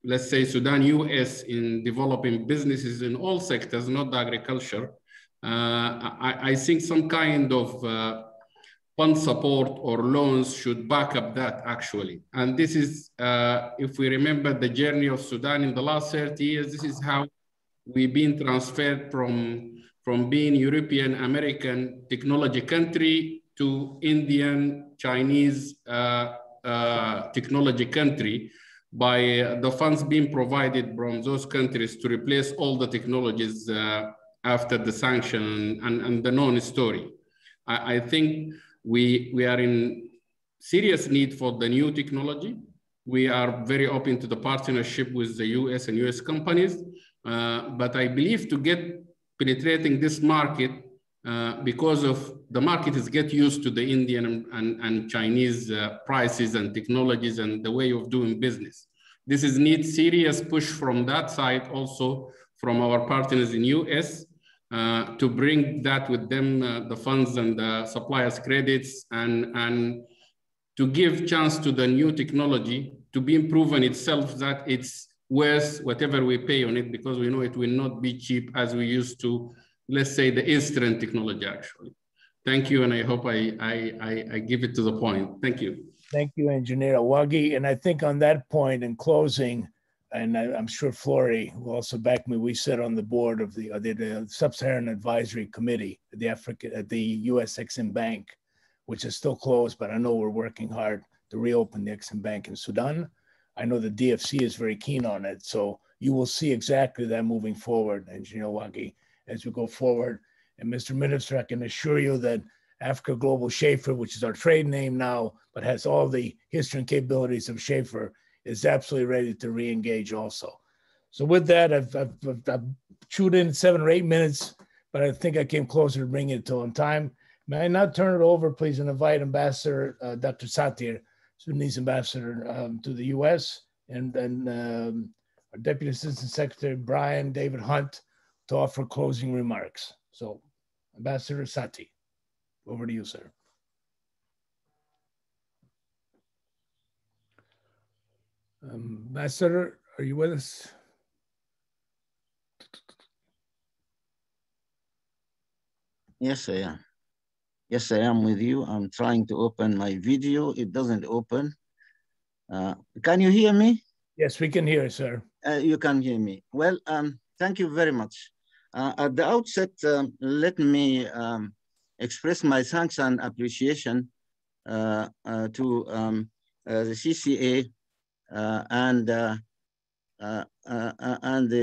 let's say, Sudan, US in developing businesses in all sectors, not the agriculture, I think some kind of fund support or loans should back up that actually. And this is, if we remember the journey of Sudan in the last 30 years, this is how we've been transferred from being European American technology country to Indian, Chinese technology country by the funds being provided from those countries to replace all the technologies after the sanction and the known story. I think we are in serious need for the new technology. We are very open to the partnership with the US and US companies, but I believe to get penetrating this market because of the market is get used to the Indian and Chinese prices and technologies and the way of doing business. This is need serious push from that side, also from our partners in US, to bring that with them, the funds and the suppliers credits, and to give chance to the new technology to be proven itself that it's worth whatever we pay on it, because we know it will not be cheap as we used to, let's say, the Eastern technology actually. Thank you, and I hope I give it to the point. Thank you. Thank you, Engineer Awagi. And I think on that point, in closing, and I'm sure Flory will also back me, we sit on the board of the Sub-Saharan Advisory Committee at the US Exim Bank, which is still closed, but I know we're working hard to reopen the Exim Bank in Sudan. I know the DFC is very keen on it, so you will see exactly that moving forward, Engineer Awagi, as we go forward. And Mr. Minister, I can assure you that Africa Global Schaefer, which is our trade name now, but has all the history and capabilities of Schaefer, is absolutely ready to re-engage also. So with that, I've chewed in 7 or 8 minutes, but I think I came closer to bringing it to on time. May I now turn it over, please, and invite Ambassador Dr. Satir, Sudanese ambassador to the US, and then our Deputy Assistant Secretary, Brian David Hunt, to offer closing remarks. So, Ambassador Sati, over to you, sir. Ambassador, are you with us? Yes, I am. Yes, I am with you. I'm trying to open my video. It doesn't open. Can you hear me? Yes, we can hear you, sir. You can hear me. Well, thank you very much. At the outset, let me express my thanks and appreciation to the CCA and the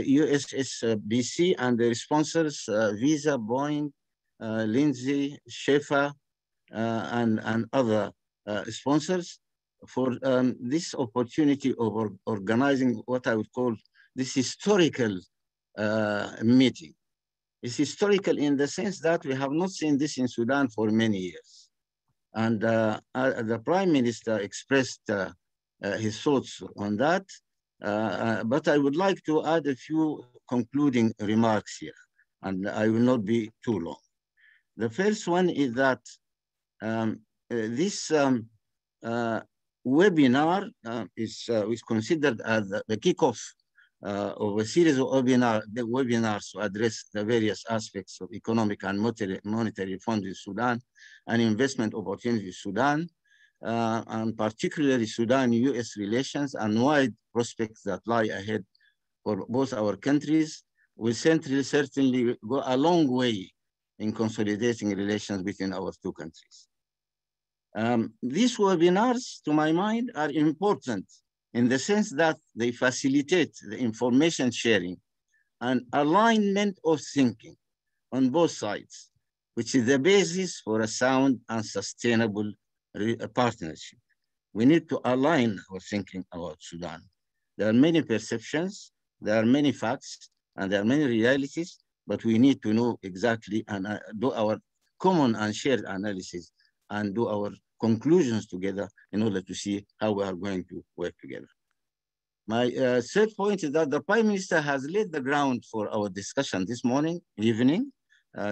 USSBC and the sponsors, Visa, Boeing, Lindsay, Schaefer, and other sponsors for this opportunity of organizing what I would call this historical meeting. It's historical in the sense that we have not seen this in Sudan for many years. And the Prime Minister expressed his thoughts on that, but I would like to add a few concluding remarks here, and I will not be too long. The first one is that this webinar is considered as the kickoff of a series of webinars to address the various aspects of economic and monetary reforms in Sudan and investment opportunities in Sudan, and particularly Sudan-US relations and wide prospects that lie ahead for both our countries will certainly go a long way in consolidating relations between our two countries. These webinars, to my mind, are important in the sense that they facilitate the information sharing and alignment of thinking on both sides, which is the basis for a sound and sustainable partnership. We need to align our thinking about Sudan. There are many perceptions, there are many facts, and there are many realities, but we need to know exactly and do our common and shared analysis and do our conclusions together in order to see how we are going to work together. My third point is that the Prime Minister has laid the ground for our discussion this evening,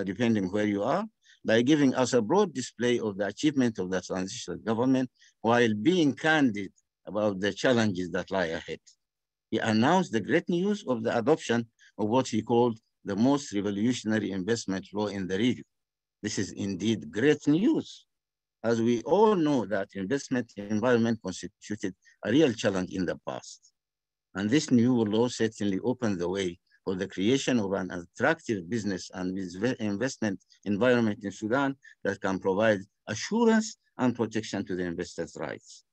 depending where you are, by giving us a broad display of the achievement of the transitional government while being candid about the challenges that lie ahead. He announced the great news of the adoption of what he called the most revolutionary investment law in the region. This is indeed great news, as we all know that investment environment constituted a real challenge in the past. And this new law certainly opened the way for the creation of an attractive business and investment environment in Sudan that can provide assurance and protection to the investors' rights.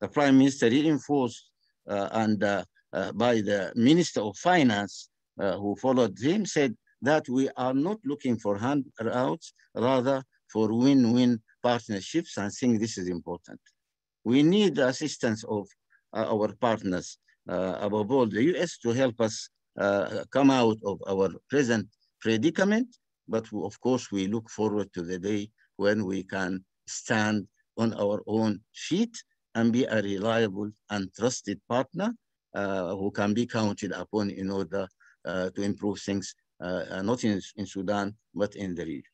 The Prime Minister reinforced by the Minister of Finance who followed him said that we are not looking for handouts, rather for win-win partnerships, and I think this is important. We need the assistance of our partners, above all the US, to help us come out of our present predicament, but of course we look forward to the day when we can stand on our own feet and be a reliable and trusted partner who can be counted upon in order to improve things, not in Sudan, but in the region.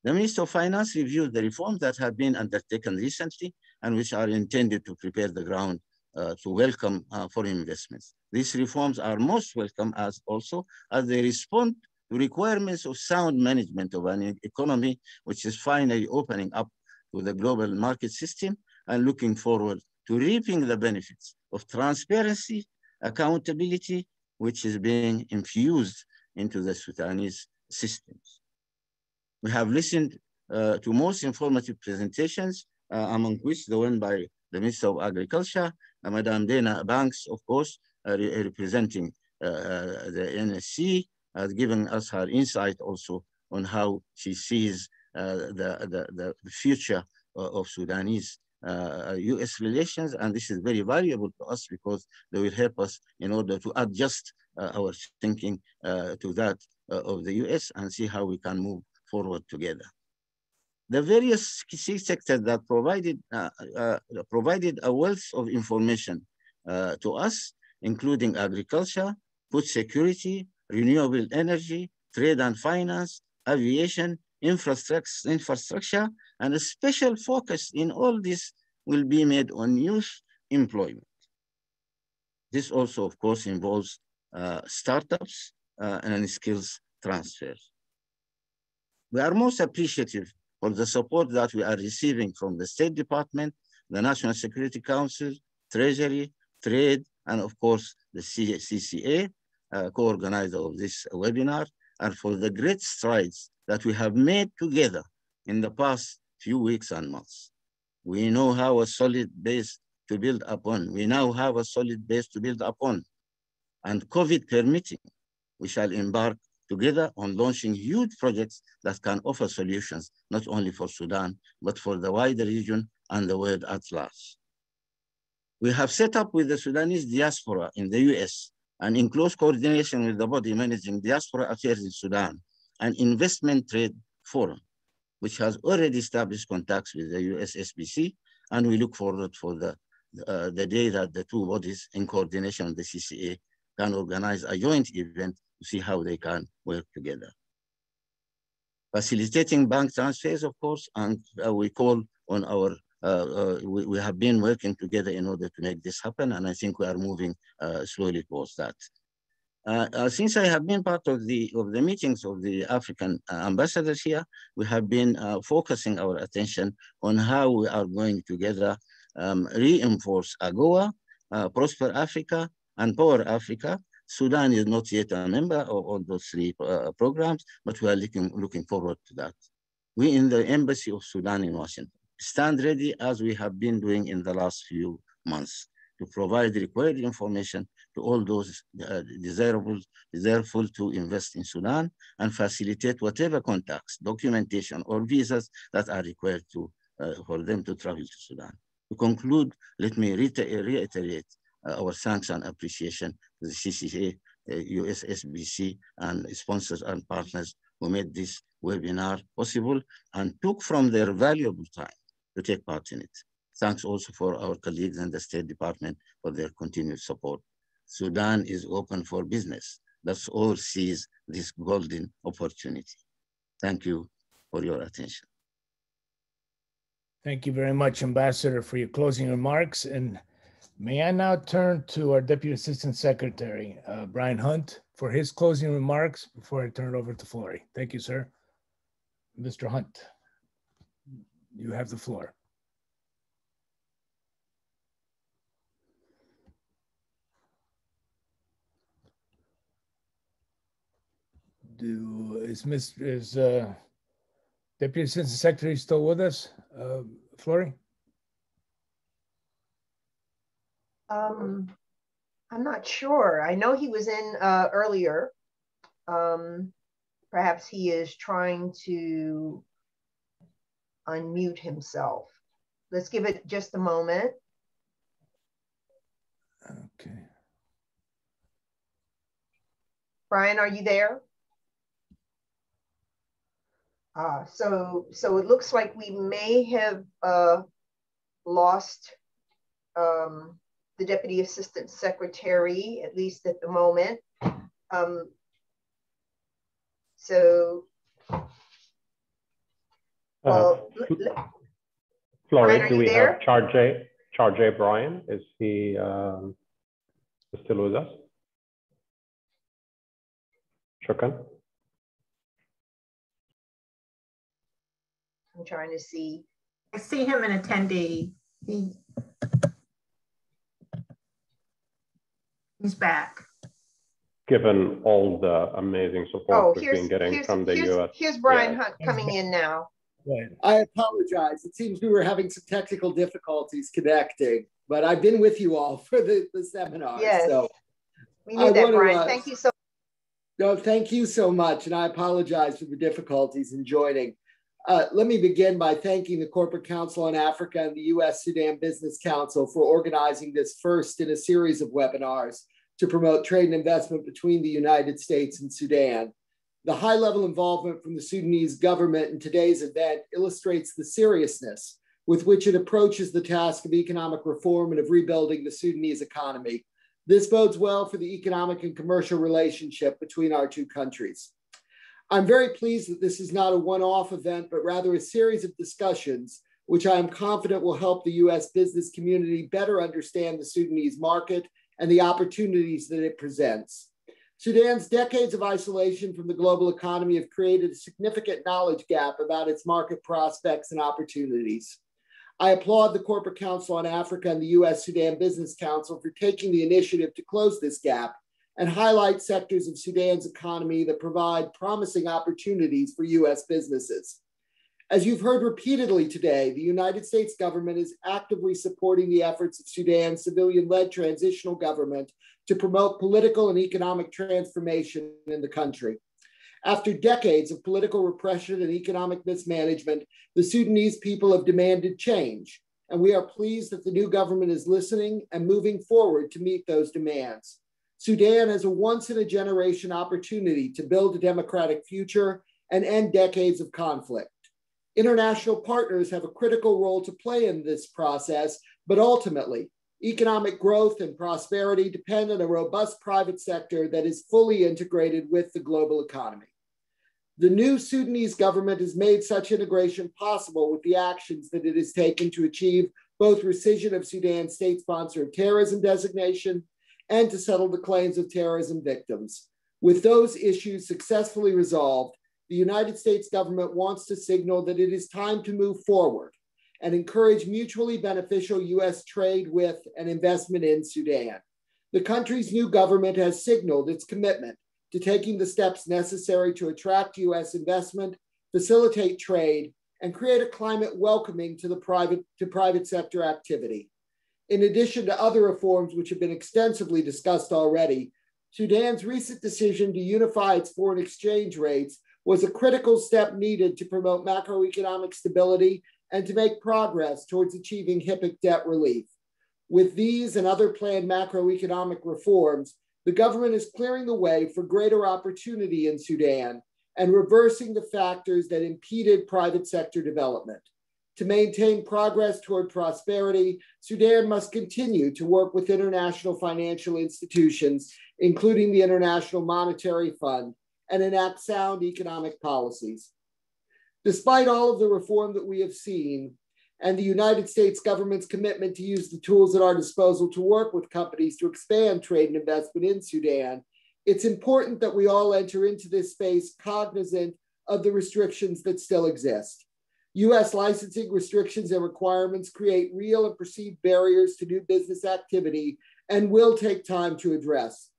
The Minister of Finance reviewed the reforms that have been undertaken recently and which are intended to prepare the ground to welcome foreign investments. These reforms are most welcome as they respond to requirements of sound management of an economy which is finally opening up to the global market system and looking forward to reaping the benefits of transparency, accountability, which is being infused into the Sudanese systems. We have listened to most informative presentations, among which the one by the Minister of Agriculture, Madame Dana Banks, of course, representing the NSC, has given us her insight also on how she sees the future of Sudanese US relations, and this is very valuable to us because they will help us in order to adjust our thinking to that of the US and see how we can move forward together. The various key sectors that provided a wealth of information to us, including agriculture, food security, renewable energy, trade and finance, aviation, infrastructure, and a special focus in all this will be made on youth employment. This also, of course, involves startups and skills transfers. We are most appreciative for the support that we are receiving from the State Department, the National Security Council, Treasury, Trade, and of course, the CCA, co-organizer of this webinar, and for the great strides that we have made together in the past few weeks and months. We know how a solid base to build upon. We now have a solid base to build upon. And COVID permitting, we shall embark together on launching huge projects that can offer solutions, not only for Sudan, but for the wider region and the world at large. We have set up with the Sudanese diaspora in the US and in close coordination with the body managing diaspora affairs in Sudan, an investment trade forum, which has already established contacts with the US SBC, and we look forward for the day that the two bodies in coordination with the CCA can organize a joint event to see how they can work together. Facilitating bank transfers, of course, and we call on our we have been working together in order to make this happen, and I think we are moving slowly towards that. Since I have been part of the meetings of the African ambassadors here, we have been focusing our attention on how we are going together reinforce AGOA, Prosper Africa, and Power Africa. Sudan is not yet a member of all those three programs, but we are looking forward to that. We in the Embassy of Sudan in Washington stand ready, as we have been doing in the last few months, to provide required information to all those desirable to invest in Sudan and facilitate whatever contacts, documentation, or visas that are required for them to travel to Sudan. To conclude, let me reiterate our thanks and appreciation to the CCA, USSBC, and sponsors and partners who made this webinar possible and took from their valuable time to take part in it. Thanks also for our colleagues in the State Department for their continued support. Sudan is open for business. Let's all seize this golden opportunity. Thank you for your attention. Thank you very much, Ambassador, for your closing remarks. And may I now turn to our Deputy Assistant Secretary, Brian Hunt, for his closing remarks before I turn it over to Flory. Thank you, sir. Mr. Hunt, you have the floor. Is Deputy Assistant Secretary still with us, Flory? I'm not sure. I know he was in earlier. Perhaps he is trying to unmute himself. Let's give it just a moment. Okay. Brian, are you there? So it looks like we may have lost the Deputy Assistant Secretary, at least at the moment. Flory, do we have Charjay Brian? Is he still with us? Shukran. I'm trying to see. I see him in attendee. He's back. Given all the amazing support we've been getting from the US. Here's Brian Hunt coming in now. I apologize. It seems we were having some technical difficulties connecting, but I've been with you all for the seminar. Yes, so we knew that, Brian. Thank you so much. No, thank you so much. And I apologize for the difficulties in joining. Let me begin by thanking the Corporate Council on Africa and the U.S. Sudan Business Council for organizing this first in a series of webinars to promote trade and investment between the United States and Sudan. The high-level involvement from the Sudanese government in today's event illustrates the seriousness with which it approaches the task of economic reform and of rebuilding the Sudanese economy. This bodes well for the economic and commercial relationship between our two countries. I'm very pleased that this is not a one-off event, but rather a series of discussions, which I am confident will help the U.S. business community better understand the Sudanese market and the opportunities that it presents. Sudan's decades of isolation from the global economy have created a significant knowledge gap about its market prospects and opportunities. I applaud the Corporate Council on Africa and the U.S. Sudan Business Council for taking the initiative to close this gap and highlight sectors of Sudan's economy that provide promising opportunities for U.S. businesses. As you've heard repeatedly today, the United States government is actively supporting the efforts of Sudan's civilian-led transitional government to promote political and economic transformation in the country. After decades of political repression and economic mismanagement, the Sudanese people have demanded change, and we are pleased that the new government is listening and moving forward to meet those demands. Sudan has a once-in-a-generation opportunity to build a democratic future and end decades of conflict. International partners have a critical role to play in this process, but ultimately, economic growth and prosperity depend on a robust private sector that is fully integrated with the global economy. The new Sudanese government has made such integration possible with the actions that it has taken to achieve both rescission of Sudan's state-sponsored terrorism designation and to settle the claims of terrorism victims. With those issues successfully resolved, the United States government wants to signal that it is time to move forward and encourage mutually beneficial U.S. trade with and investment in Sudan. The country's new government has signaled its commitment to taking the steps necessary to attract U.S. investment, facilitate trade, and create a climate welcoming to private sector activity. In addition to other reforms which have been extensively discussed already, Sudan's recent decision to unify its foreign exchange rates was a critical step needed to promote macroeconomic stability and to make progress towards achieving HIPC debt relief. With these and other planned macroeconomic reforms, the government is clearing the way for greater opportunity in Sudan and reversing the factors that impeded private sector development. To maintain progress toward prosperity, Sudan must continue to work with international financial institutions, including the International Monetary Fund, and enact sound economic policies. Despite all of the reform that we have seen, and the United States government's commitment to use the tools at our disposal to work with companies to expand trade and investment in Sudan, it's important that we all enter into this space cognizant of the restrictions that still exist. U.S. licensing restrictions and requirements create real and perceived barriers to new business activity and will take time to address.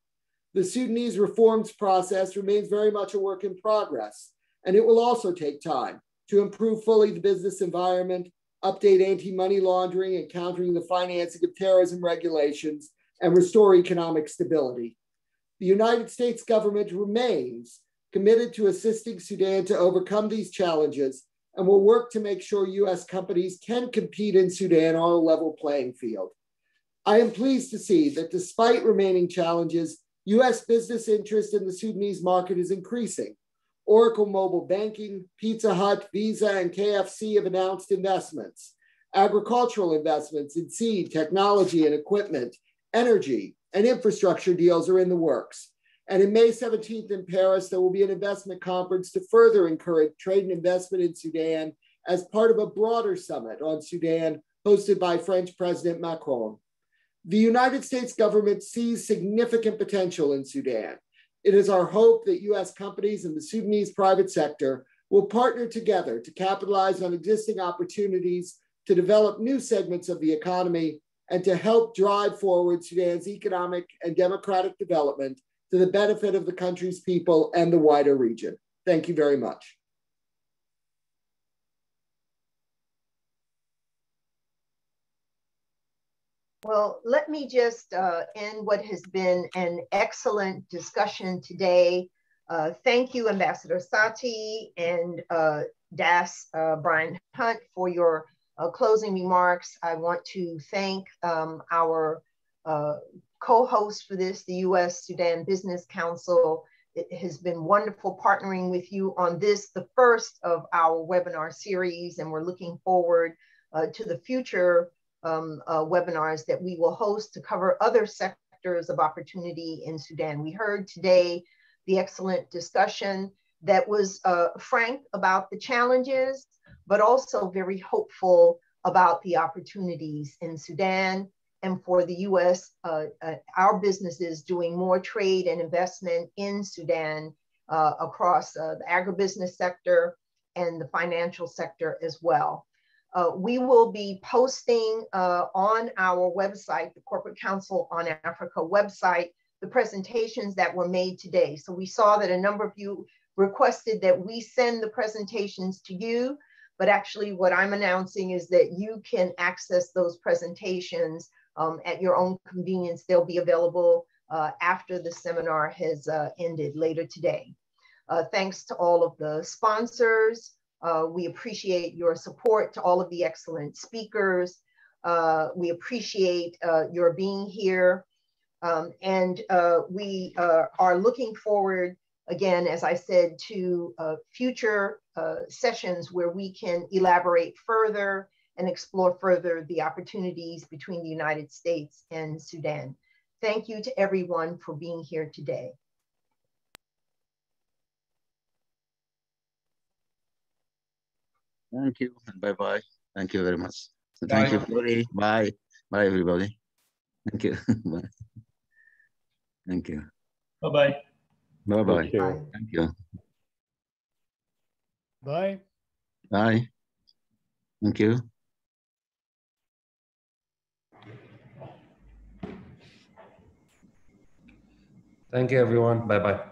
The Sudanese reforms process remains very much a work in progress, and it will also take time to improve fully the business environment, update anti-money laundering and countering the financing of terrorism regulations, and restore economic stability. The United States government remains committed to assisting Sudan to overcome these challenges and will work to make sure U.S. companies can compete in Sudan on a level playing field. I am pleased to see that despite remaining challenges, U.S. business interest in the Sudanese market is increasing. Oracle Mobile Banking, Pizza Hut, Visa, and KFC have announced investments. Agricultural investments in seed, technology, and equipment, energy, and infrastructure deals are in the works. And in May 17th in Paris, there will be an investment conference to further encourage trade and investment in Sudan as part of a broader summit on Sudan hosted by French President Macron. The United States government sees significant potential in Sudan. It is our hope that U.S. companies and the Sudanese private sector will partner together to capitalize on existing opportunities to develop new segments of the economy and to help drive forward Sudan's economic and democratic development to the benefit of the country's people and the wider region. Thank you very much. Well, let me just end what has been an excellent discussion today. Thank you, Ambassador Sati and DAS Brian Hunt, for your closing remarks. I want to thank our co-host for this, the U.S. Sudan Business Council. It has been wonderful partnering with you on this, the first of our webinar series, and we're looking forward to the future webinars that we will host to cover other sectors of opportunity in Sudan. We heard today the excellent discussion that was frank about the challenges, but also very hopeful about the opportunities in Sudan and for the US, our businesses doing more trade and investment in Sudan across the agribusiness sector and the financial sector as well. We will be posting on our website, the Corporate Council on Africa website, the presentations that were made today. So we saw that a number of you requested that we send the presentations to you, but actually what I'm announcing is that you can access those presentations at your own convenience. They'll be available after the seminar has ended later today. Thanks to all of the sponsors. We appreciate your support to all of the excellent speakers. We appreciate your being here. And we are looking forward, again, as I said, to future sessions where we can elaborate further and explore further the opportunities between the United States and Sudan. Thank you to everyone for being here today. Thank you, and bye-bye. Thank you very much. Bye. Thank you, Flori. Bye. Bye, everybody. Thank you. Bye. Thank you. Bye-bye. Bye-bye. Thank you. Thank you. Bye. Bye. Thank you. Thank you, everyone. Bye-bye.